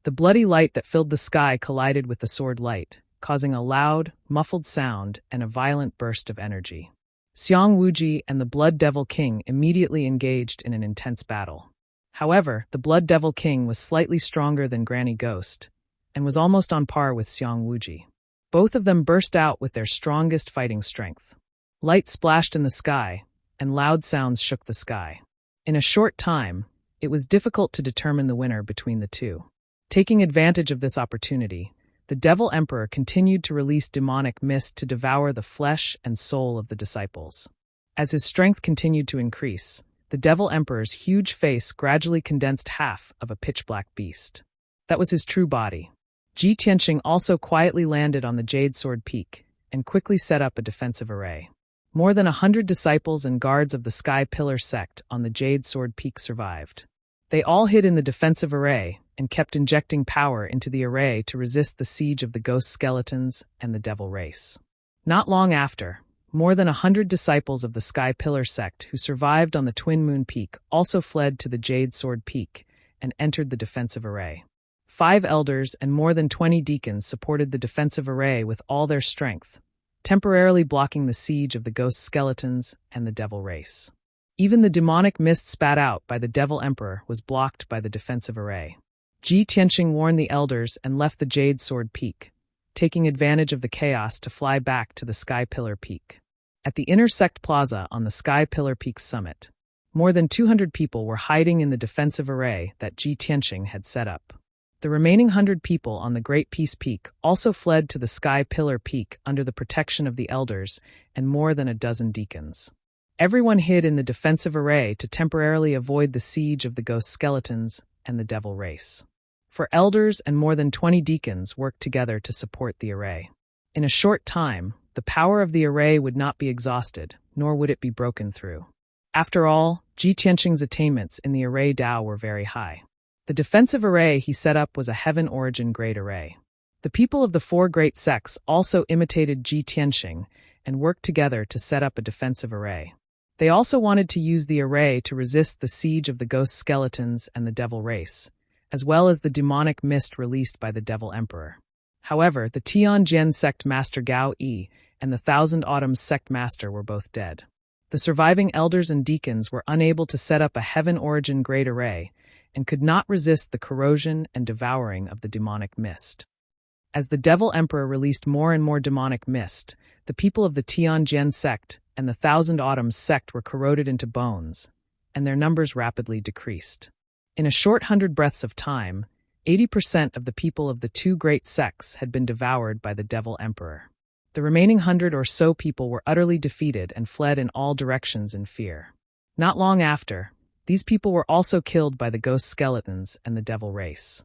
The bloody light that filled the sky collided with the sword light, causing a loud, muffled sound and a violent burst of energy. Xiang Wuji and the Blood Devil King immediately engaged in an intense battle. However, the Blood Devil King was slightly stronger than Granny Ghost, and was almost on par with Xiang Wuji. Both of them burst out with their strongest fighting strength. Light splashed in the sky, and loud sounds shook the sky. In a short time, it was difficult to determine the winner between the two. Taking advantage of this opportunity, the Devil Emperor continued to release demonic mist to devour the flesh and soul of the disciples. As his strength continued to increase, the Devil Emperor's huge face gradually condensed half of a pitch-black beast. That was his true body. Ji Tianqing also quietly landed on the Jade Sword Peak and quickly set up a defensive array. More than 100 disciples and guards of the Sky Pillar sect on the Jade Sword Peak survived. They all hid in the defensive array and kept injecting power into the array to resist the siege of the ghost skeletons and the devil race. Not long after, more than 100 disciples of the Sky Pillar sect who survived on the Twin Moon Peak also fled to the Jade Sword Peak and entered the defensive array. 5 elders and more than 20 deacons supported the defensive array with all their strength, temporarily blocking the siege of the ghost skeletons and the devil race. Even the demonic mist spat out by the Devil Emperor was blocked by the defensive array. Ji Tianqing warned the elders and left the Jade Sword Peak, taking advantage of the chaos to fly back to the Sky Pillar Peak. At the Inner Sect Plaza on the Sky Pillar Peak's summit, more than 200 people were hiding in the defensive array that Ji Tianqing had set up. The remaining 100 people on the Great Peace Peak also fled to the Sky Pillar Peak under the protection of the elders and more than a dozen deacons. Everyone hid in the defensive array to temporarily avoid the siege of the ghost skeletons and the devil race. For elders and more than 20 deacons worked together to support the array. In a short time, the power of the array would not be exhausted, nor would it be broken through. After all, Ji Tianqing's attainments in the array Dao were very high. The defensive array he set up was a Heaven Origin Great Array. The people of the 4 great sects also imitated Ji Tianqing and worked together to set up a defensive array. They also wanted to use the array to resist the siege of the ghost skeletons and the devil race, as well as the demonic mist released by the Devil Emperor. However, the Tianjin sect master Gao Yi and the Thousand Autumns sect master were both dead. The surviving elders and deacons were unable to set up a Heaven Origin Great Array and could not resist the corrosion and devouring of the demonic mist. As the Devil Emperor released more and more demonic mist, the people of the Tianjin sect and the Thousand Autumns sect were corroded into bones, and their numbers rapidly decreased. In a short 100 breaths of time, 80% of the people of the 2 great sects had been devoured by the Devil Emperor. The remaining 100 or so people were utterly defeated and fled in all directions in fear. Not long after, these people were also killed by the ghost skeletons and the devil race.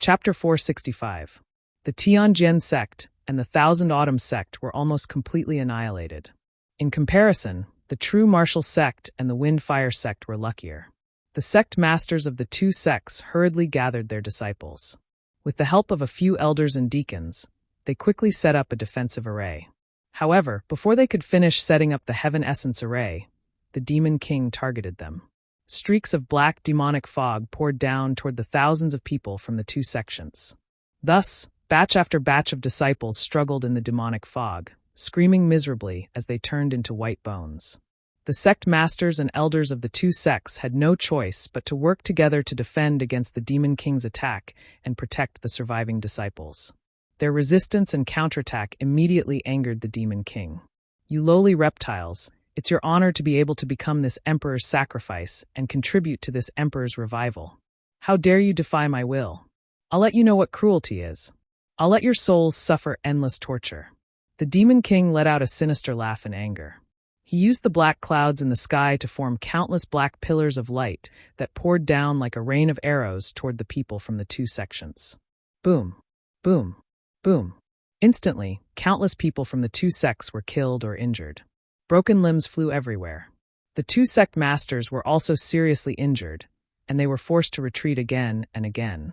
Chapter 465. The Tianjin sect and the Thousand Autumns sect were almost completely annihilated. In comparison, the True Martial sect and the Wind-Fire sect were luckier. The sect masters of the 2 sects hurriedly gathered their disciples. With the help of a few elders and deacons, they quickly set up a defensive array. However, before they could finish setting up the Heaven Essence array, the Demon King targeted them. Streaks of black demonic fog poured down toward the thousands of people from the 2 sections. Thus, batch after batch of disciples struggled in the demonic fog, screaming miserably as they turned into white bones. The sect masters and elders of the 2 sects had no choice but to work together to defend against the Demon King's attack and protect the surviving disciples. Their resistance and counterattack immediately angered the Demon King. "You lowly reptiles, it's your honor to be able to become this emperor's sacrifice and contribute to this emperor's revival. How dare you defy my will? I'll let you know what cruelty is. I'll let your souls suffer endless torture." The Demon King let out a sinister laugh in anger. He used the black clouds in the sky to form countless black pillars of light that poured down like a rain of arrows toward the people from the 2 sections. Boom, boom, boom. Instantly, countless people from the 2 sects were killed or injured. Broken limbs flew everywhere. The 2 sect masters were also seriously injured, and they were forced to retreat again and again.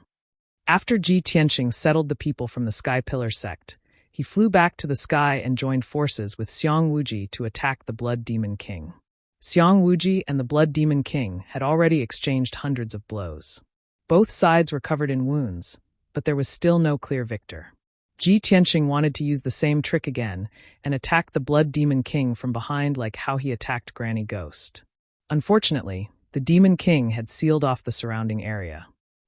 After Ji Tianqing settled the people from the Sky Pillar sect, he flew back to the sky and joined forces with Xiang Wuji to attack the Blood Demon King. Xiang Wuji and the Blood Demon King had already exchanged hundreds of blows. Both sides were covered in wounds, but there was still no clear victor. Ji Tianqing wanted to use the same trick again and attack the Blood Demon King from behind like how he attacked Granny Ghost. Unfortunately, the Demon King had sealed off the surrounding area.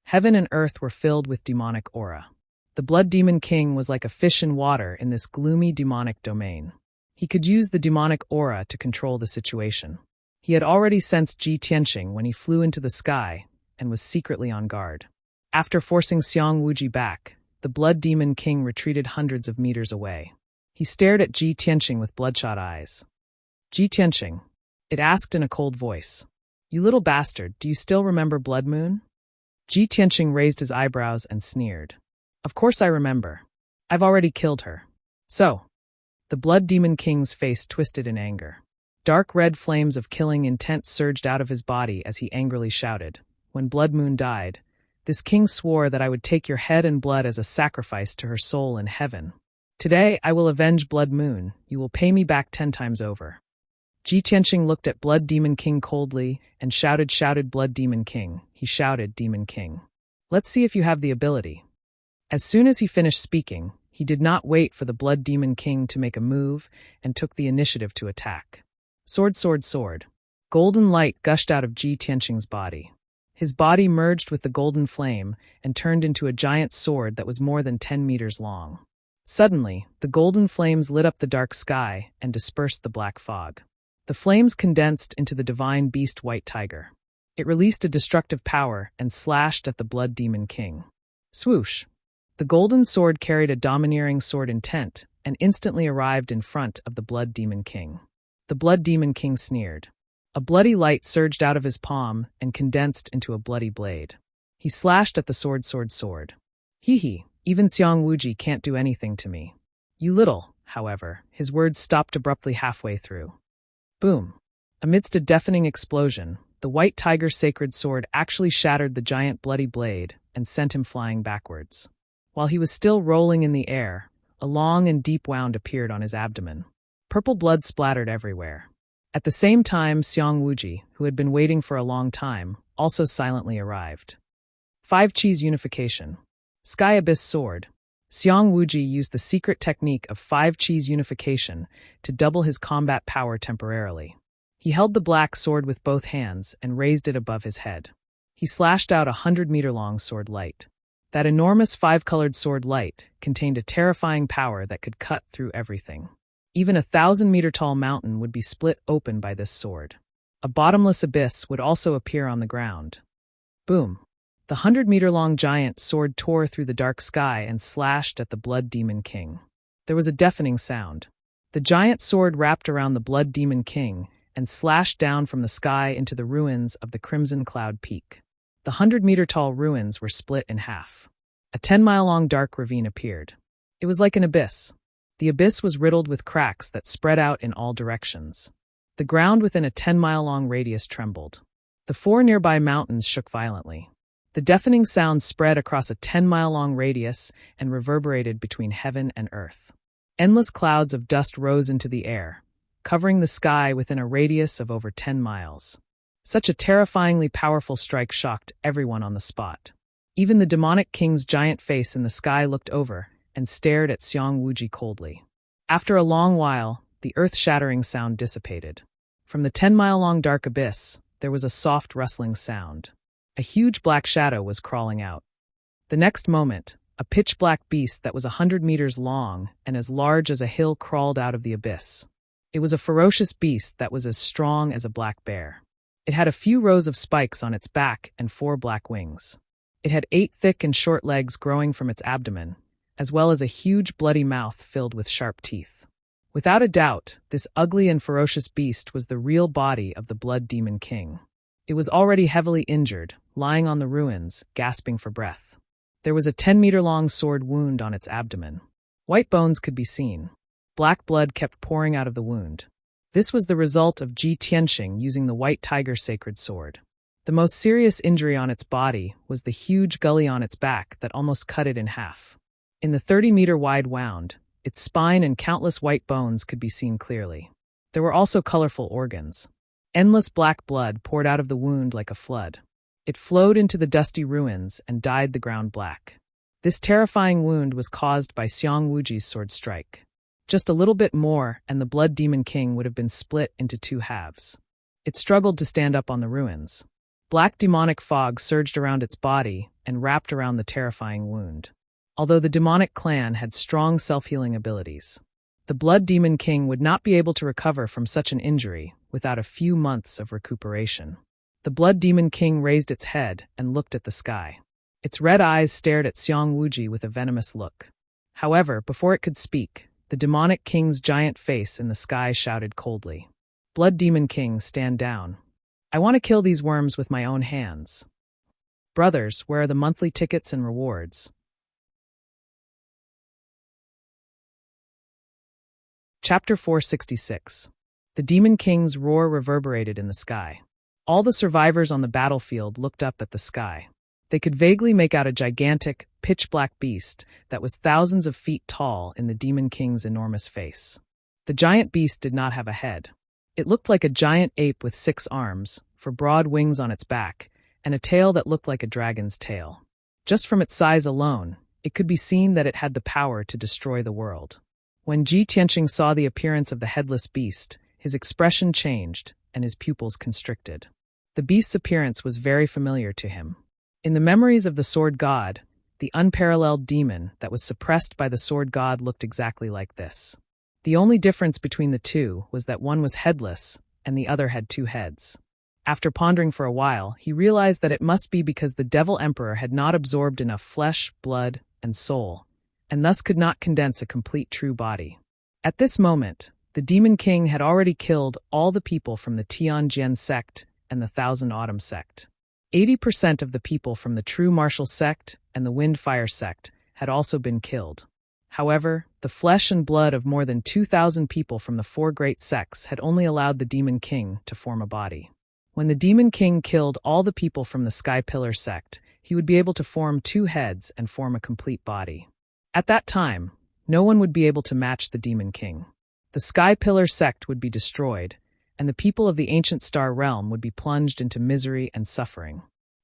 Heaven and earth were filled with demonic aura. The Blood Demon King was like a fish in water in this gloomy demonic domain. He could use the demonic aura to control the situation. He had already sensed Ji Tianqing when he flew into the sky and was secretly on guard. After forcing Xiang Wuji back, the Blood Demon King retreated hundreds of meters away. He stared at Ji Tianqing with bloodshot eyes. "Ji Tianqing," it asked in a cold voice. "You little bastard, do you still remember Blood Moon?" Ji Tianqing raised his eyebrows and sneered. "Of course I remember. I've already killed her." "So?" The Blood Demon King's face twisted in anger. Dark red flames of killing intent surged out of his body as he angrily shouted. "When Blood Moon died, this king swore that I would take your head and blood as a sacrifice to her soul in heaven. Today I will avenge Blood Moon. You will pay me back 10 times over." Ji Tianqing looked at Blood Demon King coldly and shouted, "Blood Demon King." He shouted, "Demon King. Let's see if you have the ability." As soon as he finished speaking, he did not wait for the Blood Demon King to make a move and took the initiative to attack. Sword, sword, sword. Golden light gushed out of Ji Tianqing's body. His body merged with the golden flame and turned into a giant sword that was more than 10 meters long. Suddenly, the golden flames lit up the dark sky and dispersed the black fog. The flames condensed into the divine beast White Tiger. It released a destructive power and slashed at the Blood Demon King. Swoosh! The golden sword carried a domineering sword intent and instantly arrived in front of the Blood Demon King. The Blood Demon King sneered. A bloody light surged out of his palm and condensed into a bloody blade. He slashed at the sword, sword, sword. "Hee, even Xiang Wuji can't do anything to me." "You little," however, his words stopped abruptly halfway through. Boom! Amidst a deafening explosion, the White Tiger's sacred sword actually shattered the giant bloody blade and sent him flying backwards. While he was still rolling in the air, a long and deep wound appeared on his abdomen. Purple blood splattered everywhere. At the same time, Xiang Wuji, who had been waiting for a long time, also silently arrived. 5 Chi's unification. Sky Abyss Sword. Xiang Wuji used the secret technique of 5 Chi's unification to double his combat power temporarily. He held the black sword with both hands and raised it above his head. He slashed out a 100-meter-long sword light. That enormous 5-colored sword light contained a terrifying power that could cut through everything. Even a 1,000-meter-tall mountain would be split open by this sword. A bottomless abyss would also appear on the ground. Boom! The 100-meter-long giant sword tore through the dark sky and slashed at the Blood Demon King. There was a deafening sound. The giant sword wrapped around the Blood Demon King and slashed down from the sky into the ruins of the Crimson Cloud Peak. The 100-meter-tall ruins were split in half. A 10-mile-long dark ravine appeared. It was like an abyss. The abyss was riddled with cracks that spread out in all directions. The ground within a 10-mile-long radius trembled. The 4 nearby mountains shook violently. The deafening sound spread across a 10-mile-long radius and reverberated between heaven and earth. Endless clouds of dust rose into the air, covering the sky within a radius of over 10 miles. Such a terrifyingly powerful strike shocked everyone on the spot. Even the demonic king's giant face in the sky looked over and stared at Xiang Wuji coldly. After a long while, the earth-shattering sound dissipated. From the 10-mile-long dark abyss, there was a soft rustling sound. A huge black shadow was crawling out. The next moment, a pitch-black beast that was 100 meters long and as large as a hill crawled out of the abyss. It was a ferocious beast that was as strong as a black bear. It had a few rows of spikes on its back and 4 black wings. It had 8 thick and short legs growing from its abdomen, as well as a huge bloody mouth filled with sharp teeth. Without a doubt, this ugly and ferocious beast was the real body of the Blood Demon King. It was already heavily injured, lying on the ruins, gasping for breath. There was a 10-meter-long sword wound on its abdomen. White bones could be seen. Black blood kept pouring out of the wound. This was the result of Ji Tianqing using the White Tiger's sacred sword. The most serious injury on its body was the huge gully on its back that almost cut it in half. In the 30-meter-wide wound, its spine and countless white bones could be seen clearly. There were also colorful organs. Endless black blood poured out of the wound like a flood. It flowed into the dusty ruins and dyed the ground black. This terrifying wound was caused by Xiang Wuji's sword strike. Just a little bit more, and the Blood Demon King would have been split into 2 halves. It struggled to stand up on the ruins. Black demonic fog surged around its body and wrapped around the terrifying wound. Although the demonic clan had strong self-healing abilities, the Blood Demon King would not be able to recover from such an injury without a few months of recuperation. The Blood Demon King raised its head and looked at the sky. Its red eyes stared at Xiang Wuji with a venomous look. However, before it could speak, the demonic king's giant face in the sky shouted coldly, "Blood Demon King, stand down. I want to kill these worms with my own hands. Brothers, where are the monthly tickets and rewards?" Chapter 466. The Demon King's roar reverberated in the sky. All the survivors on the battlefield looked up at the sky. They could vaguely make out a gigantic, pitch-black beast that was thousands of feet tall in the Demon King's enormous face. The giant beast did not have a head. It looked like a giant ape with 6 arms, 4 broad wings on its back, and a tail that looked like a dragon's tail. Just from its size alone, it could be seen that it had the power to destroy the world. When Ji Tianqing saw the appearance of the headless beast, his expression changed and his pupils constricted. The beast's appearance was very familiar to him. In the memories of the Sword God, the unparalleled demon that was suppressed by the Sword God looked exactly like this. The only difference between the two was that one was headless and the other had 2 heads. After pondering for a while, he realized that it must be because the Devil Emperor had not absorbed enough flesh, blood, and soul, and thus could not condense a complete true body. At this moment, the Demon King had already killed all the people from the Tianjian sect and the Thousand Autumn sect. 80% of the people from the True Martial sect and the Wind Fire sect had also been killed. However, the flesh and blood of more than 2,000 people from the 4 great sects had only allowed the Demon King to form a body. When the Demon King killed all the people from the Sky Pillar sect, he would be able to form 2 heads and form a complete body. At that time, no one would be able to match the Demon King. The Sky Pillar sect would be destroyed, and the people of the Ancient Star Realm would be plunged into misery and suffering.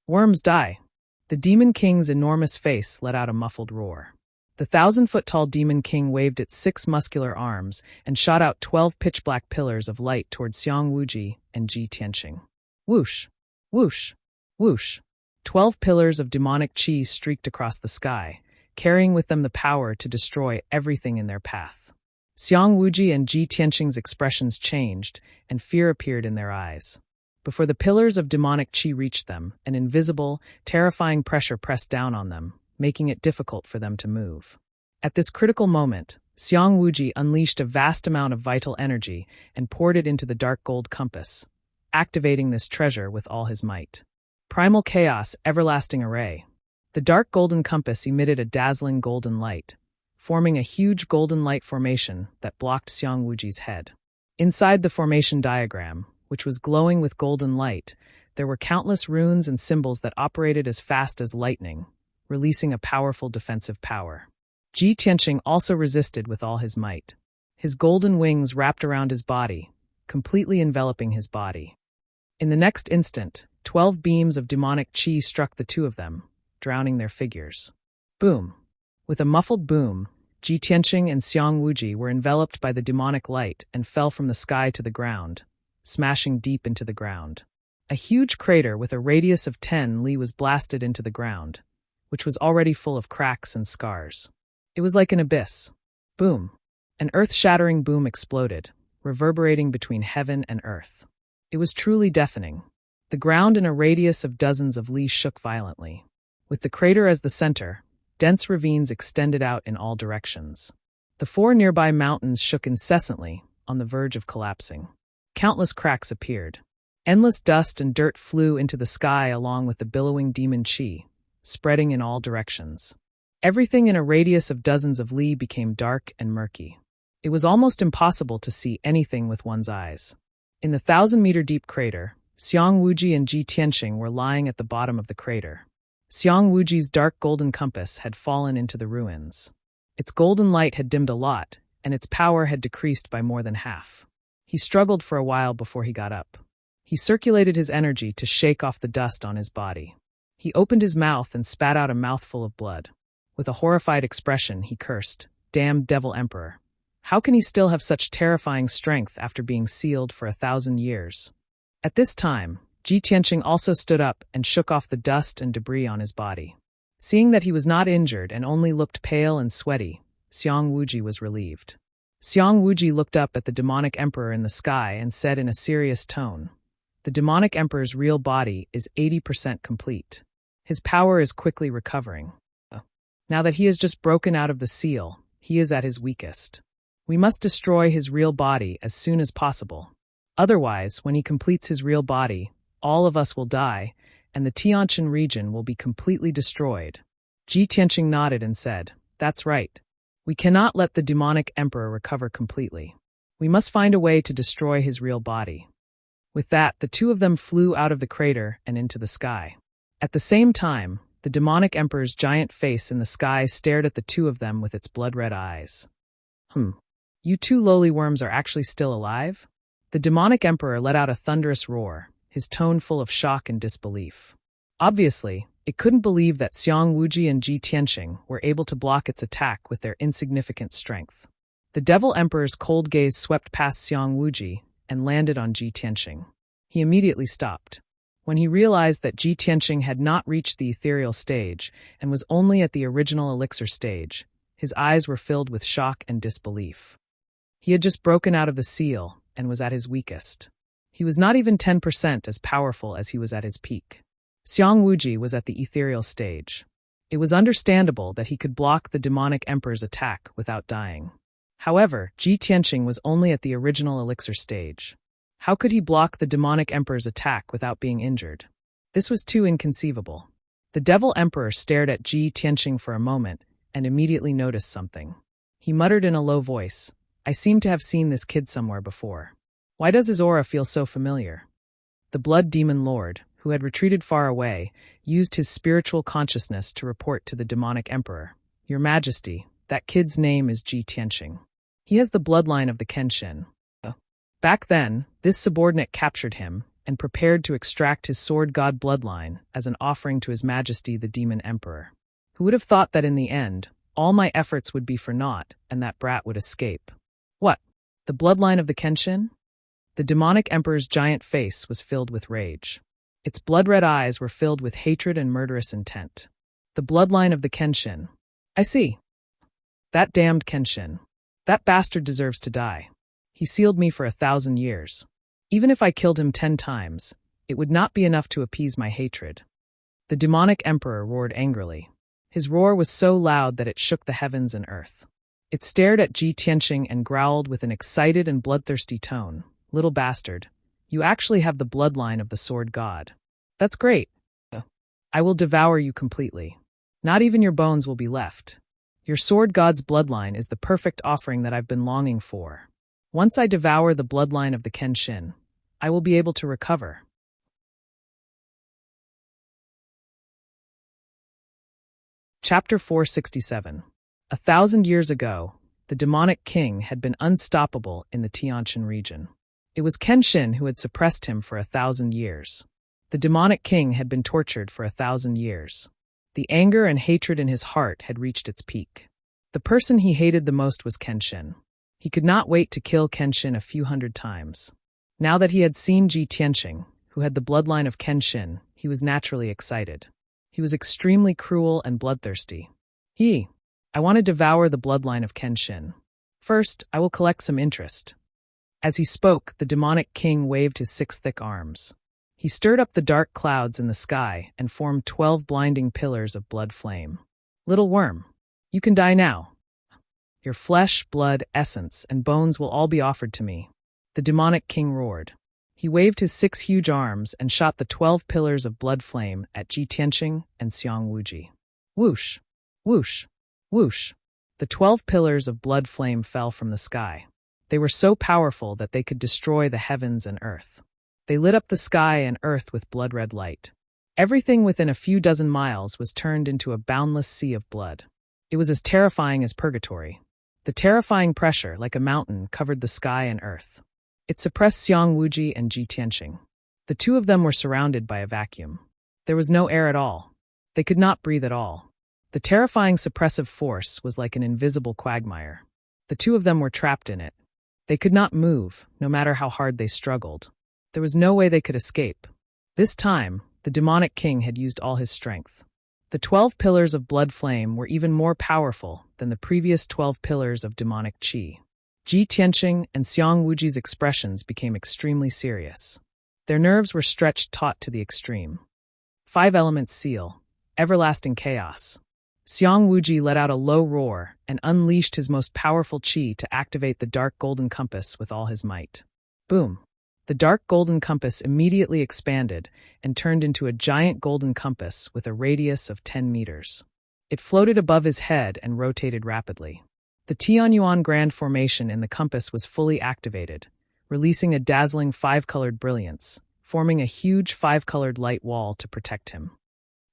Worms die. The Demon King's enormous face let out a muffled roar. The 1,000-foot-tall Demon King waved its 6 muscular arms and shot out 12 pitch-black pillars of light toward Xiang Wuji and Ji Tianqing. Whoosh! Whoosh! Whoosh! 12 pillars of demonic chi streaked across the sky, carrying with them the power to destroy everything in their path. Xiang Wuji and Ji Tianqing's expressions changed, and fear appeared in their eyes. Before the pillars of demonic chi reached them, an invisible, terrifying pressure pressed down on them, making it difficult for them to move. At this critical moment, Xiang Wuji unleashed a vast amount of vital energy and poured it into the dark gold compass, activating this treasure with all his might. Primal Chaos, Everlasting Array. The dark golden compass emitted a dazzling golden light, forming a huge golden light formation that blocked Xiang Wuji's head. Inside the formation diagram, which was glowing with golden light, there were countless runes and symbols that operated as fast as lightning, releasing a powerful defensive power. Ji Tianqing also resisted with all his might. His golden wings wrapped around his body, completely enveloping his body. In the next instant, 12 beams of demonic chi struck the 2 of them, drowning their figures. Boom! With a muffled boom, Ji Tianqing and Xiang Wuji were enveloped by the demonic light and fell from the sky to the ground, smashing deep into the ground. A huge crater with a radius of 10 li was blasted into the ground, which was already full of cracks and scars. It was like an abyss. Boom! An earth-shattering boom exploded, reverberating between heaven and earth. It was truly deafening. The ground in a radius of dozens of li shook violently. With the crater as the center, dense ravines extended out in all directions. The 4 nearby mountains shook incessantly, on the verge of collapsing. Countless cracks appeared. Endless dust and dirt flew into the sky along with the billowing demon chi, spreading in all directions. Everything in a radius of dozens of li became dark and murky. It was almost impossible to see anything with one's eyes. In the 1,000-meter-deep crater, Xiang Wuji and Ji Tianqing were lying at the bottom of the crater. Xiang Wuji's dark golden compass had fallen into the ruins. Its golden light had dimmed a lot, and its power had decreased by more than half. He struggled for a while before he got up. He circulated his energy to shake off the dust on his body. He opened his mouth and spat out a mouthful of blood. With a horrified expression, he cursed, "Damned Devil Emperor! How can he still have such terrifying strength after being sealed for 1,000 years?" At this time, Ji Tianqing also stood up and shook off the dust and debris on his body. Seeing that he was not injured and only looked pale and sweaty, Xiang Wuji was relieved. Xiang Wuji looked up at the demonic emperor in the sky and said in a serious tone, "The demonic emperor's real body is 80% complete. His power is quickly recovering. Now that he has just broken out of the seal, he is at his weakest. We must destroy his real body as soon as possible. Otherwise, when he completes his real body, all of us will die, and the Tianjin region will be completely destroyed." Ji Tianqing nodded and said, "That's right. We cannot let the demonic emperor recover completely. We must find a way to destroy his real body." With that, the two of them flew out of the crater and into the sky. At the same time, the demonic emperor's giant face in the sky stared at the two of them with its blood-red eyes. You two lowly worms are actually still alive?" The demonic emperor let out a thunderous roar, his tone full of shock and disbelief. Obviously, it couldn't believe that Xiang Wuji and Ji Tianqing were able to block its attack with their insignificant strength. The devil emperor's cold gaze swept past Xiang Wuji and landed on Ji Tianqing. He immediately stopped. When he realized that Ji Tianqing had not reached the ethereal stage and was only at the original elixir stage, his eyes were filled with shock and disbelief. He had just broken out of the seal and was at his weakest. He was not even 10% as powerful as he was at his peak. Xiang Wuji was at the ethereal stage. It was understandable that he could block the demonic emperor's attack without dying. However, Ji Tianqing was only at the original elixir stage. How could he block the demonic emperor's attack without being injured? This was too inconceivable. The devil emperor stared at Ji Tianqing for a moment and immediately noticed something. He muttered in a low voice, "I seem to have seen this kid somewhere before. Why does his aura feel so familiar?" The blood demon lord, who had retreated far away, used his spiritual consciousness to report to the demonic emperor, "Your Majesty, that kid's name is Ji Tianqing. He has the bloodline of the Kenshin." Back then, this subordinate captured him and prepared to extract his sword god bloodline as an offering to His Majesty the demon emperor. Who would have thought that in the end, all my efforts would be for naught and that brat would escape? What? The bloodline of the Kenshin? The demonic emperor's giant face was filled with rage. Its blood-red eyes were filled with hatred and murderous intent. The bloodline of the Kenshin. I see. That damned Kenshin. That bastard deserves to die. He sealed me for 1,000 years. Even if I killed him 10 times, it would not be enough to appease my hatred. The demonic emperor roared angrily. His roar was so loud that it shook the heavens and earth. It stared at Ji Tianqing and growled with an excited and bloodthirsty tone, "Little bastard, you actually have the bloodline of the sword god. That's great. I will devour you completely. Not even your bones will be left. Your sword god's bloodline is the perfect offering that I've been longing for. Once I devour the bloodline of the Kenshin, I will be able to recover." Chapter 467. 1,000 years ago, the demonic king had been unstoppable in the Tianjin region. It was Kenshin who had suppressed him for 1,000 years. The demonic king had been tortured for 1,000 years. The anger and hatred in his heart had reached its peak. The person he hated the most was Kenshin. He could not wait to kill Kenshin a few hundred times. Now that he had seen Ji Tianqing, who had the bloodline of Kenshin, he was naturally excited. He was extremely cruel and bloodthirsty. I want to devour the bloodline of Kenshin. First, I will collect some interest." As he spoke, the demonic king waved his 6 thick arms. He stirred up the dark clouds in the sky and formed 12 blinding pillars of blood flame. "Little worm, you can die now. Your flesh, blood, essence, and bones will all be offered to me," the demonic king roared. He waved his 6 huge arms and shot the 12 pillars of blood flame at Ji Tianqing and Xiang Wuji. Whoosh! Whoosh! Whoosh! The 12 pillars of blood flame fell from the sky. They were so powerful that they could destroy the heavens and earth. They lit up the sky and earth with blood-red light. Everything within a few dozen miles was turned into a boundless sea of blood. It was as terrifying as purgatory. The terrifying pressure, like a mountain, covered the sky and earth. It suppressed Xiang Wuji and Ji Tianqing. The two of them were surrounded by a vacuum. There was no air at all. They could not breathe at all. The terrifying suppressive force was like an invisible quagmire. The two of them were trapped in it. They could not move, no matter how hard they struggled. There was no way they could escape. This time, the demonic king had used all his strength. The 12 pillars of blood flame were even more powerful than the previous 12 pillars of demonic qi. Ji Tianqing and Xiang Wuji's expressions became extremely serious. Their nerves were stretched taut to the extreme. 5 elements seal, everlasting chaos. Xiang Wuji let out a low roar and unleashed his most powerful qi to activate the dark golden compass with all his might. Boom! The dark golden compass immediately expanded and turned into a giant golden compass with a radius of 10 meters. It floated above his head and rotated rapidly. The Tianyuan Grand Formation in the compass was fully activated, releasing a dazzling 5-colored brilliance, forming a huge 5-colored light wall to protect him.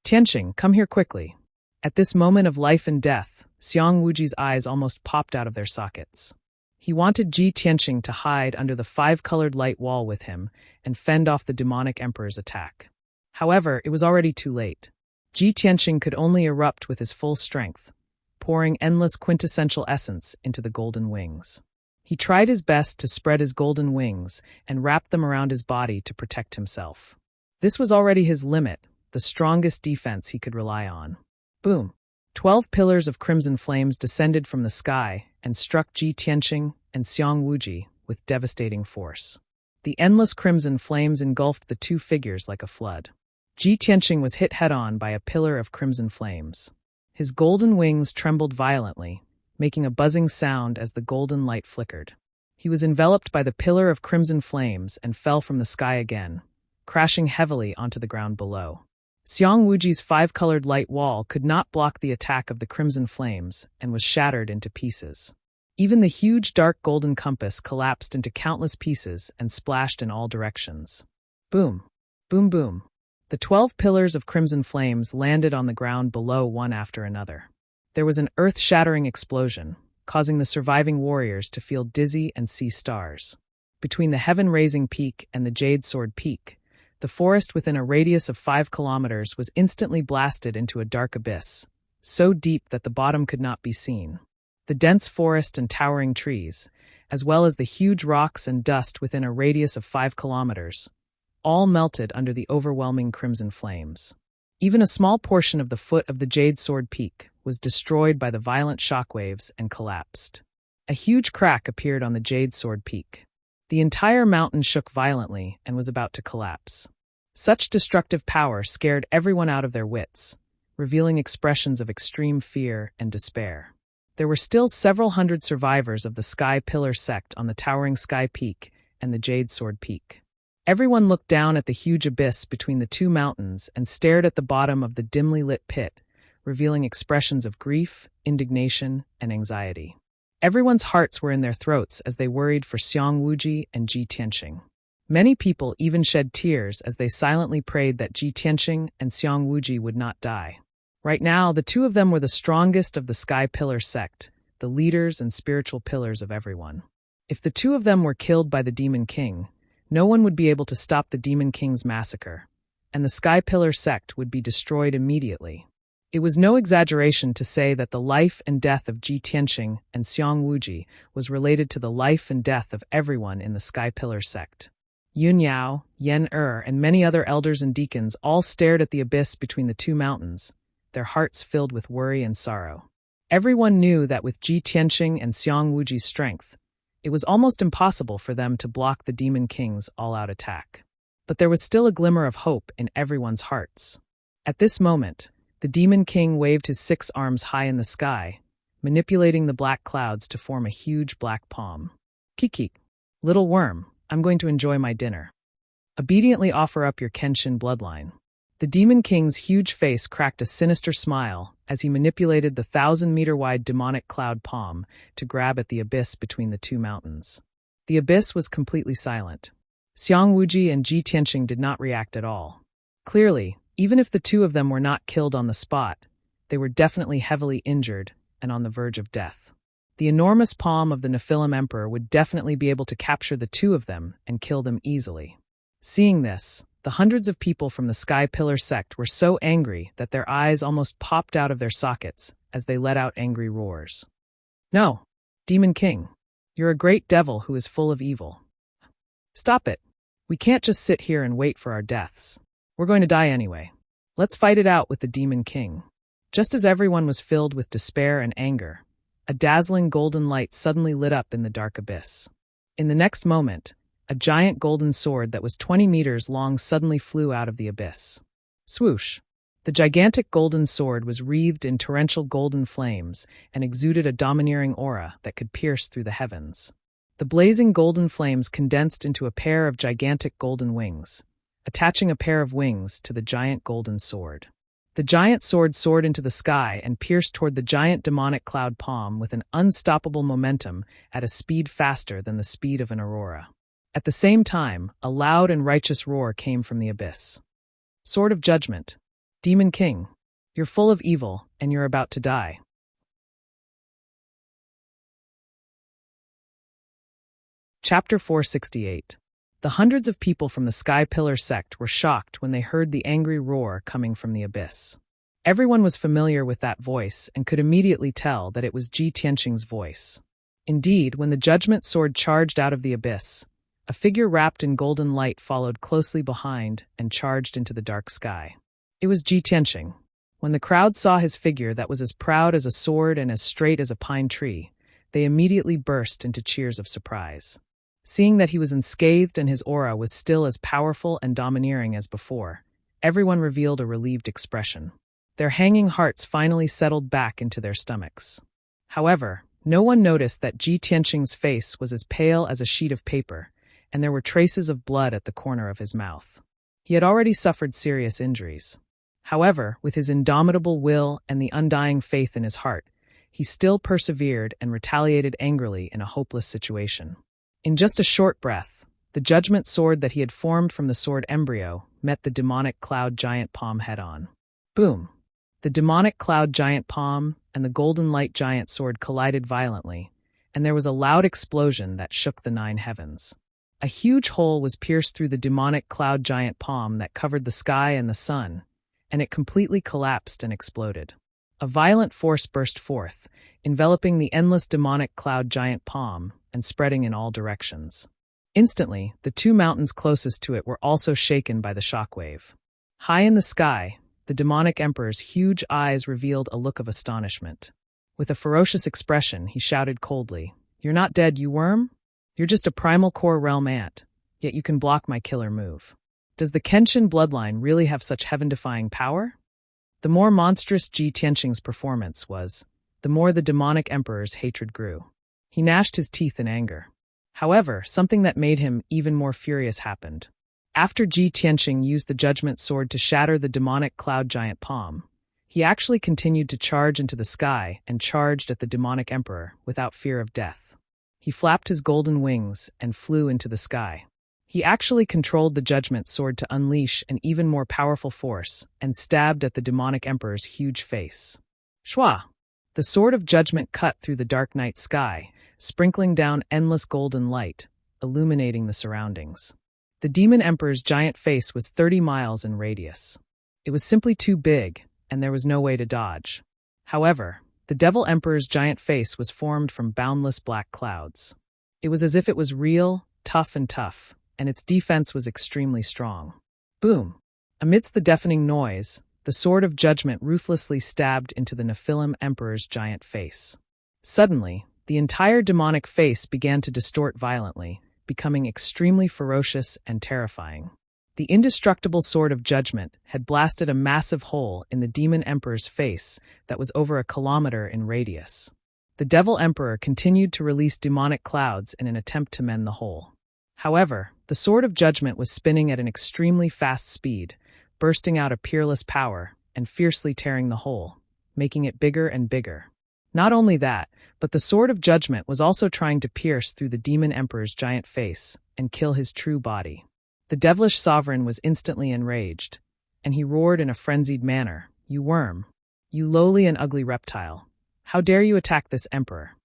Tianqing, come here quickly. At this moment of life and death, Xiang Wuji's eyes almost popped out of their sockets. He wanted Ji Tianqing to hide under the 5-colored light wall with him and fend off the demonic emperor's attack. However, it was already too late. Ji Tianqing could only erupt with his full strength, pouring endless quintessential essence into the golden wings. He tried his best to spread his golden wings and wrap them around his body to protect himself. This was already his limit, the strongest defense he could rely on. Boom! 12 pillars of crimson flames descended from the sky and struck Ji Tianqing and Xiang Wuji with devastating force. The endless crimson flames engulfed the two figures like a flood. Ji Tianqing was hit head-on by a pillar of crimson flames. His golden wings trembled violently, making a buzzing sound as the golden light flickered. He was enveloped by the pillar of crimson flames and fell from the sky again, crashing heavily onto the ground below. Xiang Wuji's 5-colored light wall could not block the attack of the crimson flames and was shattered into pieces. Even the huge dark golden compass collapsed into countless pieces and splashed in all directions. Boom! Boom boom! The 12 pillars of crimson flames landed on the ground below one after another. There was an earth-shattering explosion, causing the surviving warriors to feel dizzy and see stars. Between the heaven-raising peak and the Jade Sword Peak, the forest within a radius of 5 kilometers was instantly blasted into a dark abyss, so deep that the bottom could not be seen. The dense forest and towering trees, as well as the huge rocks and dust within a radius of 5 kilometers, all melted under the overwhelming crimson flames. Even a small portion of the foot of the Jade Sword Peak was destroyed by the violent shockwaves and collapsed. A huge crack appeared on the Jade Sword Peak. The entire mountain shook violently and was about to collapse. Such destructive power scared everyone out of their wits, revealing expressions of extreme fear and despair. There were still several hundred survivors of the Sky Pillar sect on the towering Sky Peak and the Jade Sword Peak. Everyone looked down at the huge abyss between the two mountains and stared at the bottom of the dimly lit pit, revealing expressions of grief, indignation, and anxiety. Everyone's hearts were in their throats as they worried for Xiang Wuji and Ji Tianqing. Many people even shed tears as they silently prayed that Ji Tianqing and Xiang Wuji would not die. Right now, the two of them were the strongest of the Sky Pillar sect, the leaders and spiritual pillars of everyone. If the two of them were killed by the Demon King, no one would be able to stop the Demon King's massacre, and the Sky Pillar sect would be destroyed immediately. It was no exaggeration to say that the life and death of Ji Tianqing and Xiang Wuji was related to the life and death of everyone in the Sky Pillar sect. Yun Yao, Yen and many other elders and deacons all stared at the abyss between the two mountains, their hearts filled with worry and sorrow. Everyone knew that with Ji Tianqing and Xiang Wuji's strength, it was almost impossible for them to block the Demon King's all-out attack. But there was still a glimmer of hope in everyone's hearts. At this moment, the Demon King waved his 6 arms high in the sky, manipulating the black clouds to form a huge black palm. Kiki, little worm, I'm going to enjoy my dinner. Obediently offer up your Kenshin bloodline. The Demon King's huge face cracked a sinister smile as he manipulated the 1,000-meter-wide demonic cloud palm to grab at the abyss between the two mountains. The abyss was completely silent. Xiang Wuji and Ji Tianqing did not react at all. Clearly, even if the two of them were not killed on the spot, they were definitely heavily injured and on the verge of death. The enormous palm of the Nephilim Emperor would definitely be able to capture the two of them and kill them easily. Seeing this, the hundreds of people from the Sky Pillar sect were so angry that their eyes almost popped out of their sockets as they let out angry roars. No, Demon King, you're a great devil who is full of evil. Stop it. We can't just sit here and wait for our deaths. We're going to die anyway. Let's fight it out with the Demon King. Just as everyone was filled with despair and anger, a dazzling golden light suddenly lit up in the dark abyss. In the next moment, a giant golden sword that was 20 meters long suddenly flew out of the abyss. Swoosh! The gigantic golden sword was wreathed in torrential golden flames and exuded a domineering aura that could pierce through the heavens. The blazing golden flames condensed into a pair of gigantic golden wings, attaching a pair of wings to the giant golden sword. The giant sword soared into the sky and pierced toward the giant demonic cloud palm with an unstoppable momentum at a speed faster than the speed of an aurora. At the same time, a loud and righteous roar came from the abyss. Sword of Judgment. Demon King, you're full of evil, and you're about to die. Chapter 468. The hundreds of people from the Sky Pillar sect were shocked when they heard the angry roar coming from the abyss. Everyone was familiar with that voice and could immediately tell that it was Ji Tianqing's voice. Indeed, when the Judgment Sword charged out of the abyss, a figure wrapped in golden light followed closely behind and charged into the dark sky. It was Ji Tianqing. When the crowd saw his figure that was as proud as a sword and as straight as a pine tree, they immediately burst into cheers of surprise. Seeing that he was unscathed and his aura was still as powerful and domineering as before, everyone revealed a relieved expression. Their hanging hearts finally settled back into their stomachs. However, no one noticed that Ji Tianqing's face was as pale as a sheet of paper, and there were traces of blood at the corner of his mouth. He had already suffered serious injuries. However, with his indomitable will and the undying faith in his heart, he still persevered and retaliated angrily in a hopeless situation. In just a short breath, the judgment sword that he had formed from the sword embryo met the demonic cloud giant palm head-on. Boom! The demonic cloud giant palm and the golden light giant sword collided violently, and there was a loud explosion that shook the 9 heavens. A huge hole was pierced through the demonic cloud giant palm that covered the sky and the sun, and it completely collapsed and exploded. A violent force burst forth, enveloping the endless demonic cloud giant palm and spreading in all directions. Instantly, the 2 mountains closest to it were also shaken by the shockwave. High in the sky, the demonic emperor's huge eyes revealed a look of astonishment. With a ferocious expression, he shouted coldly, "You're not dead, you worm? You're just a primal core realm ant, yet you can block my killer move. Does the Kenshin bloodline really have such heaven-defying power?" The more monstrous Ji Tianqing's performance was, the more the demonic emperor's hatred grew. He gnashed his teeth in anger. However, something that made him even more furious happened. After Ji Tianqing used the judgment sword to shatter the demonic cloud giant palm, he actually continued to charge into the sky and charged at the demonic emperor without fear of death. He flapped his golden wings and flew into the sky. He actually controlled the judgment sword to unleash an even more powerful force and stabbed at the demonic emperor's huge face. Shwa! The sword of judgment cut through the dark night sky, sprinkling down endless golden light, illuminating the surroundings. The demon emperor's giant face was 30 miles in radius. It was simply too big, and there was no way to dodge. However, the devil emperor's giant face was formed from boundless black clouds. It was as if it was real, tough, and its defense was extremely strong. Boom! Amidst the deafening noise, the sword of judgment ruthlessly stabbed into the Nephilim emperor's giant face. Suddenly, the entire demonic face began to distort violently, becoming extremely ferocious and terrifying. The indestructible sword of judgment had blasted a massive hole in the demon emperor's face that was over a kilometer in radius. The devil emperor continued to release demonic clouds in an attempt to mend the hole. However, the sword of judgment was spinning at an extremely fast speed, bursting out a peerless power and fiercely tearing the hole, making it bigger and bigger. Not only that, but the sword of judgment was also trying to pierce through the demon emperor's giant face and kill his true body. The devilish sovereign was instantly enraged, and he roared in a frenzied manner, "You worm! You lowly and ugly reptile! How dare you attack this emperor?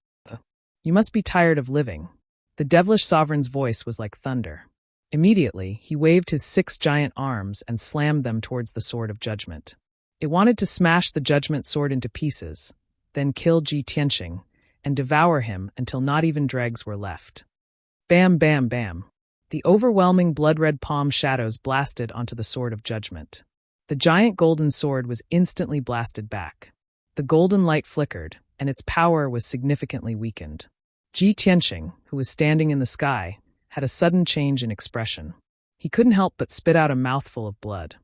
You must be tired of living." The devilish sovereign's voice was like thunder. Immediately, he waved his 6 giant arms and slammed them towards the sword of judgment. It wanted to smash the judgment sword into pieces, then kill Ji Tianqing, and devour him until not even dregs were left. Bam, bam, bam. The overwhelming blood-red palm shadows blasted onto the Sword of Judgment. The giant golden sword was instantly blasted back. The golden light flickered, and its power was significantly weakened. Ji Tianqing, who was standing in the sky, had a sudden change in expression. He couldn't help but spit out a mouthful of blood.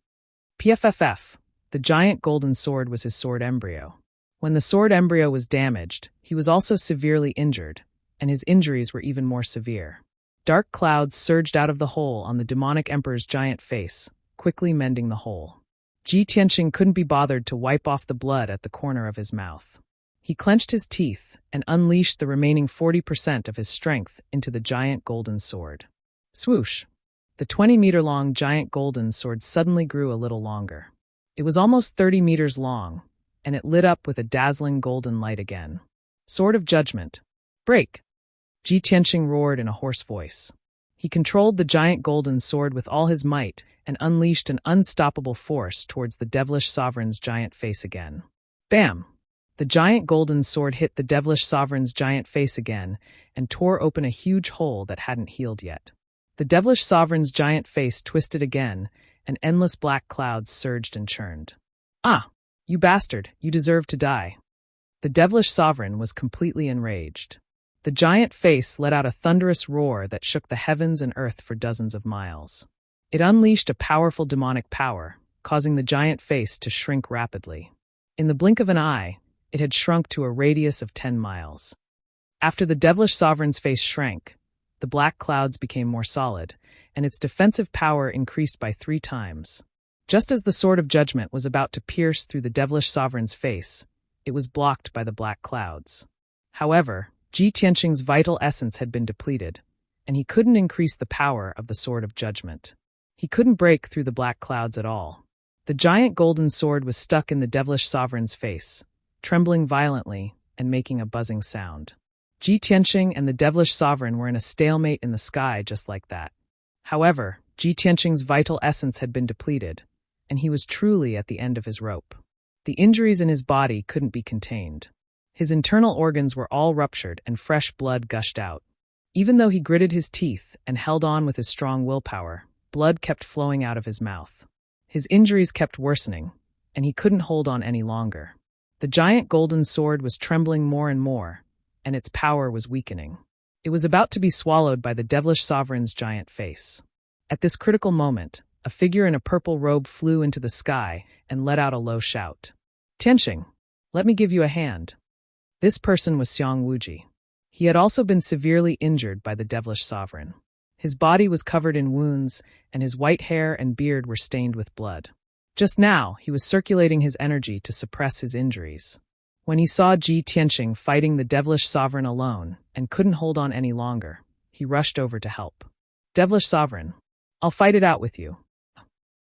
PFFF, the giant golden sword was his sword embryo. When the sword embryo was damaged, he was also severely injured, and his injuries were even more severe. Dark clouds surged out of the hole on the demonic emperor's giant face, quickly mending the hole. Ji Tianqing couldn't be bothered to wipe off the blood at the corner of his mouth. He clenched his teeth and unleashed the remaining 40% of his strength into the giant golden sword. Swoosh! The 20-meter-long giant golden sword suddenly grew a little longer. It was almost 30 meters long, and it lit up with a dazzling golden light again. Sword of Judgment. Break! Ji Tianqing roared in a hoarse voice. He controlled the giant golden sword with all his might and unleashed an unstoppable force towards the devilish sovereign's giant face again. Bam! The giant golden sword hit the devilish sovereign's giant face again and tore open a huge hole that hadn't healed yet. The devilish sovereign's giant face twisted again, and endless black clouds surged and churned. Ah! You bastard, you deserve to die. The devilish sovereign was completely enraged. The giant face let out a thunderous roar that shook the heavens and earth for dozens of miles. It unleashed a powerful demonic power, causing the giant face to shrink rapidly. In the blink of an eye, it had shrunk to a radius of 10 miles. After the devilish sovereign's face shrank, the black clouds became more solid, and its defensive power increased by 3 times. Just as the Sword of Judgment was about to pierce through the devilish sovereign's face, it was blocked by the black clouds. However, Ji Tianqing's vital essence had been depleted, and he couldn't increase the power of the Sword of Judgment. He couldn't break through the black clouds at all. The giant golden sword was stuck in the devilish sovereign's face, trembling violently and making a buzzing sound. Ji Tianqing and the devilish sovereign were in a stalemate in the sky just like that. However, Ji Tianqing's vital essence had been depleted, and he was truly at the end of his rope. The injuries in his body couldn't be contained. His internal organs were all ruptured and fresh blood gushed out. Even though he gritted his teeth and held on with his strong willpower, blood kept flowing out of his mouth. His injuries kept worsening, and he couldn't hold on any longer. The giant golden sword was trembling more and more, and its power was weakening. It was about to be swallowed by the devilish sovereign's giant face. At this critical moment, a figure in a purple robe flew into the sky and let out a low shout. Tianqing, let me give you a hand. This person was Xiang Wuji. He had also been severely injured by the devilish sovereign. His body was covered in wounds, and his white hair and beard were stained with blood. Just now, he was circulating his energy to suppress his injuries. When he saw Ji Tianqing fighting the devilish sovereign alone and couldn't hold on any longer, he rushed over to help. Devilish sovereign, I'll fight it out with you.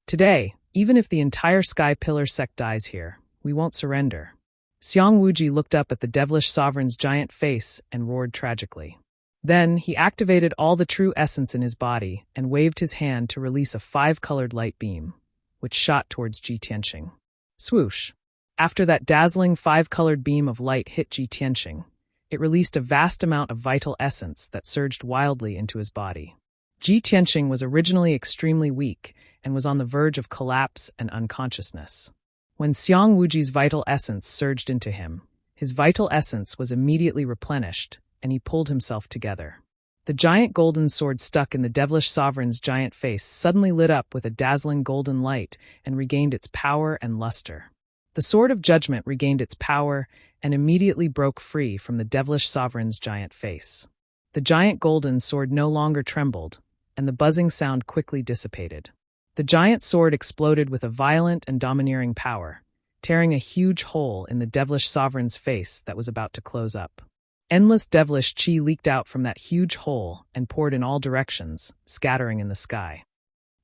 Today, even if the entire Sky Pillar sect dies here, we won't surrender. Xiang Wuji looked up at the devilish sovereign's giant face and roared tragically. Then, he activated all the true essence in his body and waved his hand to release a 5-colored light beam, which shot towards Ji Tianqing. Swoosh! After that dazzling 5-colored beam of light hit Ji Tianqing, it released a vast amount of vital essence that surged wildly into his body. Ji Tianqing was originally extremely weak and was on the verge of collapse and unconsciousness. When Xiang Wuji's vital essence surged into him, his vital essence was immediately replenished, and he pulled himself together. The giant golden sword stuck in the devilish sovereign's giant face suddenly lit up with a dazzling golden light and regained its power and luster. The Sword of Judgment regained its power and immediately broke free from the devilish sovereign's giant face. The giant golden sword no longer trembled, and the buzzing sound quickly dissipated. The giant sword exploded with a violent and domineering power, tearing a huge hole in the devilish sovereign's face that was about to close up. Endless devilish chi leaked out from that huge hole and poured in all directions, scattering in the sky.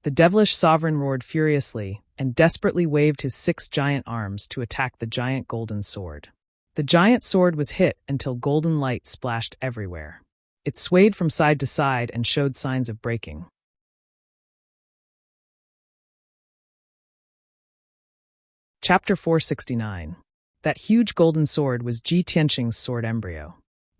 The devilish sovereign roared furiously and desperately waved his 6 giant arms to attack the giant golden sword. The giant sword was hit until golden light splashed everywhere. It swayed from side to side and showed signs of breaking. Chapter 469. That huge golden sword was Ji Tianqing's sword embryo.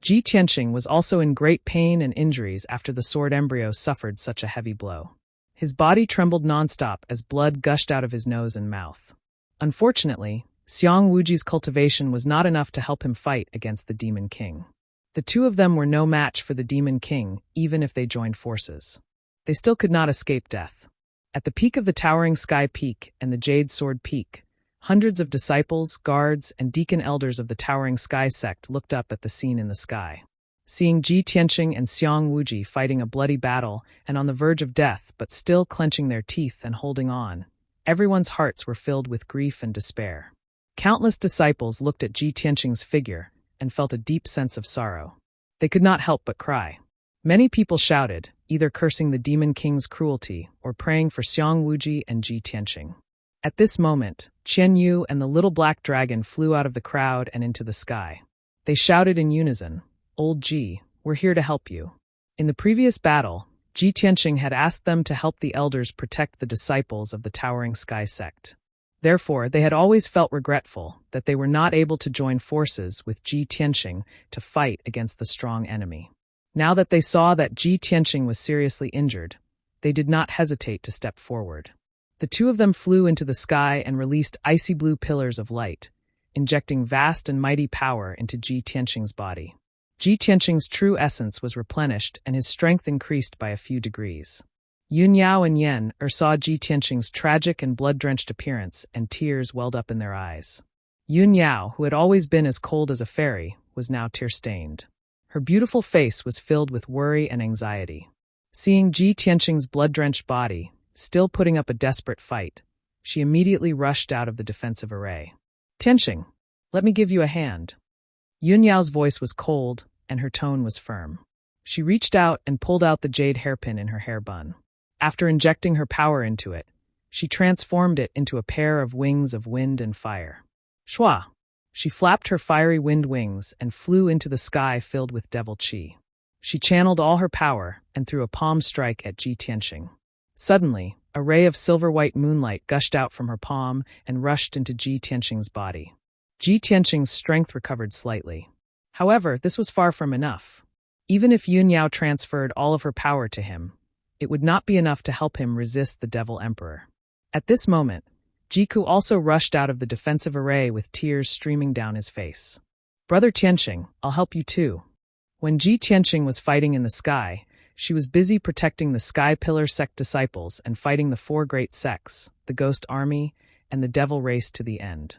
Ji Tianqing was also in great pain and injuries after the sword embryo suffered such a heavy blow. His body trembled nonstop as blood gushed out of his nose and mouth. Unfortunately, Xiang Wuji's cultivation was not enough to help him fight against the Demon King. The two of them were no match for the Demon King, even if they joined forces. They still could not escape death. At the peak of the Towering Sky Peak and the Jade Sword Peak, hundreds of disciples, guards, and deacon elders of the Towering Sky sect looked up at the scene in the sky. Seeing Ji Tianqing and Xiang Wuji fighting a bloody battle and on the verge of death but still clenching their teeth and holding on, everyone's hearts were filled with grief and despair. Countless disciples looked at Ji Tianqing's figure and felt a deep sense of sorrow. They could not help but cry. Many people shouted, either cursing the Demon King's cruelty or praying for Xiang Wuji and Ji Tianqing. At this moment, Qian Yu and the little black dragon flew out of the crowd and into the sky. They shouted in unison, "Old Ji, we're here to help you." In the previous battle, Ji Tianqing had asked them to help the elders protect the disciples of the Towering Sky sect. Therefore, they had always felt regretful that they were not able to join forces with Ji Tianqing to fight against the strong enemy. Now that they saw that Ji Tianqing was seriously injured, they did not hesitate to step forward. The two of them flew into the sky and released icy blue pillars of light, injecting vast and mighty power into Ji Tianqing's body. Ji Tianqing's true essence was replenished and his strength increased by a few degrees. Yun Yao and Yen saw Ji Tianqing's tragic and blood-drenched appearance, and tears welled up in their eyes. Yun Yao, who had always been as cold as a fairy, was now tear-stained. Her beautiful face was filled with worry and anxiety. Seeing Ji Tianqing's blood-drenched body, still putting up a desperate fight, she immediately rushed out of the defensive array. "Tianqing, let me give you a hand." Yun Yao's voice was cold, and her tone was firm. She reached out and pulled out the jade hairpin in her hair bun. After injecting her power into it, she transformed it into a pair of wings of wind and fire. Shua! She flapped her fiery wind wings and flew into the sky filled with devil qi. She channeled all her power and threw a palm strike at Ji Tianqing. Suddenly, a ray of silver-white moonlight gushed out from her palm and rushed into Ji Tianqing's body. Ji Tianqing's strength recovered slightly. However, this was far from enough. Even if Yun Yao transferred all of her power to him, it would not be enough to help him resist the Devil Emperor. At this moment, Jiku also rushed out of the defensive array with tears streaming down his face. "Brother Tianqing, I'll help you too." When Ji Tianqing was fighting in the sky, she was busy protecting the Sky Pillar sect disciples and fighting the four great sects, the Ghost Army, and the Devil Race to the end.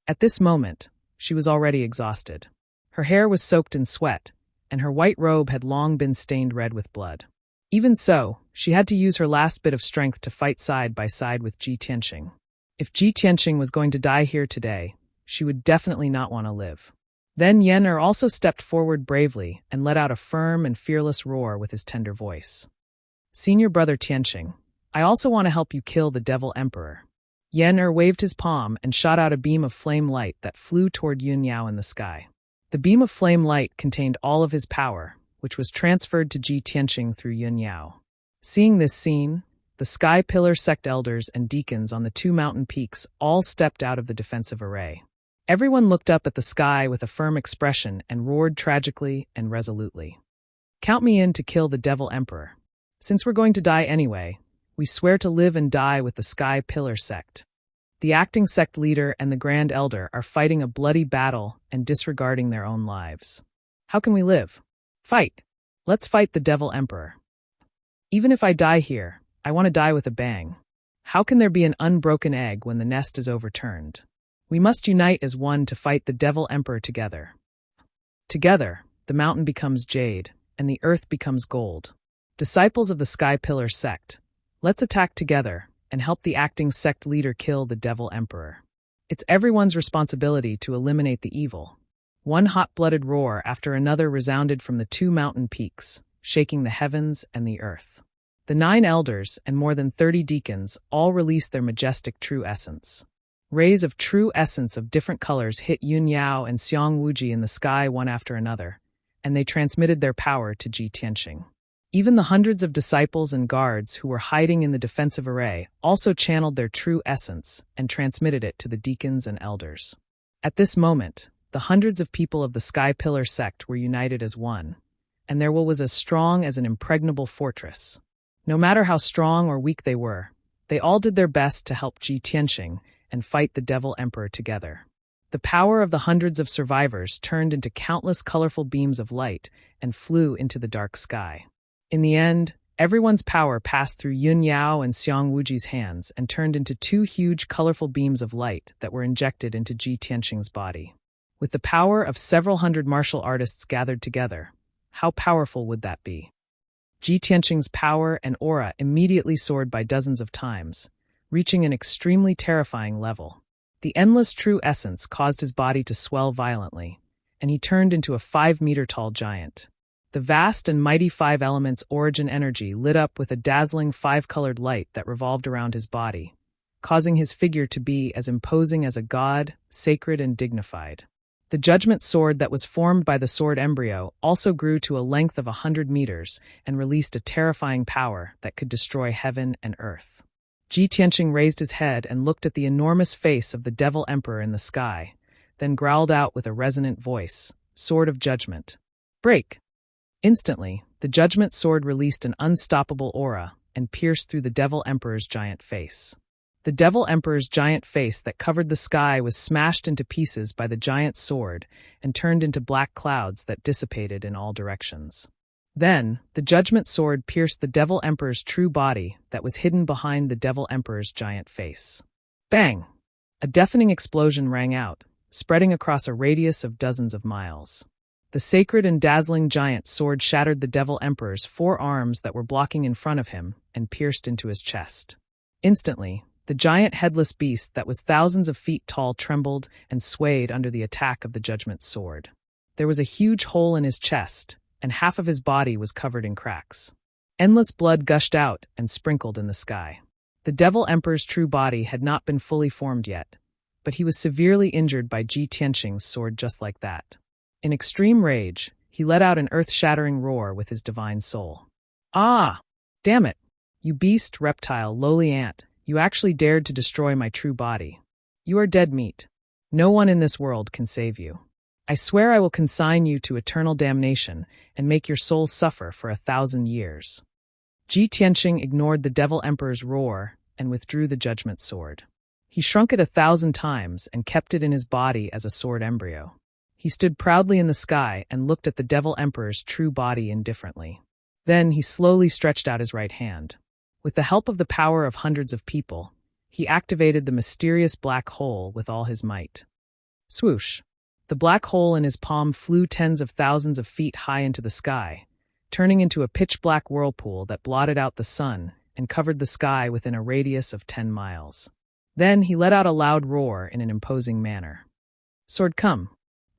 At this moment, she was already exhausted. Her hair was soaked in sweat, and her white robe had long been stained red with blood. Even so, she had to use her last bit of strength to fight side by side with Ji Tianqing. If Ji Tianqing was going to die here today, she would definitely not want to live. Then Yen also stepped forward bravely and let out a firm and fearless roar with his tender voice. "Senior brother Tianqing, I also want to help you kill the Devil Emperor." Yen waved his palm and shot out a beam of flame light that flew toward Yun Yao in the sky. The beam of flame light contained all of his power, which was transferred to Ji Tianqing through Yun Yao. Seeing this scene, the Sky Pillar sect elders and deacons on the two mountain peaks all stepped out of the defensive array. Everyone looked up at the sky with a firm expression and roared tragically and resolutely. "Count me in to kill the Devil Emperor. Since we're going to die anyway, we swear to live and die with the Sky Pillar sect." The acting sect leader and the Grand Elder are fighting a bloody battle and disregarding their own lives. "How can we live? Fight! Let's fight the Devil Emperor. Even if I die here, I want to die with a bang. How can there be an unbroken egg when the nest is overturned? We must unite as one to fight the Devil Emperor together." Together, the mountain becomes jade, and the earth becomes gold. Disciples of the Sky Pillar sect, let's attack together and help the acting sect leader kill the Devil Emperor. It's everyone's responsibility to eliminate the evil. One hot-blooded roar after another resounded from the two mountain peaks, shaking the heavens and the earth. The 9 elders and more than 30 deacons all released their majestic true essence. Rays of true essence of different colors hit Yun Yao and Xiang Wuji in the sky one after another, and they transmitted their power to Ji Tianqing. Even the hundreds of disciples and guards who were hiding in the defensive array also channeled their true essence and transmitted it to the deacons and elders. At this moment, the hundreds of people of the Sky Pillar sect were united as one, and their will was as strong as an impregnable fortress. No matter how strong or weak they were, they all did their best to help Ji Tianqing and fight the Devil Emperor together. The power of the hundreds of survivors turned into countless colorful beams of light and flew into the dark sky. In the end, everyone's power passed through Yun Yao and Xiang Wuji's hands and turned into two huge colorful beams of light that were injected into Ji Tianqing's body. With the power of several hundred martial artists gathered together, how powerful would that be? Ji Tianqing's power and aura immediately soared by dozens of times, reaching an extremely terrifying level. The endless true essence caused his body to swell violently, and he turned into a 5-meter-tall giant. The vast and mighty five elements' origin energy lit up with a dazzling 5-colored light that revolved around his body, causing his figure to be as imposing as a god, sacred and dignified. The judgment sword that was formed by the sword embryo also grew to a length of 100 meters and released a terrifying power that could destroy heaven and earth. Ji Tianqing raised his head and looked at the enormous face of the Devil Emperor in the sky, then growled out with a resonant voice, "Sword of Judgment. Break!" Instantly, the judgment sword released an unstoppable aura and pierced through the Devil Emperor's giant face. The Devil Emperor's giant face that covered the sky was smashed into pieces by the giant sword and turned into black clouds that dissipated in all directions. Then, the judgment sword pierced the Devil Emperor's true body that was hidden behind the Devil Emperor's giant face. Bang! A deafening explosion rang out, spreading across a radius of dozens of miles. The sacred and dazzling giant sword shattered the Devil Emperor's 4 arms that were blocking in front of him and pierced into his chest. Instantly, the giant headless beast that was thousands of feet tall trembled and swayed under the attack of the judgment sword. There was a huge hole in his chest, and half of his body was covered in cracks. Endless blood gushed out and sprinkled in the sky. The Devil Emperor's true body had not been fully formed yet, but he was severely injured by Ji Tianqing's sword just like that. In extreme rage, he let out an earth-shattering roar with his divine soul. "Ah! Damn it! You beast, reptile, lowly ant, you actually dared to destroy my true body. You are dead meat. No one in this world can save you. I swear I will consign you to eternal damnation and make your soul suffer for 1,000 years." Ji Tianqing ignored the Devil Emperor's roar and withdrew the judgment sword. He shrunk it 1,000 times and kept it in his body as a sword embryo. He stood proudly in the sky and looked at the Devil Emperor's true body indifferently. Then he slowly stretched out his right hand. With the help of the power of hundreds of people, he activated the mysterious black hole with all his might. Swoosh! The black hole in his palm flew tens of thousands of feet high into the sky, turning into a pitch-black whirlpool that blotted out the sun and covered the sky within a radius of 10 miles. Then he let out a loud roar in an imposing manner. "Sword, come!"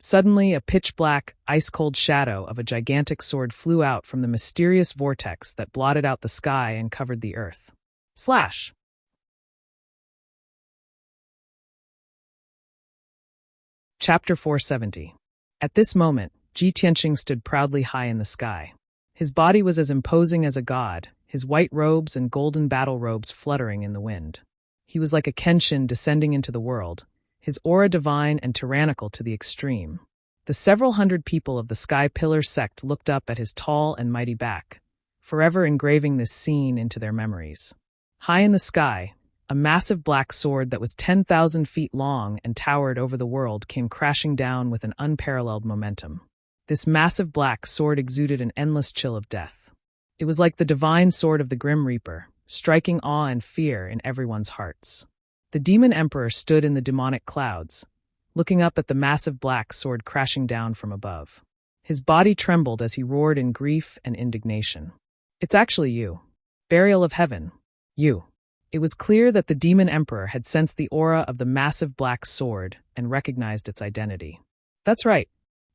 Suddenly, a pitch-black, ice-cold shadow of a gigantic sword flew out from the mysterious vortex that blotted out the sky and covered the earth. Slash! Chapter 470. At this moment, Ji Tianqing stood proudly high in the sky. His body was as imposing as a god, his white robes and golden battle robes fluttering in the wind. He was like a Kenshin descending into the world, his aura divine and tyrannical to the extreme. The several hundred people of the Sky Pillar sect looked up at his tall and mighty back, forever engraving this scene into their memories. High in the sky, a massive black sword that was 10,000 feet long and towered over the world came crashing down with an unparalleled momentum. This massive black sword exuded an endless chill of death. It was like the divine sword of the Grim Reaper, striking awe and fear in everyone's hearts. The demon emperor stood in the demonic clouds, looking up at the massive black sword crashing down from above. His body trembled as he roared in grief and indignation. "It's actually you. Burial of heaven. You." It was clear that the demon emperor had sensed the aura of the massive black sword and recognized its identity. That's right.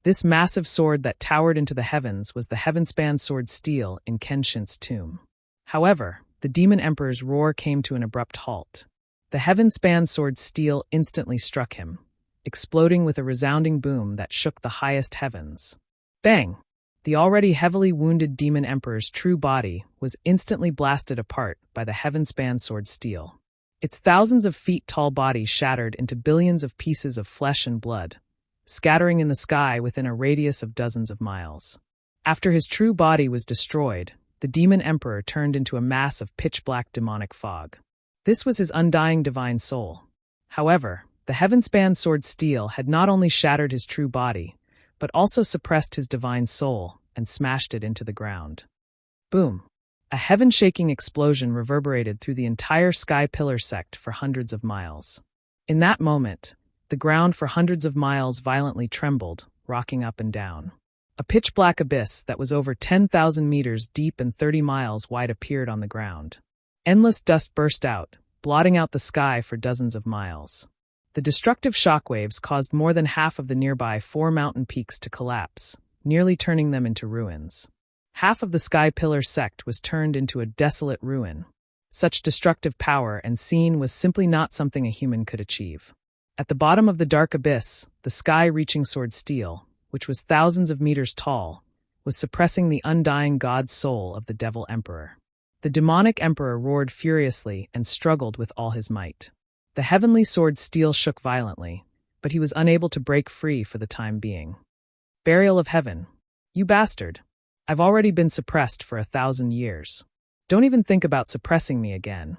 This massive sword that towered into the heavens was the heaven-span sword steel in Kenshin's tomb. However, the demon emperor's roar came to an abrupt halt. The heaven-span sword steel instantly struck him, exploding with a resounding boom that shook the highest heavens. Bang! The already heavily wounded demon emperor's true body was instantly blasted apart by the heaven-span sword steel. Its thousands of feet tall body shattered into billions of pieces of flesh and blood, scattering in the sky within a radius of dozens of miles. After his true body was destroyed, the demon emperor turned into a mass of pitch-black demonic fog. This was his undying divine soul. However, the heaven-span sword steel had not only shattered his true body, but also suppressed his divine soul and smashed it into the ground. Boom! A heaven-shaking explosion reverberated through the entire sky pillar sect for hundreds of miles. In that moment, the ground for hundreds of miles violently trembled, rocking up and down. A pitch-black abyss that was over 10,000 meters deep and 30 miles wide appeared on the ground. Endless dust burst out, blotting out the sky for dozens of miles. The destructive shockwaves caused more than half of the nearby 4 mountain peaks to collapse, nearly turning them into ruins. Half of the sky pillar sect was turned into a desolate ruin. Such destructive power and scene was simply not something a human could achieve. At the bottom of the dark abyss, the sky-reaching sword steel, which was thousands of meters tall, was suppressing the undying god soul of the devil emperor. The demonic emperor roared furiously and struggled with all his might. The heavenly sword steel shook violently, but he was unable to break free for the time being. Burial of heaven. You bastard. I've already been suppressed for 1,000 years. Don't even think about suppressing me again.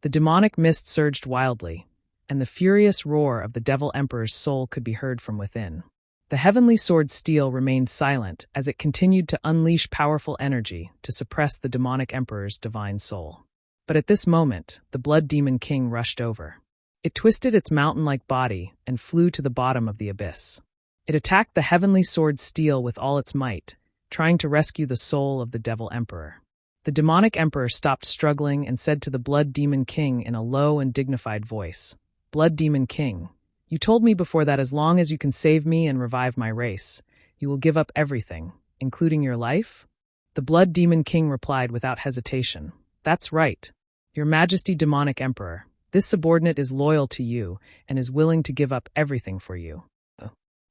The demonic mist surged wildly, and the furious roar of the devil emperor's soul could be heard from within. The heavenly sword steel remained silent as it continued to unleash powerful energy to suppress the demonic emperor's divine soul. But at this moment, the blood demon king rushed over. It twisted its mountain-like body and flew to the bottom of the abyss. It attacked the heavenly sword steel with all its might, trying to rescue the soul of the devil emperor. The demonic emperor stopped struggling and said to the blood demon king in a low and dignified voice, "Blood demon king, you told me before that as long as you can save me and revive my race, you will give up everything, including your life?" The blood demon king replied without hesitation, "That's right, Your Majesty demonic emperor. This subordinate is loyal to you and is willing to give up everything for you."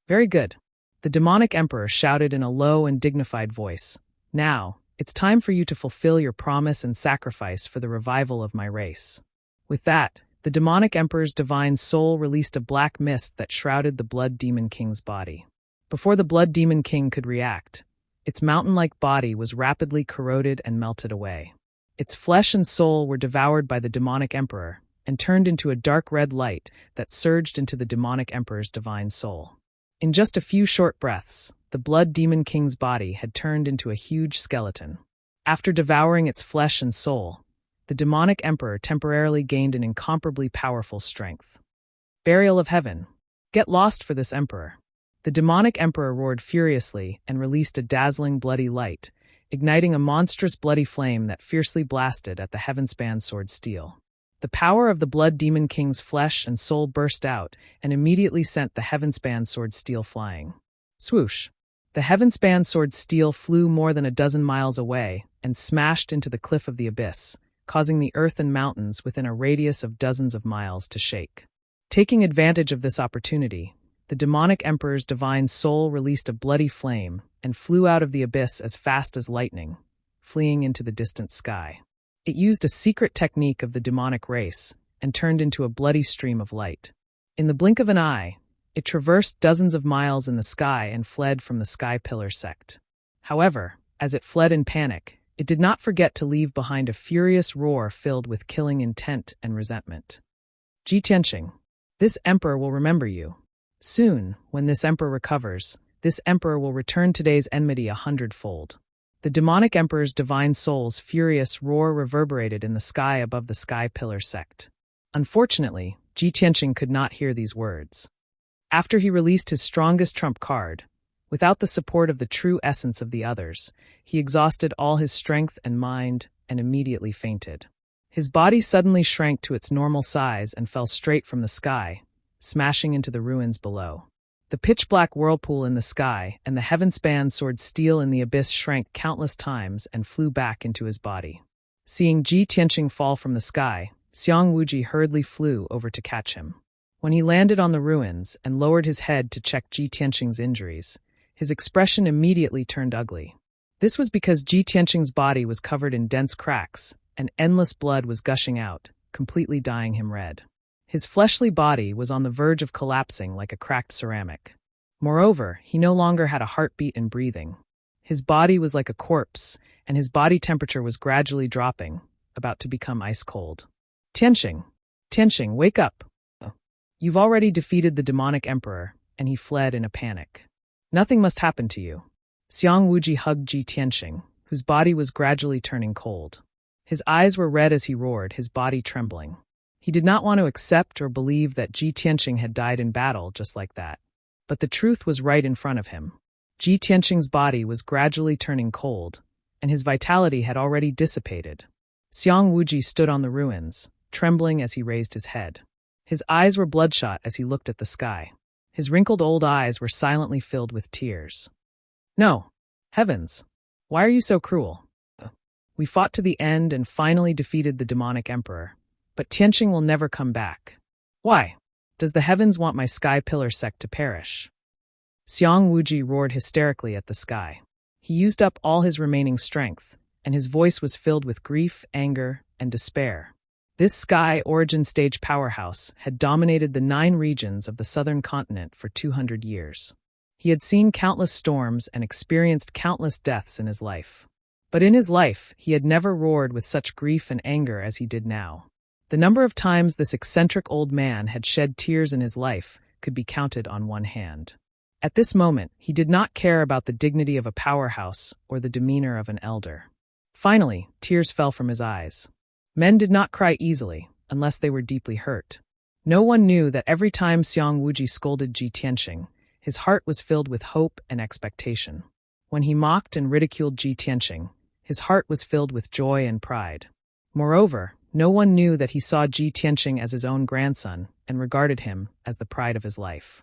"Very good." The demonic emperor shouted in a low and dignified voice, "Now, it's time for you to fulfill your promise and sacrifice for the revival of my race." With that, the demonic emperor's divine soul released a black mist that shrouded the blood demon king's body. Before the blood demon king could react, its mountain-like body was rapidly corroded and melted away. Its flesh and soul were devoured by the demonic emperor and turned into a dark red light that surged into the demonic emperor's divine soul. In just a few short breaths, the blood demon king's body had turned into a huge skeleton. After devouring its flesh and soul, the demonic emperor temporarily gained an incomparably powerful strength. Burial of heaven. Get lost for this emperor. The demonic emperor roared furiously and released a dazzling bloody light, igniting a monstrous bloody flame that fiercely blasted at the heaven-span sword steel. The power of the blood demon king's flesh and soul burst out and immediately sent the heaven-span sword steel flying. Swoosh! The heaven-span sword steel flew more than a dozen miles away and smashed into the cliff of the abyss, causing the earth and mountains within a radius of dozens of miles to shake. Taking advantage of this opportunity, the demonic emperor's divine soul released a bloody flame and flew out of the abyss as fast as lightning, fleeing into the distant sky. It used a secret technique of the demonic race and turned into a bloody stream of light. In the blink of an eye, it traversed dozens of miles in the sky and fled from the sky pillar sect. However, as it fled in panic, it did not forget to leave behind a furious roar filled with killing intent and resentment. Ji Tianqing, this emperor will remember you. Soon, when this emperor recovers, this emperor will return today's enmity 100-fold. The demonic emperor's divine soul's furious roar reverberated in the sky above the sky pillar sect. Unfortunately, Ji Tianqing could not hear these words. After he released his strongest trump card, without the support of the true essence of the others, he exhausted all his strength and mind and immediately fainted. His body suddenly shrank to its normal size and fell straight from the sky, smashing into the ruins below. The pitch-black whirlpool in the sky and the heaven-span sword steel in the abyss shrank countless times and flew back into his body. Seeing Ji Tianqing fall from the sky, Xiang Wuji hurriedly flew over to catch him. When he landed on the ruins and lowered his head to check Ji Tianqing's injuries, his expression immediately turned ugly. This was because Ji Tianqing's body was covered in dense cracks, and endless blood was gushing out, completely dyeing him red. His fleshly body was on the verge of collapsing like a cracked ceramic. Moreover, he no longer had a heartbeat and breathing. His body was like a corpse, and his body temperature was gradually dropping, about to become ice cold. Tianxing, Tianxing, wake up! You've already defeated the demonic emperor, and he fled in a panic. Nothing must happen to you. Xiang Wuji hugged Ji Tianxing, whose body was gradually turning cold. His eyes were red as he roared, his body trembling. He did not want to accept or believe that Ji Tianxing had died in battle just like that. But the truth was right in front of him. Ji Tianxing's body was gradually turning cold, and his vitality had already dissipated. Xiang Wuji stood on the ruins, trembling as he raised his head. His eyes were bloodshot as he looked at the sky. His wrinkled old eyes were silently filled with tears. No! Heavens! Why are you so cruel? We fought to the end and finally defeated the demonic emperor, but Tianxing will never come back. Why? Does the heavens want my sky pillar sect to perish? Xiang Wuji roared hysterically at the sky. He used up all his remaining strength, and his voice was filled with grief, anger, and despair. This sky origin stage powerhouse had dominated the 9 regions of the southern continent for 200 years. He had seen countless storms and experienced countless deaths in his life. But in his life, he had never roared with such grief and anger as he did now. The number of times this eccentric old man had shed tears in his life could be counted on one hand. At this moment, he did not care about the dignity of a powerhouse or the demeanor of an elder. Finally, tears fell from his eyes. Men did not cry easily, unless they were deeply hurt. No one knew that every time Xiang Wuji scolded Ji Tianxing, his heart was filled with hope and expectation. When he mocked and ridiculed Ji Tianxing, his heart was filled with joy and pride. Moreover, no one knew that he saw Ji Tianxing as his own grandson and regarded him as the pride of his life.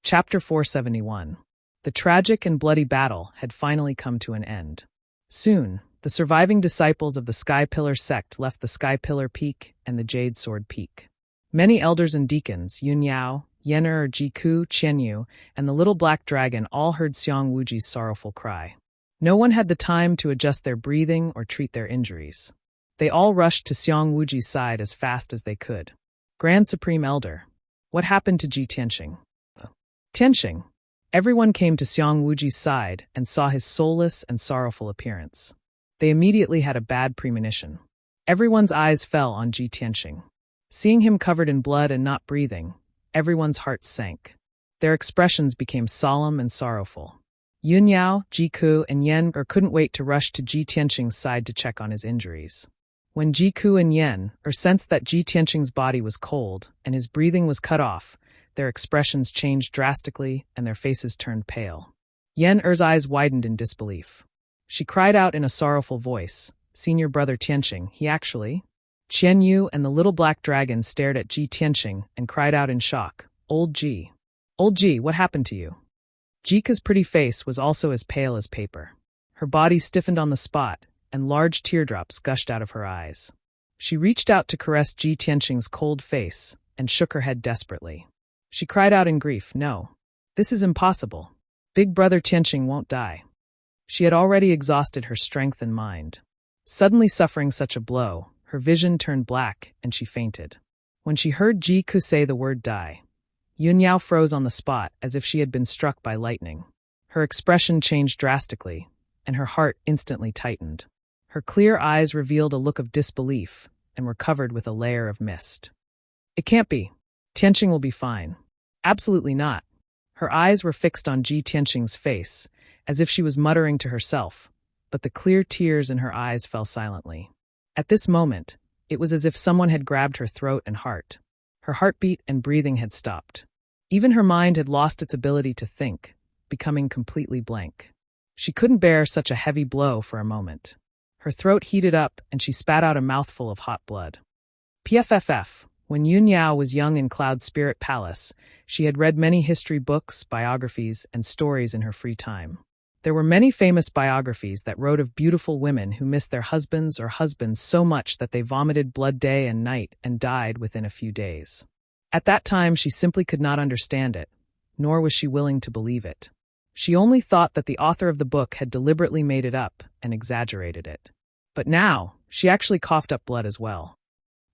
Chapter 471. The tragic and bloody battle had finally come to an end. Soon, the surviving disciples of the Sky Pillar sect left the Sky Pillar Peak and the Jade Sword Peak. Many elders and deacons, Yun Yao, Yener, Jiku, Qianyu, and the little black dragon all heard Xiang Wuji's sorrowful cry. No one had the time to adjust their breathing or treat their injuries. They all rushed to Xiang Wuji's side as fast as they could. Grand Supreme Elder, what happened to Ji Tianxing? Tianxing. Everyone came to Xiang Wuji's side and saw his soulless and sorrowful appearance. They immediately had a bad premonition. Everyone's eyes fell on Ji Tianxing. Seeing him covered in blood and not breathing, everyone's hearts sank. Their expressions became solemn and sorrowful. Yun Yao, Jiku, and Yen couldn't wait to rush to Ji Tianxing's side to check on his injuries. When Jiku and Yen sensed that Ji Tianxing's body was cold and his breathing was cut off, their expressions changed drastically and their faces turned pale. Yen's eyes widened in disbelief. She cried out in a sorrowful voice, "Senior brother Tianxing, he actually?" Qianyu and the little black dragon stared at Ji Tianxing and cried out in shock, Old Ji, what happened to you?" Jika's pretty face was also as pale as paper. Her body stiffened on the spot, and large teardrops gushed out of her eyes. She reached out to caress Ji Tianxing's cold face and shook her head desperately. She cried out in grief, "No, this is impossible. Big brother Tianxing won't die." She had already exhausted her strength and mind. Suddenly suffering such a blow, her vision turned black and she fainted. When she heard Jiku say the word die, Yun Yao froze on the spot as if she had been struck by lightning. Her expression changed drastically, and her heart instantly tightened. Her clear eyes revealed a look of disbelief and were covered with a layer of mist. "It can't be. Tianxing will be fine." "Absolutely not." Her eyes were fixed on Ji Tianxing's face, as if she was muttering to herself, but the clear tears in her eyes fell silently. At this moment, it was as if someone had grabbed her throat and heart. Her heartbeat and breathing had stopped. Even her mind had lost its ability to think, becoming completely blank. She couldn't bear such a heavy blow for a moment. Her throat heated up and she spat out a mouthful of hot blood. PFFF. When Yun Yao was young in Cloud Spirit Palace, she had read many history books, biographies, and stories in her free time. There were many famous biographies that wrote of beautiful women who missed their husbands or husbands so much that they vomited blood day and night and died within a few days. At that time, she simply could not understand it, nor was she willing to believe it. She only thought that the author of the book had deliberately made it up and exaggerated it. But now, she actually coughed up blood as well.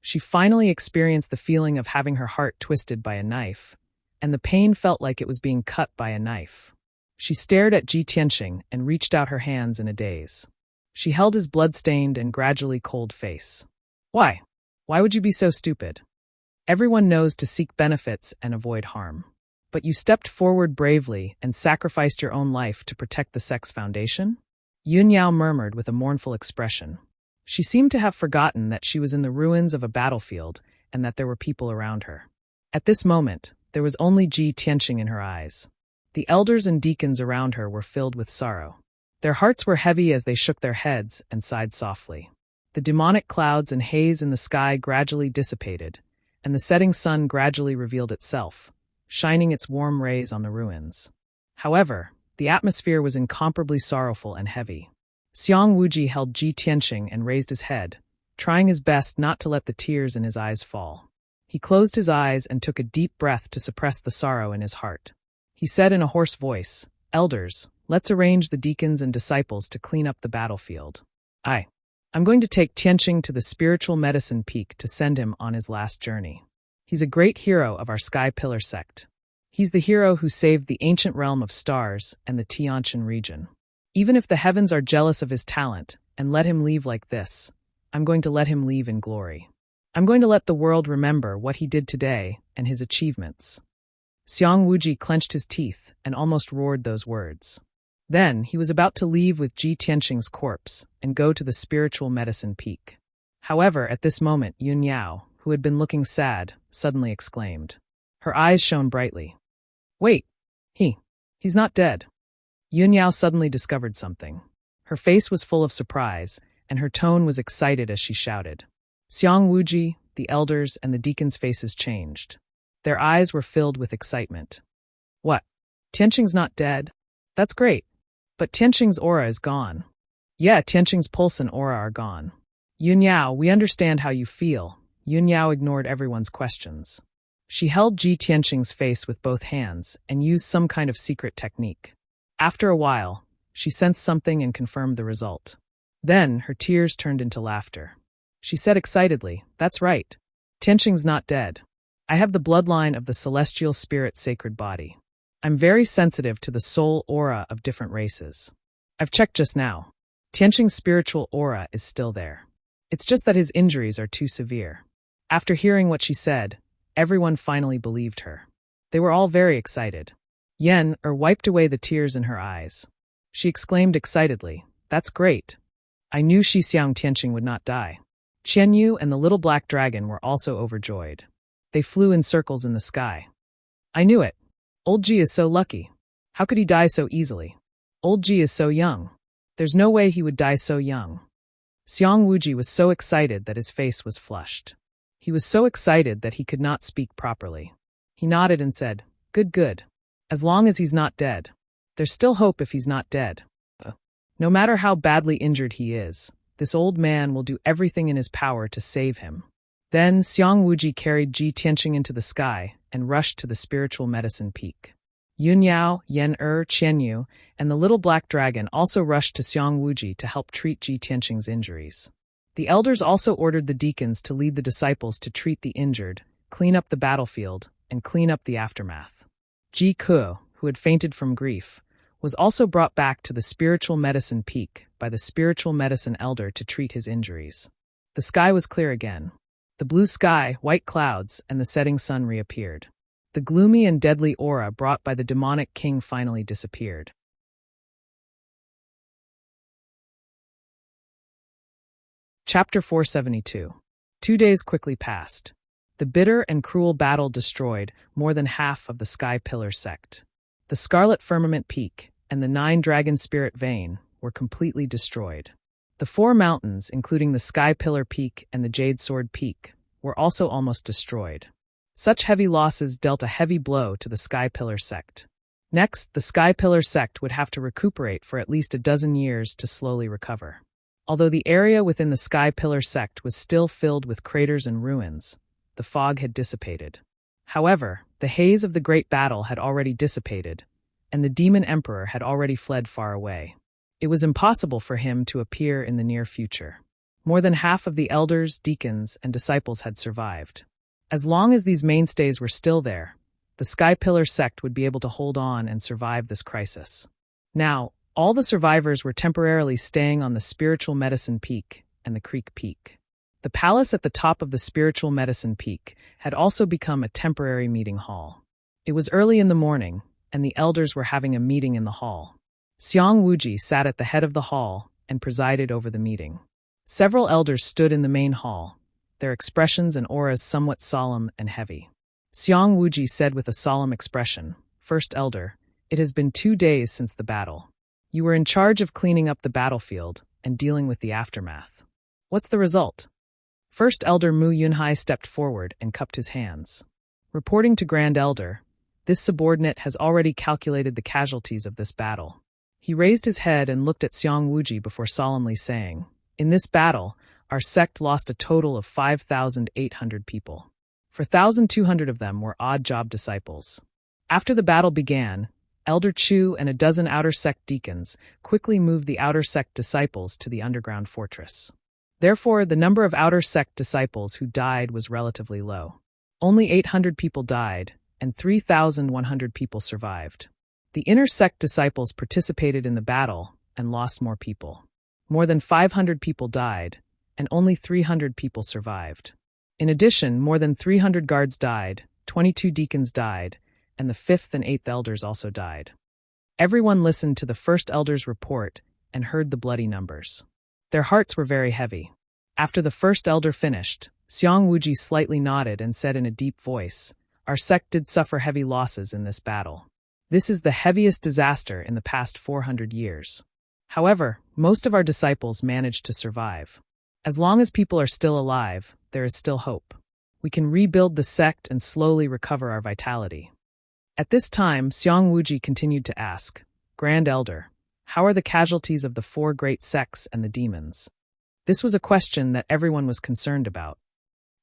She finally experienced the feeling of having her heart twisted by a knife, and the pain felt like it was being cut by a knife. She stared at Ji Tianqing and reached out her hands in a daze. She held his blood-stained and gradually cold face. Why? Why would you be so stupid? Everyone knows to seek benefits and avoid harm. But you stepped forward bravely and sacrificed your own life to protect the Sex Foundation? Yun Yao murmured with a mournful expression. She seemed to have forgotten that she was in the ruins of a battlefield and that there were people around her. At this moment, there was only Ji Tianqing in her eyes. The elders and deacons around her were filled with sorrow. Their hearts were heavy as they shook their heads and sighed softly. The demonic clouds and haze in the sky gradually dissipated, and the setting sun gradually revealed itself, shining its warm rays on the ruins. However, the atmosphere was incomparably sorrowful and heavy. Xiang Wuji held Ji Tianqing and raised his head, trying his best not to let the tears in his eyes fall. He closed his eyes and took a deep breath to suppress the sorrow in his heart. He said in a hoarse voice, "Elders, let's arrange the deacons and disciples to clean up the battlefield. I'm going to take Tianqing to the spiritual medicine peak to send him on his last journey. He's a great hero of our Sky Pillar sect. He's the hero who saved the ancient realm of stars and the Tianqian region. Even if the heavens are jealous of his talent and let him leave like this, I'm going to let him leave in glory. I'm going to let the world remember what he did today and his achievements." Xiang Wuji clenched his teeth and almost roared those words. Then he was about to leave with Ji Tianqing's corpse and go to the spiritual medicine peak. However, at this moment, Yun Yao, who had been looking sad, suddenly exclaimed. Her eyes shone brightly. "Wait, he's not dead." Yun Yao suddenly discovered something. Her face was full of surprise, and her tone was excited as she shouted. Xiang Wuji, the elders, and the deacons' faces changed. Their eyes were filled with excitement. "What? Tianqing's not dead? That's great. But Tianqing's aura is gone." "Yeah, Tianqing's pulse and aura are gone." "Yun Yao, we understand how you feel." Yun Yao ignored everyone's questions. She held Ji Tianqing's face with both hands and used some kind of secret technique. After a while, she sensed something and confirmed the result. Then her tears turned into laughter. She said excitedly, "That's right. Tianqing's not dead. I have the bloodline of the celestial spirit's sacred body. I'm very sensitive to the soul aura of different races. I've checked just now. Tianqing's spiritual aura is still there. It's just that his injuries are too severe." After hearing what she said, everyone finally believed her. They were all very excited. Yen wiped away the tears in her eyes. She exclaimed excitedly, "That's great. I knew Xiang Tianqing would not die." Qianyu and the little black dragon were also overjoyed. They flew in circles in the sky. "I knew it. Old Ji is so lucky. How could he die so easily? Old Ji is so young. There's no way he would die so young." Xiang Wuji was so excited that his face was flushed. He was so excited that he could not speak properly. He nodded and said, Good. As long as he's not dead. There's still hope if he's not dead. No matter how badly injured he is, this old man will do everything in his power to save him." Then Xiang Wuji carried Ji Tianqing into the sky and rushed to the spiritual medicine peak. Yun Yao, Yen Qianyu, and the little black dragon also rushed to Xiang Wuji to help treat Ji Tianqing's injuries. The elders also ordered the deacons to lead the disciples to treat the injured, clean up the battlefield, and clean up the aftermath. Ji Ke, who had fainted from grief, was also brought back to the spiritual medicine peak by the spiritual medicine elder to treat his injuries. The sky was clear again. The blue sky, white clouds, and the setting sun reappeared. The gloomy and deadly aura brought by the demonic king finally disappeared. Chapter 472. 2 days quickly passed. The bitter and cruel battle destroyed more than half of the Sky Pillar sect. The Scarlet Firmament Peak and the 9 Dragon Spirit Vein were completely destroyed. The 4 mountains, including the Sky Pillar Peak and the Jade Sword Peak, were also almost destroyed. Such heavy losses dealt a heavy blow to the Sky Pillar sect. Next, the Sky Pillar sect would have to recuperate for at least a dozen years to slowly recover. Although the area within the Sky Pillar sect was still filled with craters and ruins, the fog had dissipated. However, the haze of the great battle had already dissipated, and the demon emperor had already fled far away. It was impossible for him to appear in the near future. More than half of the elders, deacons, and disciples had survived. As long as these mainstays were still there, the Sky Pillar sect would be able to hold on and survive this crisis. Now, all the survivors were temporarily staying on the Spiritual Medicine Peak and the Creek Peak. The palace at the top of the Spiritual Medicine Peak had also become a temporary meeting hall. It was early in the morning, and the elders were having a meeting in the hall. Xiang Wuji sat at the head of the hall and presided over the meeting. Several elders stood in the main hall, their expressions and auras somewhat solemn and heavy. Xiang Wuji said with a solemn expression, "First Elder, it has been 2 days since the battle. You were in charge of cleaning up the battlefield and dealing with the aftermath. What's the result?" First Elder Mu Yunhai stepped forward and cupped his hands. Reporting to Grand Elder, this subordinate has already calculated the casualties of this battle. He raised his head and looked at Xiang Wuji before solemnly saying, "In this battle, our sect lost a total of 5,800 people. 4,200 of them were odd-job disciples." After the battle began, Elder Chu and a dozen outer sect deacons quickly moved the outer sect disciples to the underground fortress. Therefore, the number of outer sect disciples who died was relatively low. Only 800 people died, and 3,100 people survived. The inner sect disciples participated in the battle and lost more people. More than 500 people died, and only 300 people survived. In addition, more than 300 guards died, 22 deacons died, and the 5th and 8th elders also died. Everyone listened to the first elder's report and heard the bloody numbers. Their hearts were very heavy. After the first elder finished, Xiang Wuji slightly nodded and said in a deep voice, "Our sect did suffer heavy losses in this battle. This is the heaviest disaster in the past 400 years. However, most of our disciples managed to survive. As long as people are still alive, there is still hope. We can rebuild the sect and slowly recover our vitality." At this time, Xiang Wuji continued to ask, "Grand Elder, how are the casualties of the 4 great sects and the demons?" This was a question that everyone was concerned about.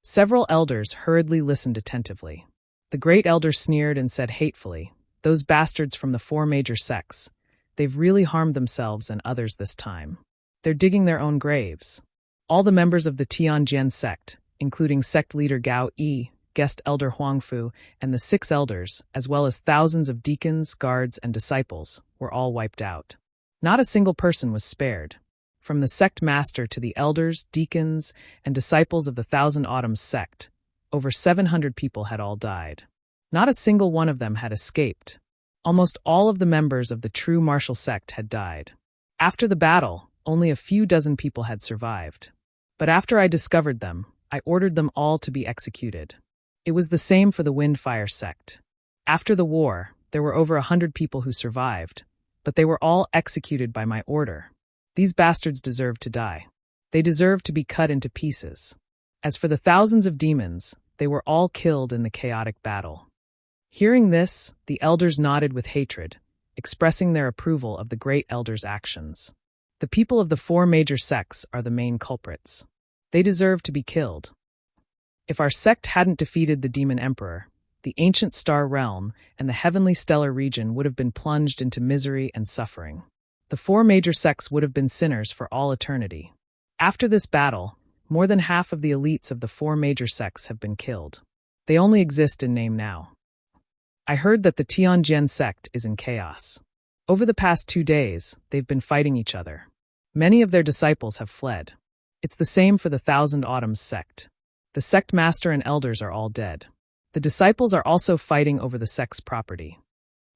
Several elders hurriedly listened attentively. The great elder sneered and said hatefully, "Those bastards from the 4 major sects, they've really harmed themselves and others this time. They're digging their own graves. All the members of the Tianjin sect, including sect leader Gao Yi, guest elder Huangfu, and the 6 elders, as well as thousands of deacons, guards, and disciples, were all wiped out. Not a single person was spared. From the sect master to the elders, deacons, and disciples of the Thousand Autumns sect, over 700 people had all died. Not a single one of them had escaped. Almost all of the members of the true martial sect had died. After the battle, only a few dozen people had survived. But after I discovered them, I ordered them all to be executed. It was the same for the Windfire sect. After the war, there were over 100 people who survived, but they were all executed by my order. These bastards deserved to die. They deserved to be cut into pieces. As for the thousands of demons, they were all killed in the chaotic battle." Hearing this, the elders nodded with hatred, expressing their approval of the great elder's actions. The people of the 4 major sects are the main culprits. They deserve to be killed. If our sect hadn't defeated the demon emperor, the ancient star realm and the heavenly stellar region would have been plunged into misery and suffering. The 4 major sects would have been sinners for all eternity. After this battle, more than half of the elites of the 4 major sects have been killed. They only exist in name now. I heard that the Tianjin sect is in chaos. Over the past 2 days, they've been fighting each other. Many of their disciples have fled. It's the same for the Thousand Autumns sect. The sect master and elders are all dead. The disciples are also fighting over the sect's property.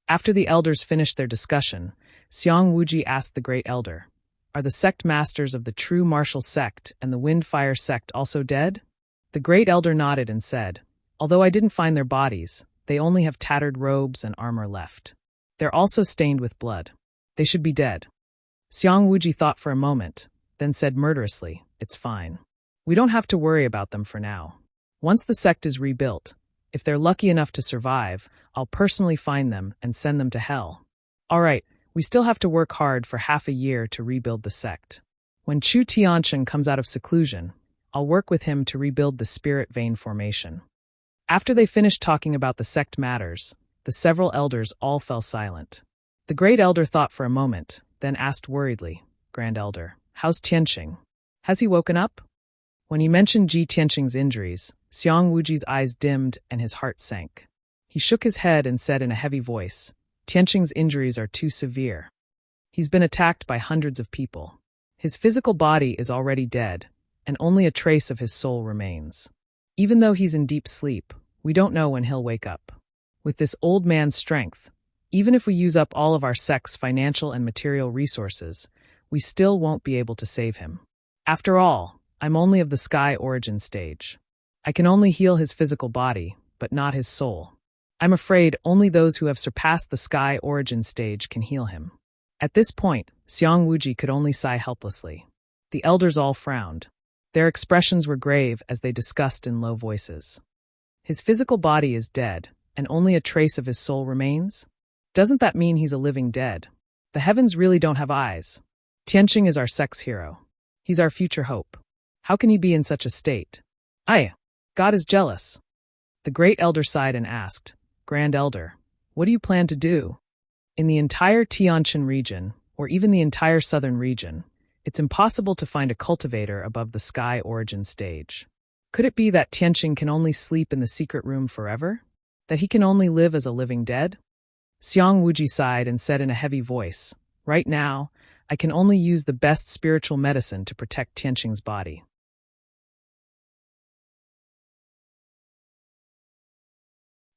After the elders finished their discussion, Xiang Wuji asked the great elder, "Are the sect masters of the true martial sect and the Windfire sect also dead?" The great elder nodded and said, "Although I didn't find their bodies, they only have tattered robes and armor left. They're also stained with blood. They should be dead." Xiang Wuji thought for a moment, then said murderously, "It's fine. We don't have to worry about them for now. Once the sect is rebuilt, if they're lucky enough to survive, I'll personally find them and send them to hell. All right, we still have to work hard for half a year to rebuild the sect. When Chu Tiancheng comes out of seclusion, I'll work with him to rebuild the spirit vein formation." After they finished talking about the sect matters, the several elders all fell silent. The great elder thought for a moment, then asked worriedly, "Grand Elder, how's Tianqing? Has he woken up? When he mentioned Ji Tianqing's injuries, Xiang Wuji's eyes dimmed and his heart sank. He shook his head and said in a heavy voice, Tianqing's injuries are too severe. He's been attacked by hundreds of people. His physical body is already dead, and only a trace of his soul remains. Even though he's in deep sleep, we don't know when he'll wake up. With this old man's strength, even if we use up all of our sect's financial and material resources, we still won't be able to save him. After all, I'm only of the sky origin stage. I can only heal his physical body, but not his soul. I'm afraid only those who have surpassed the sky origin stage can heal him. At this point, Xiang Wuji could only sigh helplessly. The elders all frowned. Their expressions were grave as they discussed in low voices. His physical body is dead, and only a trace of his soul remains? Doesn't that mean he's a living dead? The heavens really don't have eyes. Tianqing is our sex hero. He's our future hope. How can he be in such a state? God is jealous. The great elder sighed and asked, Grand Elder, what do you plan to do? In the entire Tianqin region, or even the entire southern region, it's impossible to find a cultivator above the sky origin stage. Could it be that Tianqing can only sleep in the secret room forever? That he can only live as a living dead? Xiang Wuji sighed and said in a heavy voice, Right now, I can only use the best spiritual medicine to protect Tianqing's body.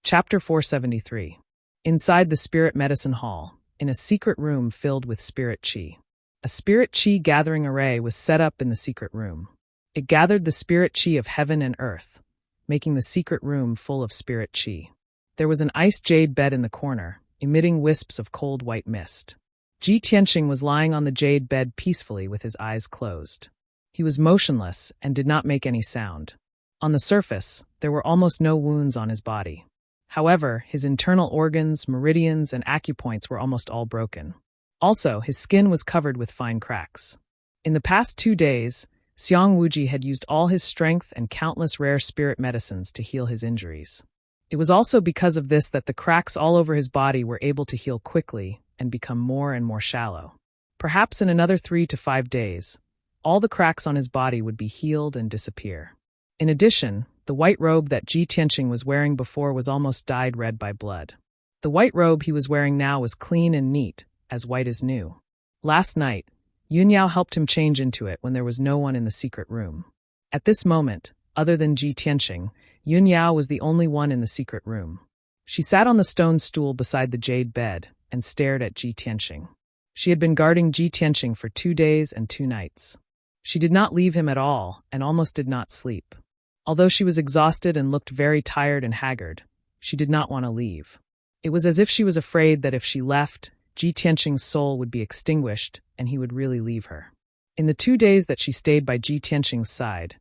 Chapter 473. Inside the Spirit Medicine Hall, in a secret room filled with spirit qi. A spirit qi gathering array was set up in the secret room. It gathered the spirit qi of heaven and earth, making the secret room full of spirit qi. There was an ice jade bed in the corner, emitting wisps of cold white mist. Ji Tianqing was lying on the jade bed peacefully with his eyes closed. He was motionless and did not make any sound. On the surface, there were almost no wounds on his body. However, his internal organs, meridians, and acupoints were almost all broken. Also, his skin was covered with fine cracks. In the past 2 days, Xiang Wuji had used all his strength and countless rare spirit medicines to heal his injuries. It was also because of this that the cracks all over his body were able to heal quickly and become more and more shallow. Perhaps in another 3 to 5 days, all the cracks on his body would be healed and disappear. In addition, the white robe that Ji Tianqing was wearing before was almost dyed red by blood. The white robe he was wearing now was clean and neat, as white as new. Last night, Yunyao helped him change into it when there was no one in the secret room. At this moment, other than Ji Tianqing, Yunyao was the only one in the secret room. She sat on the stone stool beside the jade bed and stared at Ji Tianqing. She had been guarding Ji Tianqing for 2 days and 2 nights. She did not leave him at all and almost did not sleep. Although she was exhausted and looked very tired and haggard, she did not want to leave. It was as if she was afraid that if she left, Ji Tianqing's soul would be extinguished and he would really leave her. In the 2 days that she stayed by Ji Tianqing's side,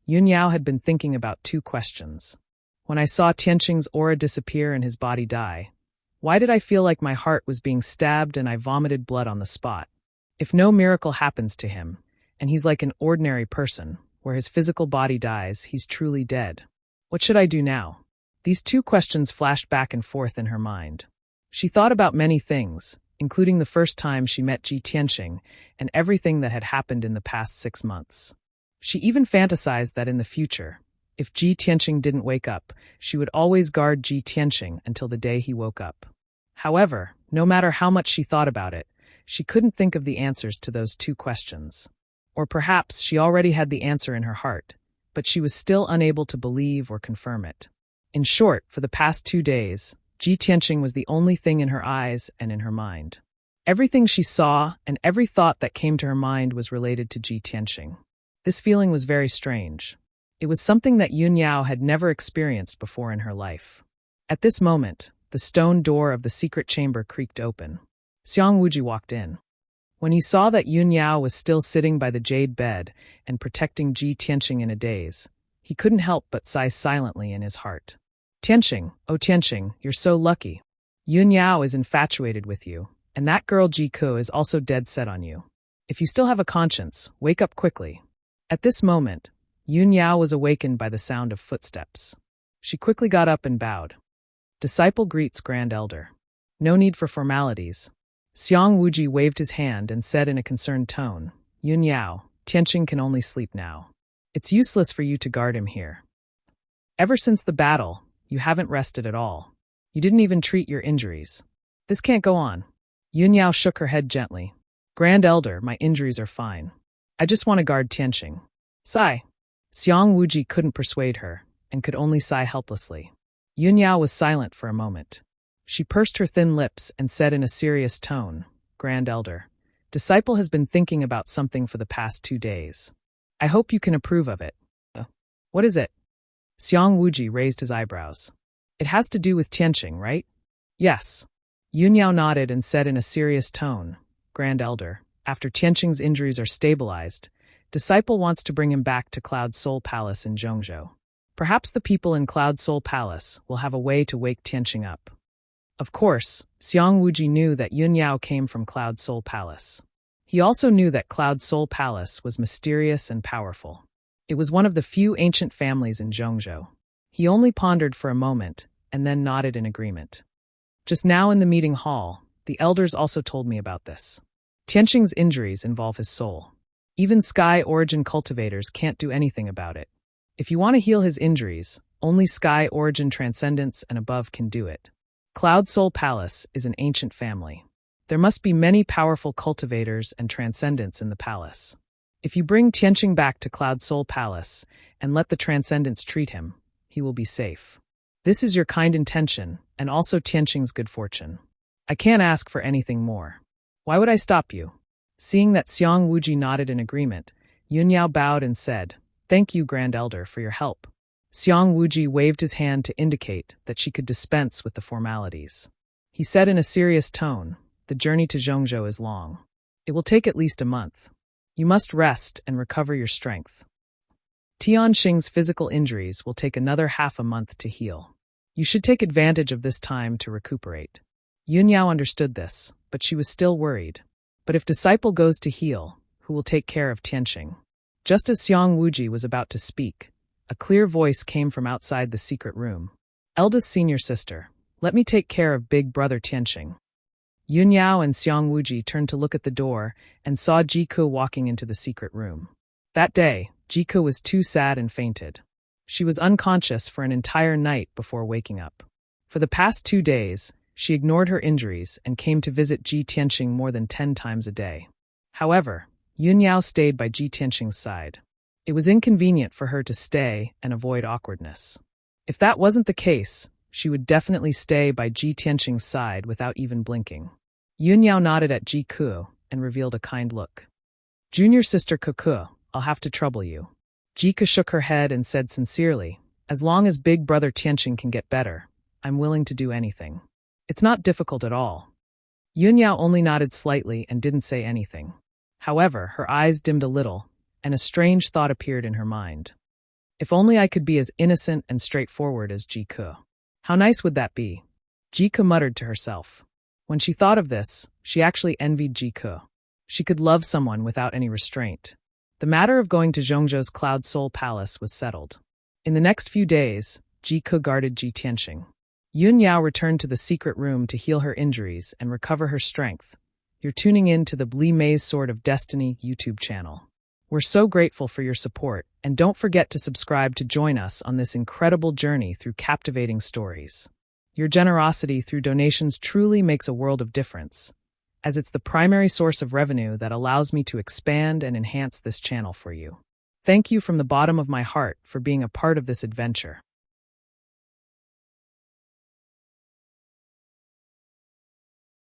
Yunyao had been thinking about 2 questions. When I saw Tianqing's aura disappear and his body die, why did I feel like my heart was being stabbed and I vomited blood on the spot? If no miracle happens to him, and he's like an ordinary person, where his physical body dies, he's truly dead. What should I do now? These 2 questions flashed back and forth in her mind. She thought about many things, including the first time she met Ji Tianqing and everything that had happened in the past 6 months. She even fantasized that in the future, if Ji Tianqing didn't wake up, she would always guard Ji Tianqing until the day he woke up. However, no matter how much she thought about it, she couldn't think of the answers to those 2 questions. Or perhaps she already had the answer in her heart, but she was still unable to believe or confirm it. In short, for the past 2 days, Ji Tianqing was the only thing in her eyes and in her mind. Everything she saw and every thought that came to her mind was related to Ji Tianqing. This feeling was very strange. It was something that Yunyao had never experienced before in her life. At this moment, the stone door of the secret chamber creaked open. Xiang Wuji walked in. When he saw that Yunyao was still sitting by the jade bed and protecting Ji Tianqing in a daze, he couldn't help but sigh silently in his heart. Tianqing, oh Tianqing, you're so lucky. Yunyao is infatuated with you, and that girl Ji Ku is also dead set on you. If you still have a conscience, wake up quickly. At this moment, Yunyao was awakened by the sound of footsteps. She quickly got up and bowed. Disciple greets Grand Elder. No need for formalities. Xiang Wuji waved his hand and said in a concerned tone, Yunyao, Tianqing can only sleep now. It's useless for you to guard him here. Ever since the battle, you haven't rested at all. You didn't even treat your injuries. This can't go on. Yunyao shook her head gently. Grand Elder, my injuries are fine. I just want to guard Tianqing. Sigh. Xiang Wuji couldn't persuade her, and could only sigh helplessly. Yunyao was silent for a moment. She pursed her thin lips and said in a serious tone, Grand Elder, Disciple has been thinking about something for the past 2 days. I hope you can approve of it. What is it? Xiang Wuji raised his eyebrows. It has to do with Tianqing, right? Yes. Yunyao nodded and said in a serious tone, Grand Elder, after Tianqing's injuries are stabilized, Disciple wants to bring him back to Cloud Soul Palace in Zhongzhou. Perhaps the people in Cloud Soul Palace will have a way to wake Tianqing up. Of course, Xiang Wuji knew that Yunyao came from Cloud Soul Palace. He also knew that Cloud Soul Palace was mysterious and powerful. It was one of the few ancient families in Zhongzhou. He only pondered for a moment, and then nodded in agreement. Just now in the meeting hall, the elders also told me about this. Tianqing's injuries involve his soul. Even Sky Origin cultivators can't do anything about it. If you want to heal his injuries, only Sky Origin Transcendence and above can do it. Cloud Soul Palace is an ancient family. There must be many powerful cultivators and transcendents in the palace. If you bring Tianqing back to Cloud Soul Palace and let the transcendents treat him, he will be safe. This is your kind intention, and also Tianqing's good fortune. I can't ask for anything more. Why would I stop you? Seeing that Xiang Wuji nodded in agreement, Yunyao bowed and said, Thank you, Grand Elder, for your help. Xiang Wuji waved his hand to indicate that she could dispense with the formalities. He said in a serious tone, The journey to Zhongzhou is long. It will take at least a month. You must rest and recover your strength. Tianqing's physical injuries will take another half a month to heal. You should take advantage of this time to recuperate. Yunyao understood this, but she was still worried. But if Disciple goes to heal, who will take care of Tianqing? Just as Xiang Wuji was about to speak, a clear voice came from outside the secret room. Eldest senior sister, let me take care of big brother Tianqing. Yunyao and Xiang Wuji turned to look at the door and saw Jiku walking into the secret room. That day, Jiku was too sad and fainted. She was unconscious for an entire night before waking up. For the past 2 days, she ignored her injuries and came to visit Ji Tianqing more than 10 times a day. However, Yunyao stayed by Ji Tianqing's side. It was inconvenient for her to stay and avoid awkwardness. If that wasn't the case, she would definitely stay by Ji Tianqing's side without even blinking. Yunyao nodded at Ji Ku and revealed a kind look. Junior sister Kuku, I'll have to trouble you. Ji Ku shook her head and said sincerely, As long as big brother Tianqing can get better, I'm willing to do anything. It's not difficult at all. Yunyao only nodded slightly and didn't say anything. However, her eyes dimmed a little, and a strange thought appeared in her mind. If only I could be as innocent and straightforward as Jiku. How nice would that be? Jiku muttered to herself. When she thought of this, she actually envied Jiku. She could love someone without any restraint. The matter of going to Zhongzhou's Cloud Soul Palace was settled. In the next few days, Jiku guarded Ji Tianqing. Yunyao returned to the secret room to heal her injuries and recover her strength. You're tuning in to the Bli Mei's Sword of Destiny YouTube channel. We're so grateful for your support, and don't forget to subscribe to join us on this incredible journey through captivating stories. Your generosity through donations truly makes a world of difference, as it's the primary source of revenue that allows me to expand and enhance this channel for you. Thank you from the bottom of my heart for being a part of this adventure.